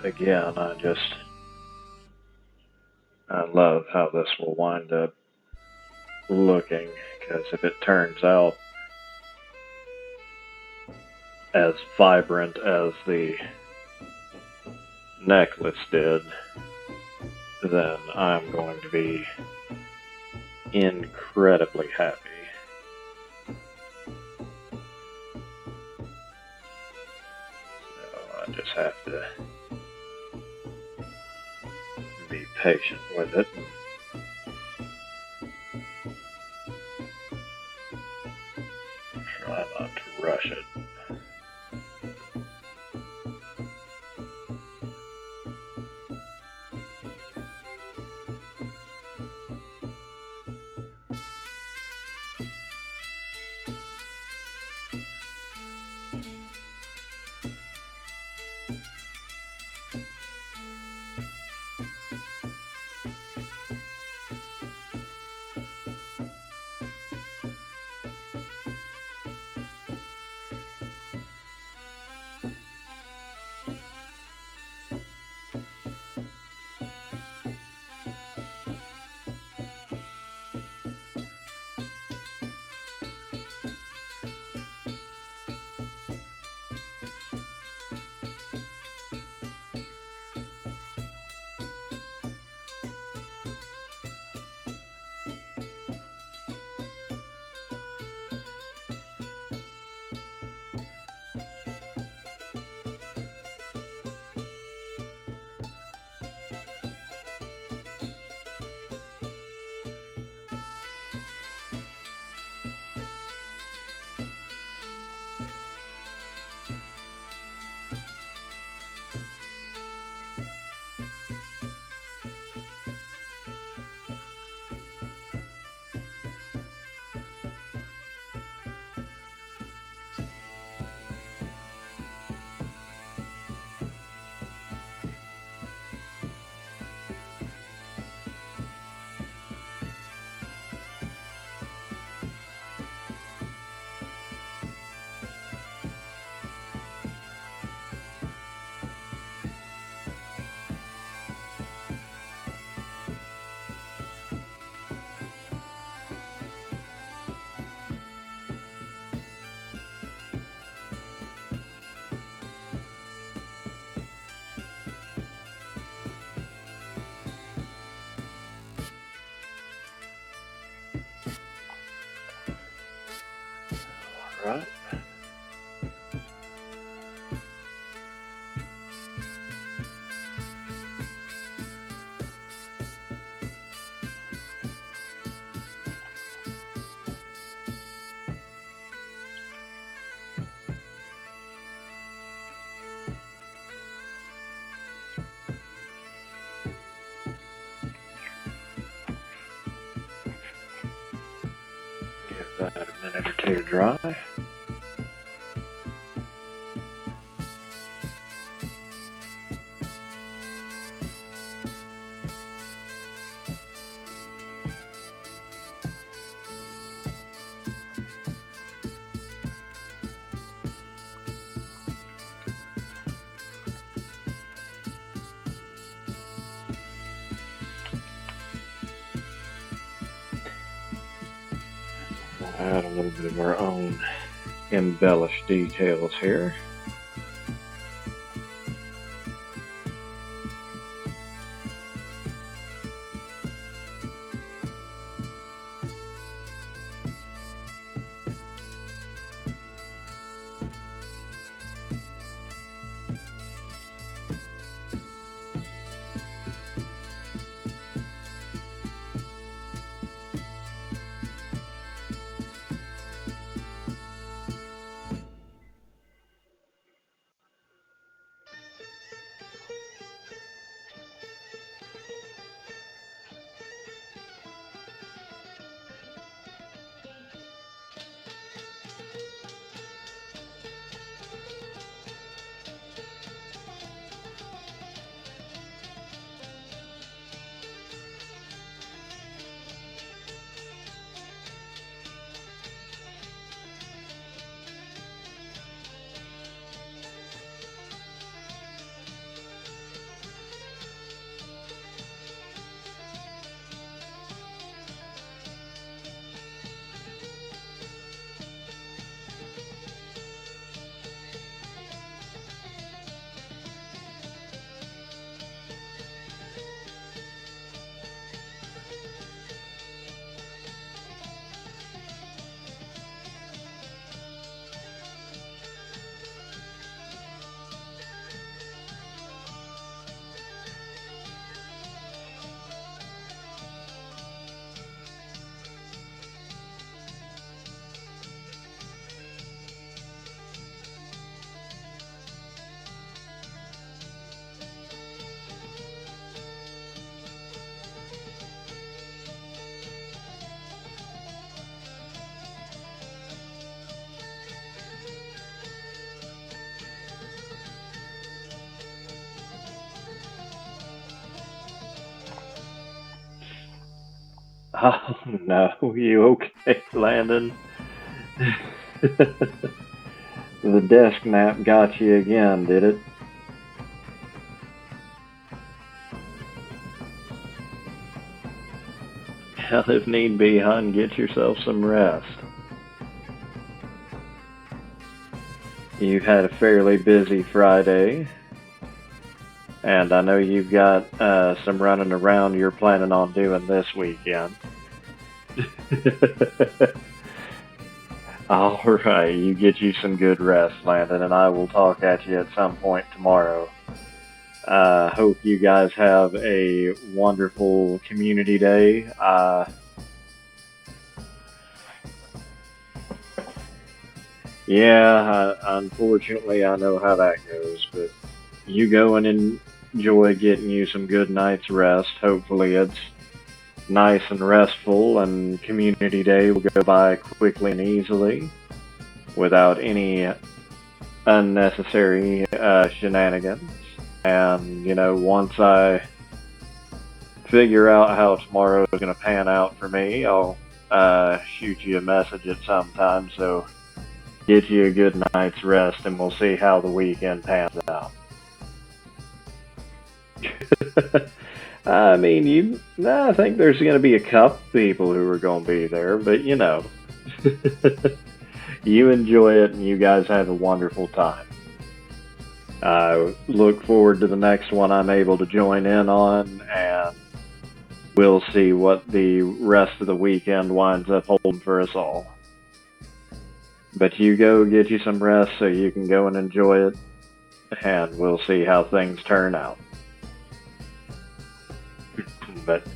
Again, I love how this will wind up looking, because if it turns out as vibrant as the necklace did, then I'm going to be incredibly happy. So I just have to be patient with it. Try not to rush it. Right. Give that a minute or two to dry. We'll add a little bit of our own embellished details here. Oh no, you okay, Landon? The desk nap got you again, did it? Hell, if need be, hon, get yourself some rest. You've had a fairly busy Friday, and I know you've got some running around you're planning on doing this weekend. All right, you get you some good rest, Landon, and I will talk at you at some point tomorrow. Hope you guys have a wonderful community day. Yeah, unfortunately, I know how that goes, but you go and enjoy getting you some good night's rest. Hopefully, it's nice and restful, and community day will go by quickly and easily without any unnecessary shenanigans. And, once I figure out how tomorrow is going to pan out for me, I'll shoot you a message at some time. So get you a good night's rest, and we'll see how the weekend pans out. I mean, I think there's going to be a couple people who are going to be there, but you enjoy it, and you guys have a wonderful time. I look forward to the next one I'm able to join in on, and we'll see what the rest of the weekend winds up holding for us all. But you go get you some rest so you can go and enjoy it, and we'll see how things turn out. But,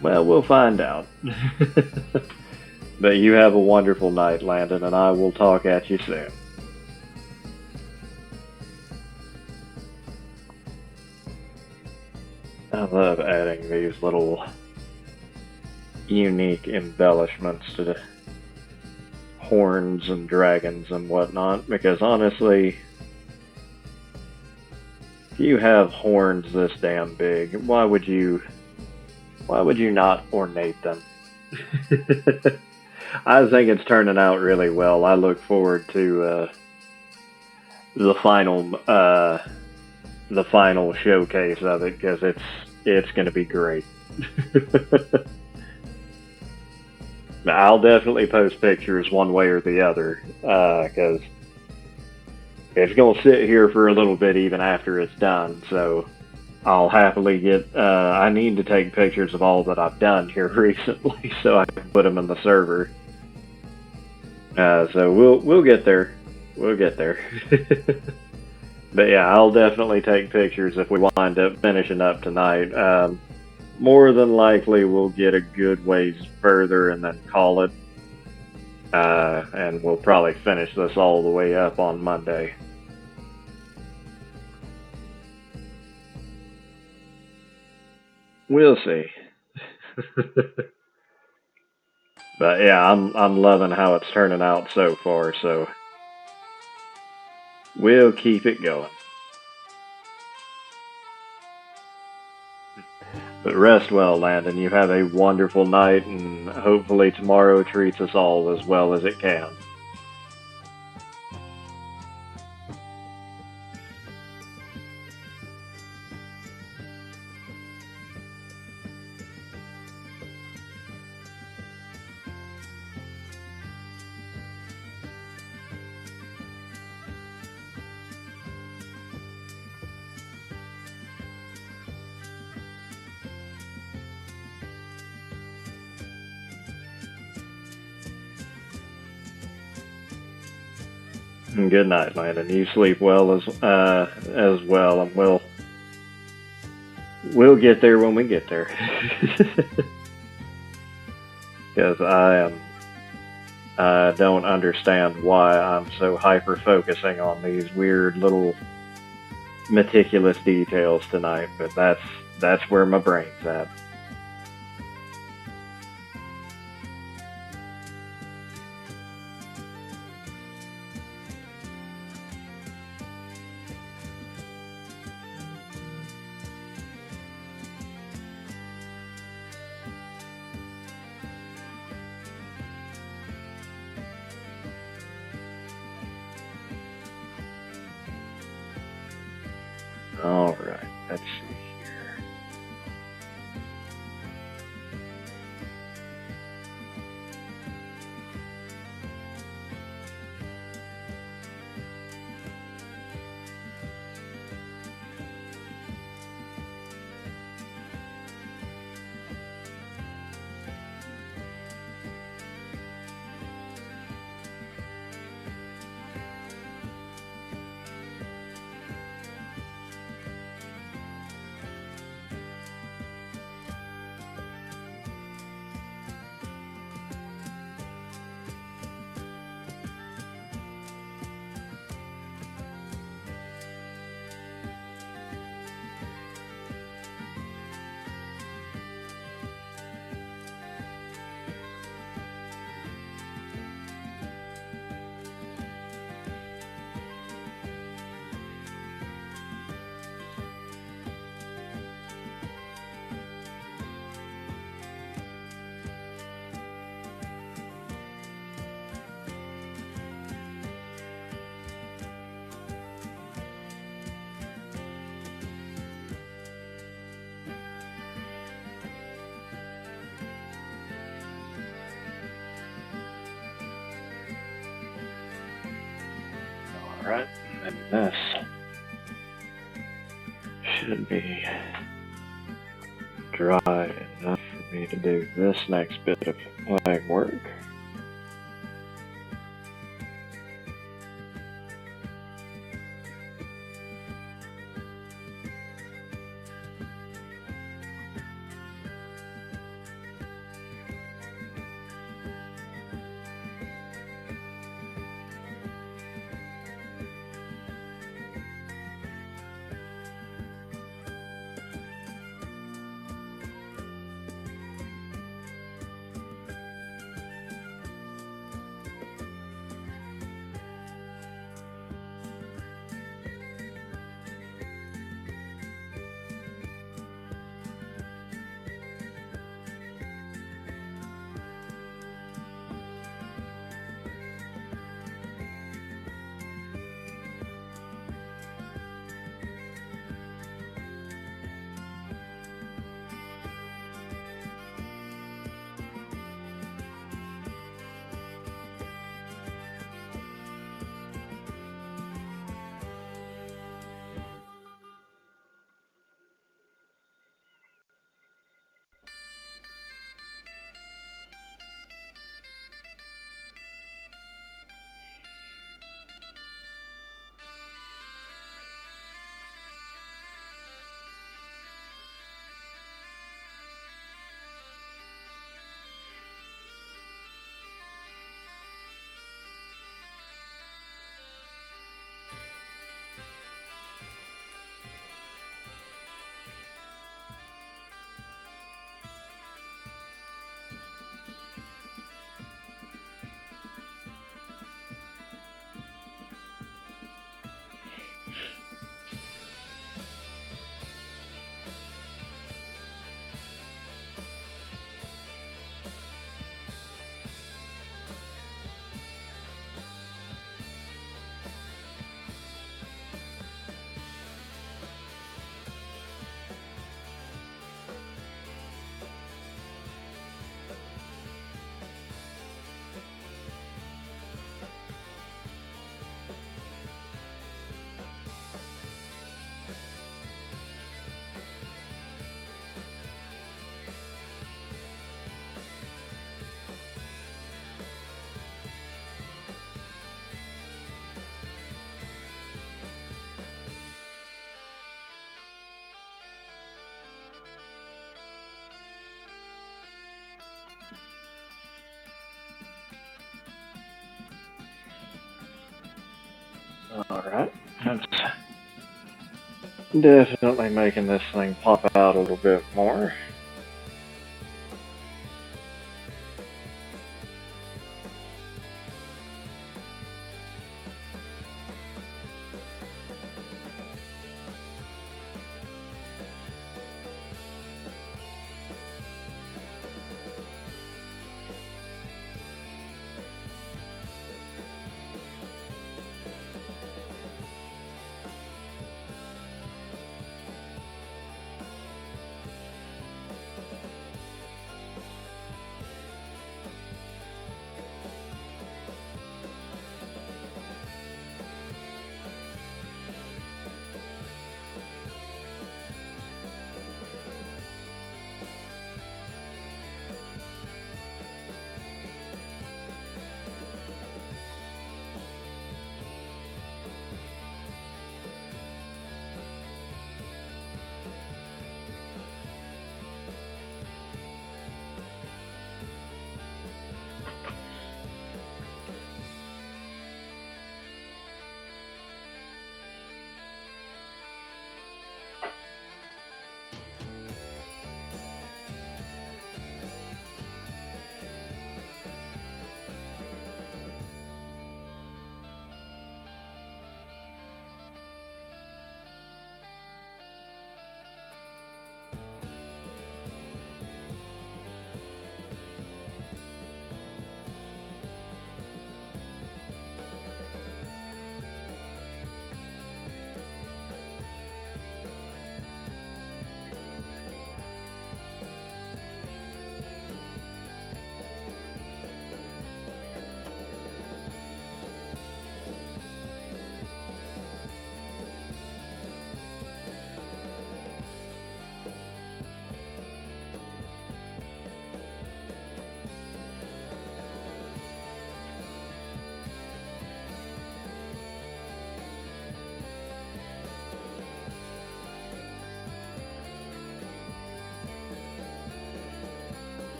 well, we'll find out. But you have a wonderful night, Landon, and I will talk at you soon. I love adding these little unique embellishments to the horns and dragons and whatnot, because honestly, if you have horns this damn big, why would you not ornate them? I think it's turning out really well. I look forward to the final showcase of it, because it's going to be great. I'll definitely post pictures one way or the other, because it's going to sit here for a little bit even after it's done, so I'll happily get, I need to take pictures of all that I've done here recently so I can put them in the server. So we'll get there. We'll get there. But yeah, I'll definitely take pictures if we wind up finishing up tonight. More than likely we'll get a good ways further and then call it. And we'll probably finish this all the way up on Monday. We'll see. But yeah, I'm loving how it's turning out so far, so we'll keep it going. But rest well, Landon. You have a wonderful night, and hopefully tomorrow treats us all as well as it can. And good night, Landon. You sleep well as well, and we'll get there when we get there. Because I don't understand why I'm so hyper focusing on these weird little meticulous details tonight, but that's where my brain's at. Alright, let's see here. Alright, and this should be dry enough me to do this next bit of legwork. Alright, that's definitely making this thing pop out a little bit more.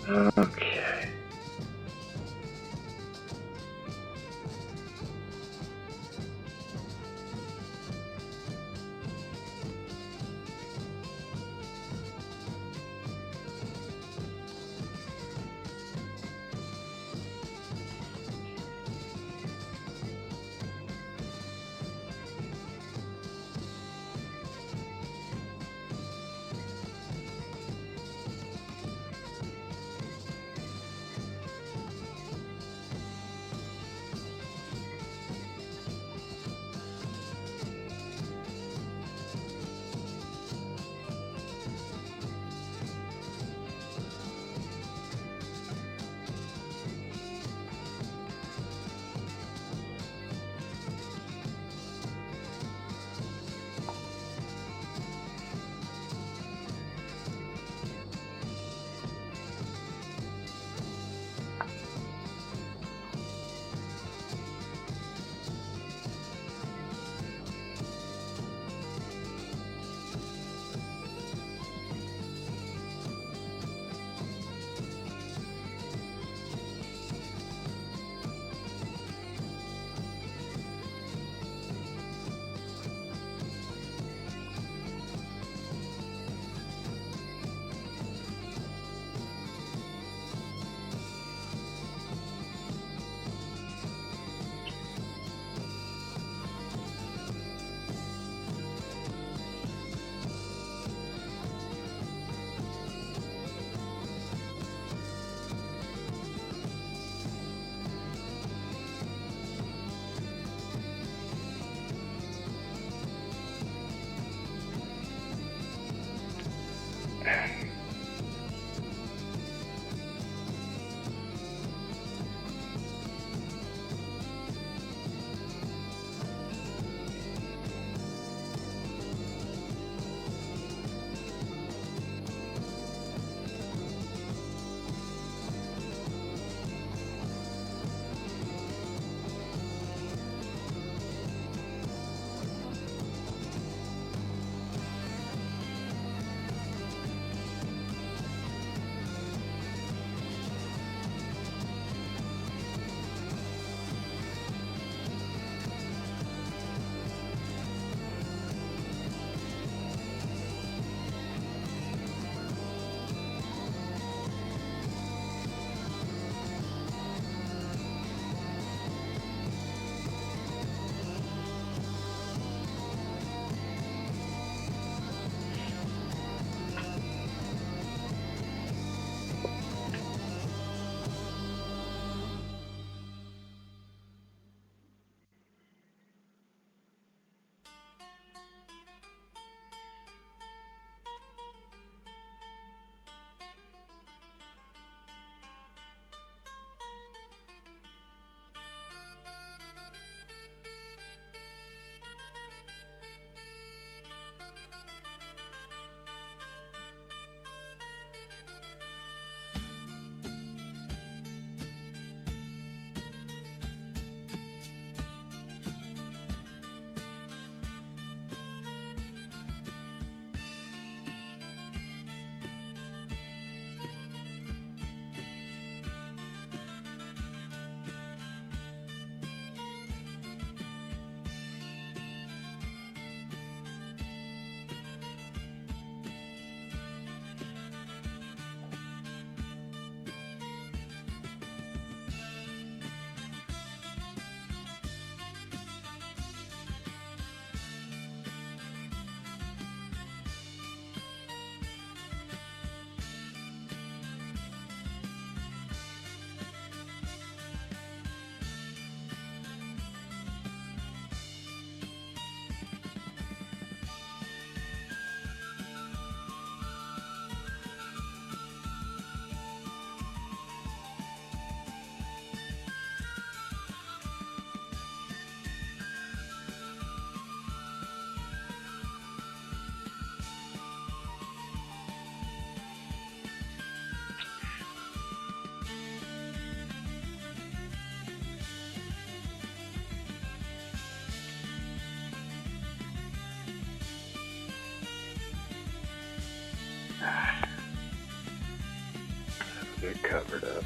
Okay. it covered up.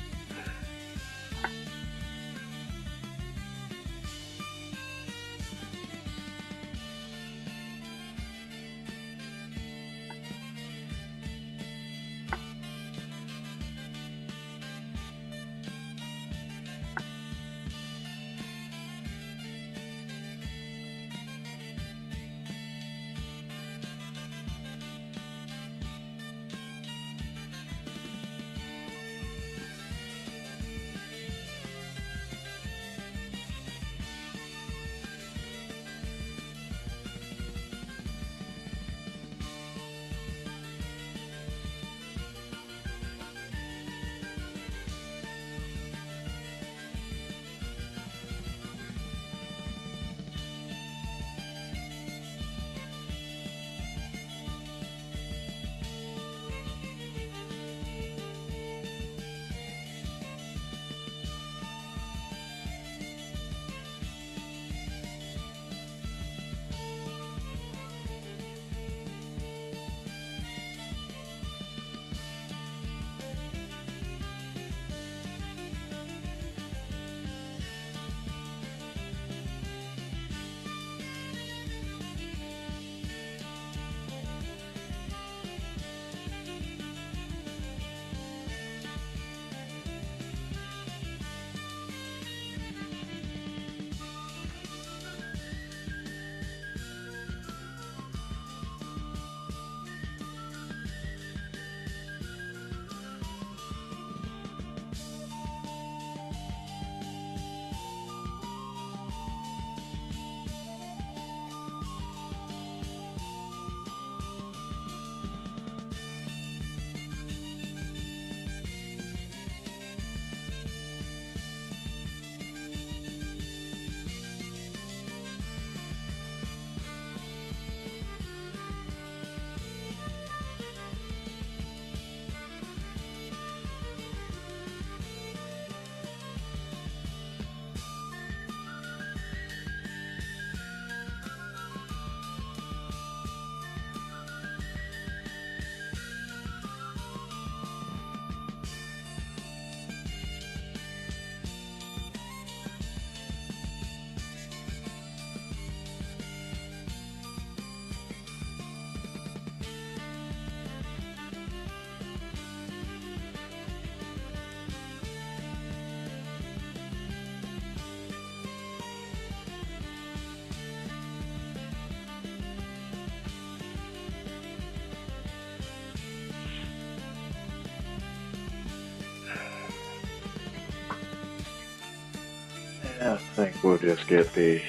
I think we'll just get the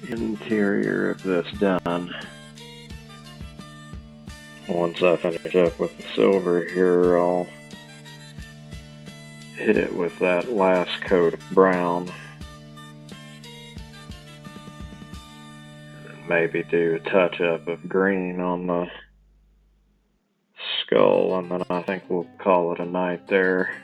interior of this done. Once I finish up with the silver here, I'll hit it with that last coat of brown. And maybe do a touch-up of green on the skull, and then I think we'll call it a night there.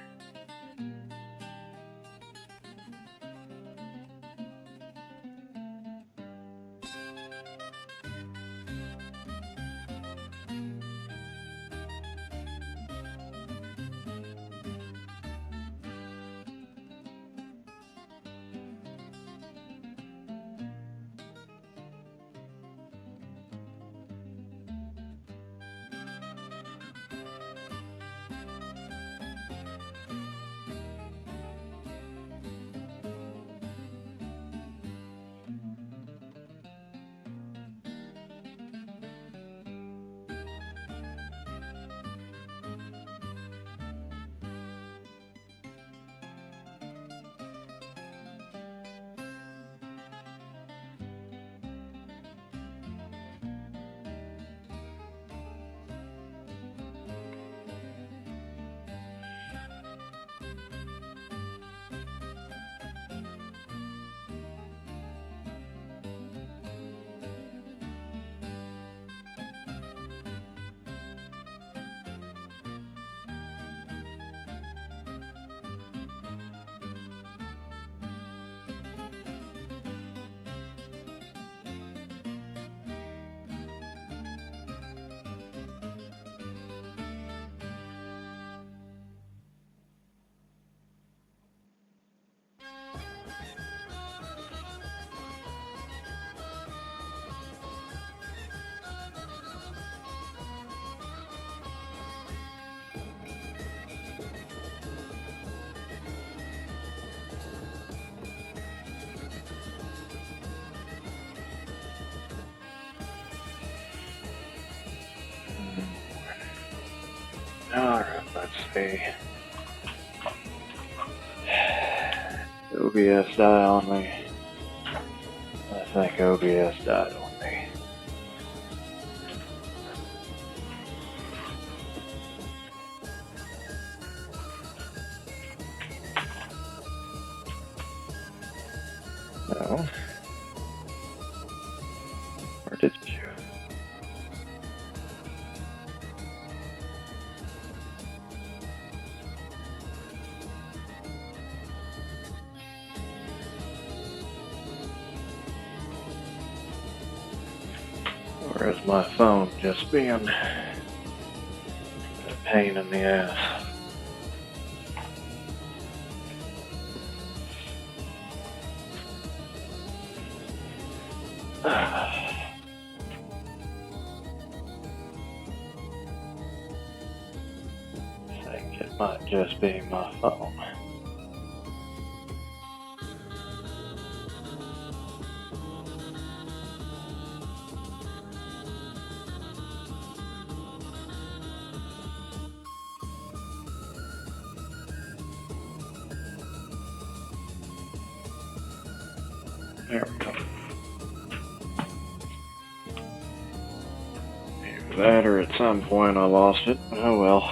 Alright, let's see. OBS died on me. I think OBS died on me. No. Or did you? Or is my phone just being a pain in the ass? I think it might just be my phone. There we go. Either that or at some point I lost it. Oh well.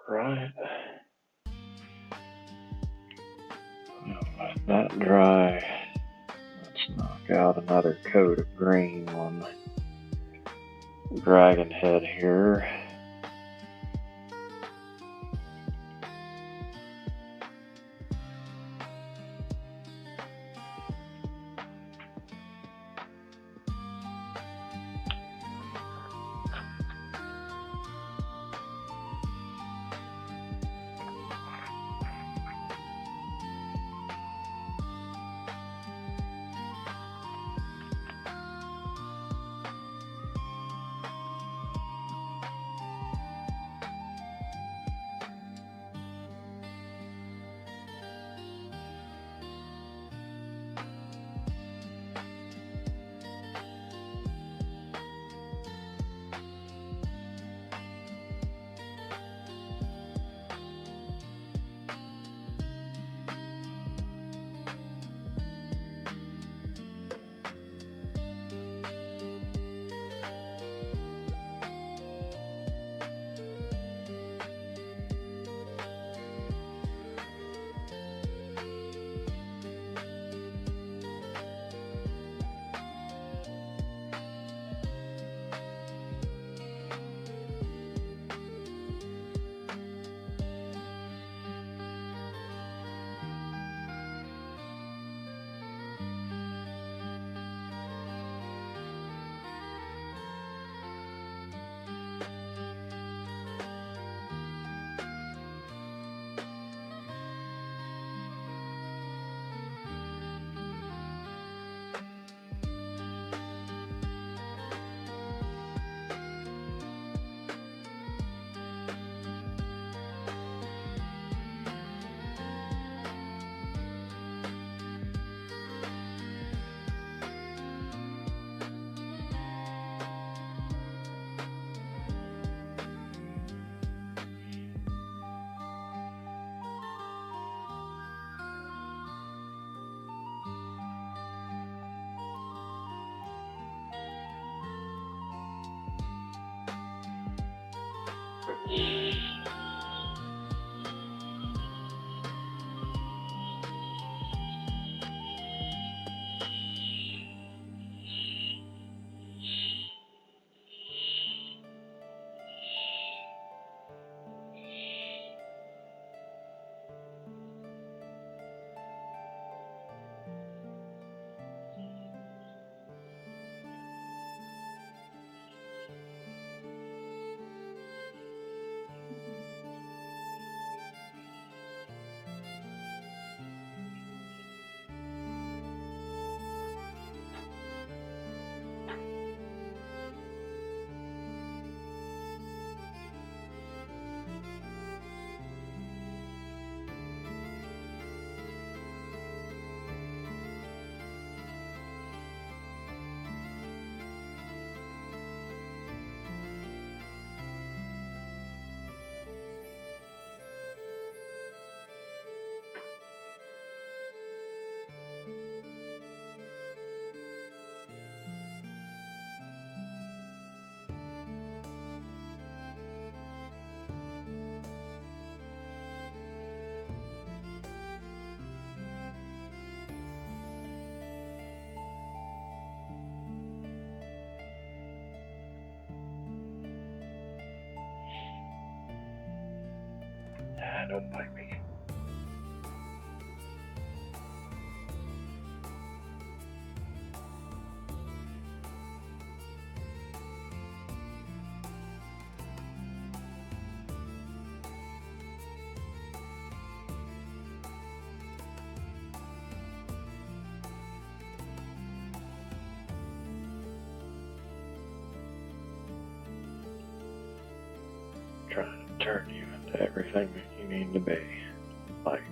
Right. Let that dry. Let's knock out another coat of green on Dragon Head here. Don't bite me. Trying to turn you into everything that you need to be. Like,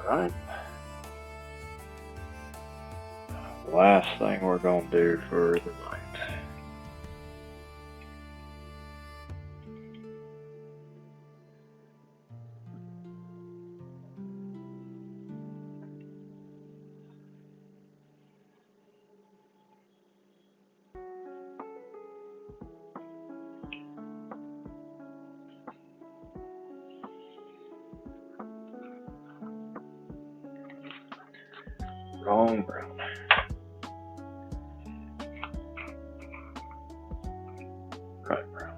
alright. Last thing we're gonna do for the night. Wrong brown. Right brown.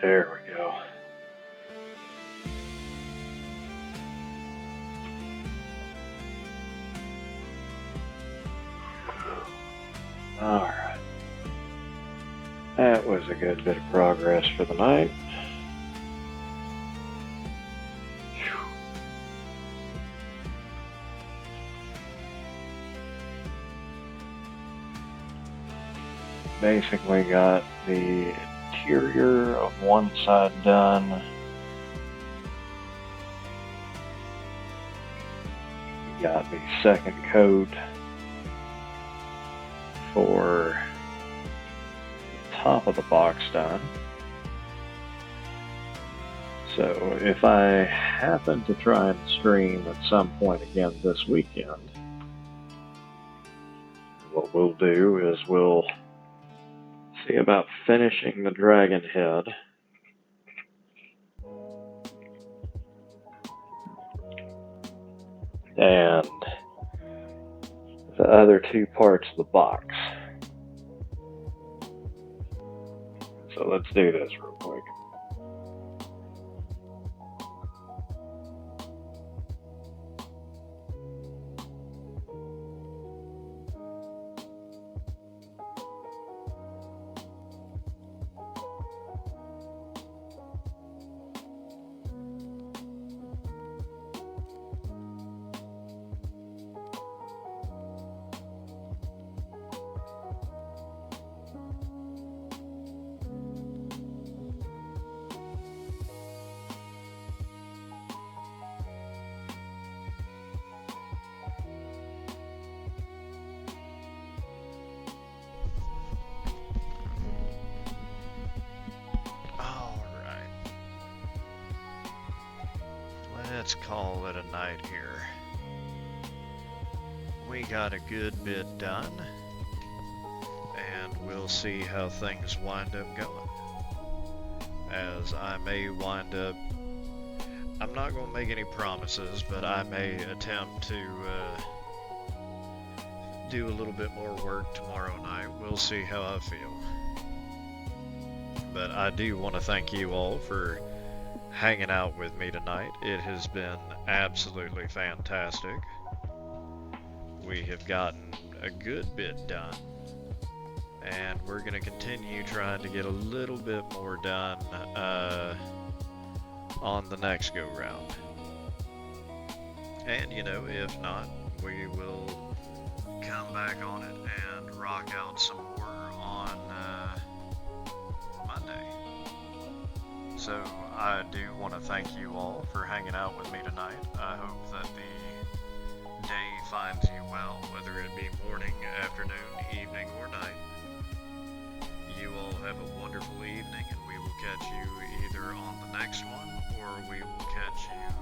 There we go. Alright. That was a good bit of progress for the night. Basically got the interior of one side done. Got the second coat for the top of the box done. So if I happen to try and stream at some point again this weekend, what we'll do is we'll see about finishing the dragon head. And the other two parts of the box. So let's do this real quick. Let's call it a night here. We got a good bit done, and we'll see how things wind up going. As I may wind up, I'm not going to make any promises, but I may attempt to do a little bit more work tomorrow night. We'll see how I feel. But I do want to thank you all for hanging out with me tonight. It has been absolutely fantastic. We have gotten a good bit done, and we're going to continue trying to get a little bit more done on the next go round. And you know, if not, we will come back on it and rock out some more on Monday. So I do want to thank you all for hanging out with me tonight. I hope that the day finds you well, whether it be morning, afternoon, evening, or night. You all have a wonderful evening, and we will catch you either on the next one, or we will catch you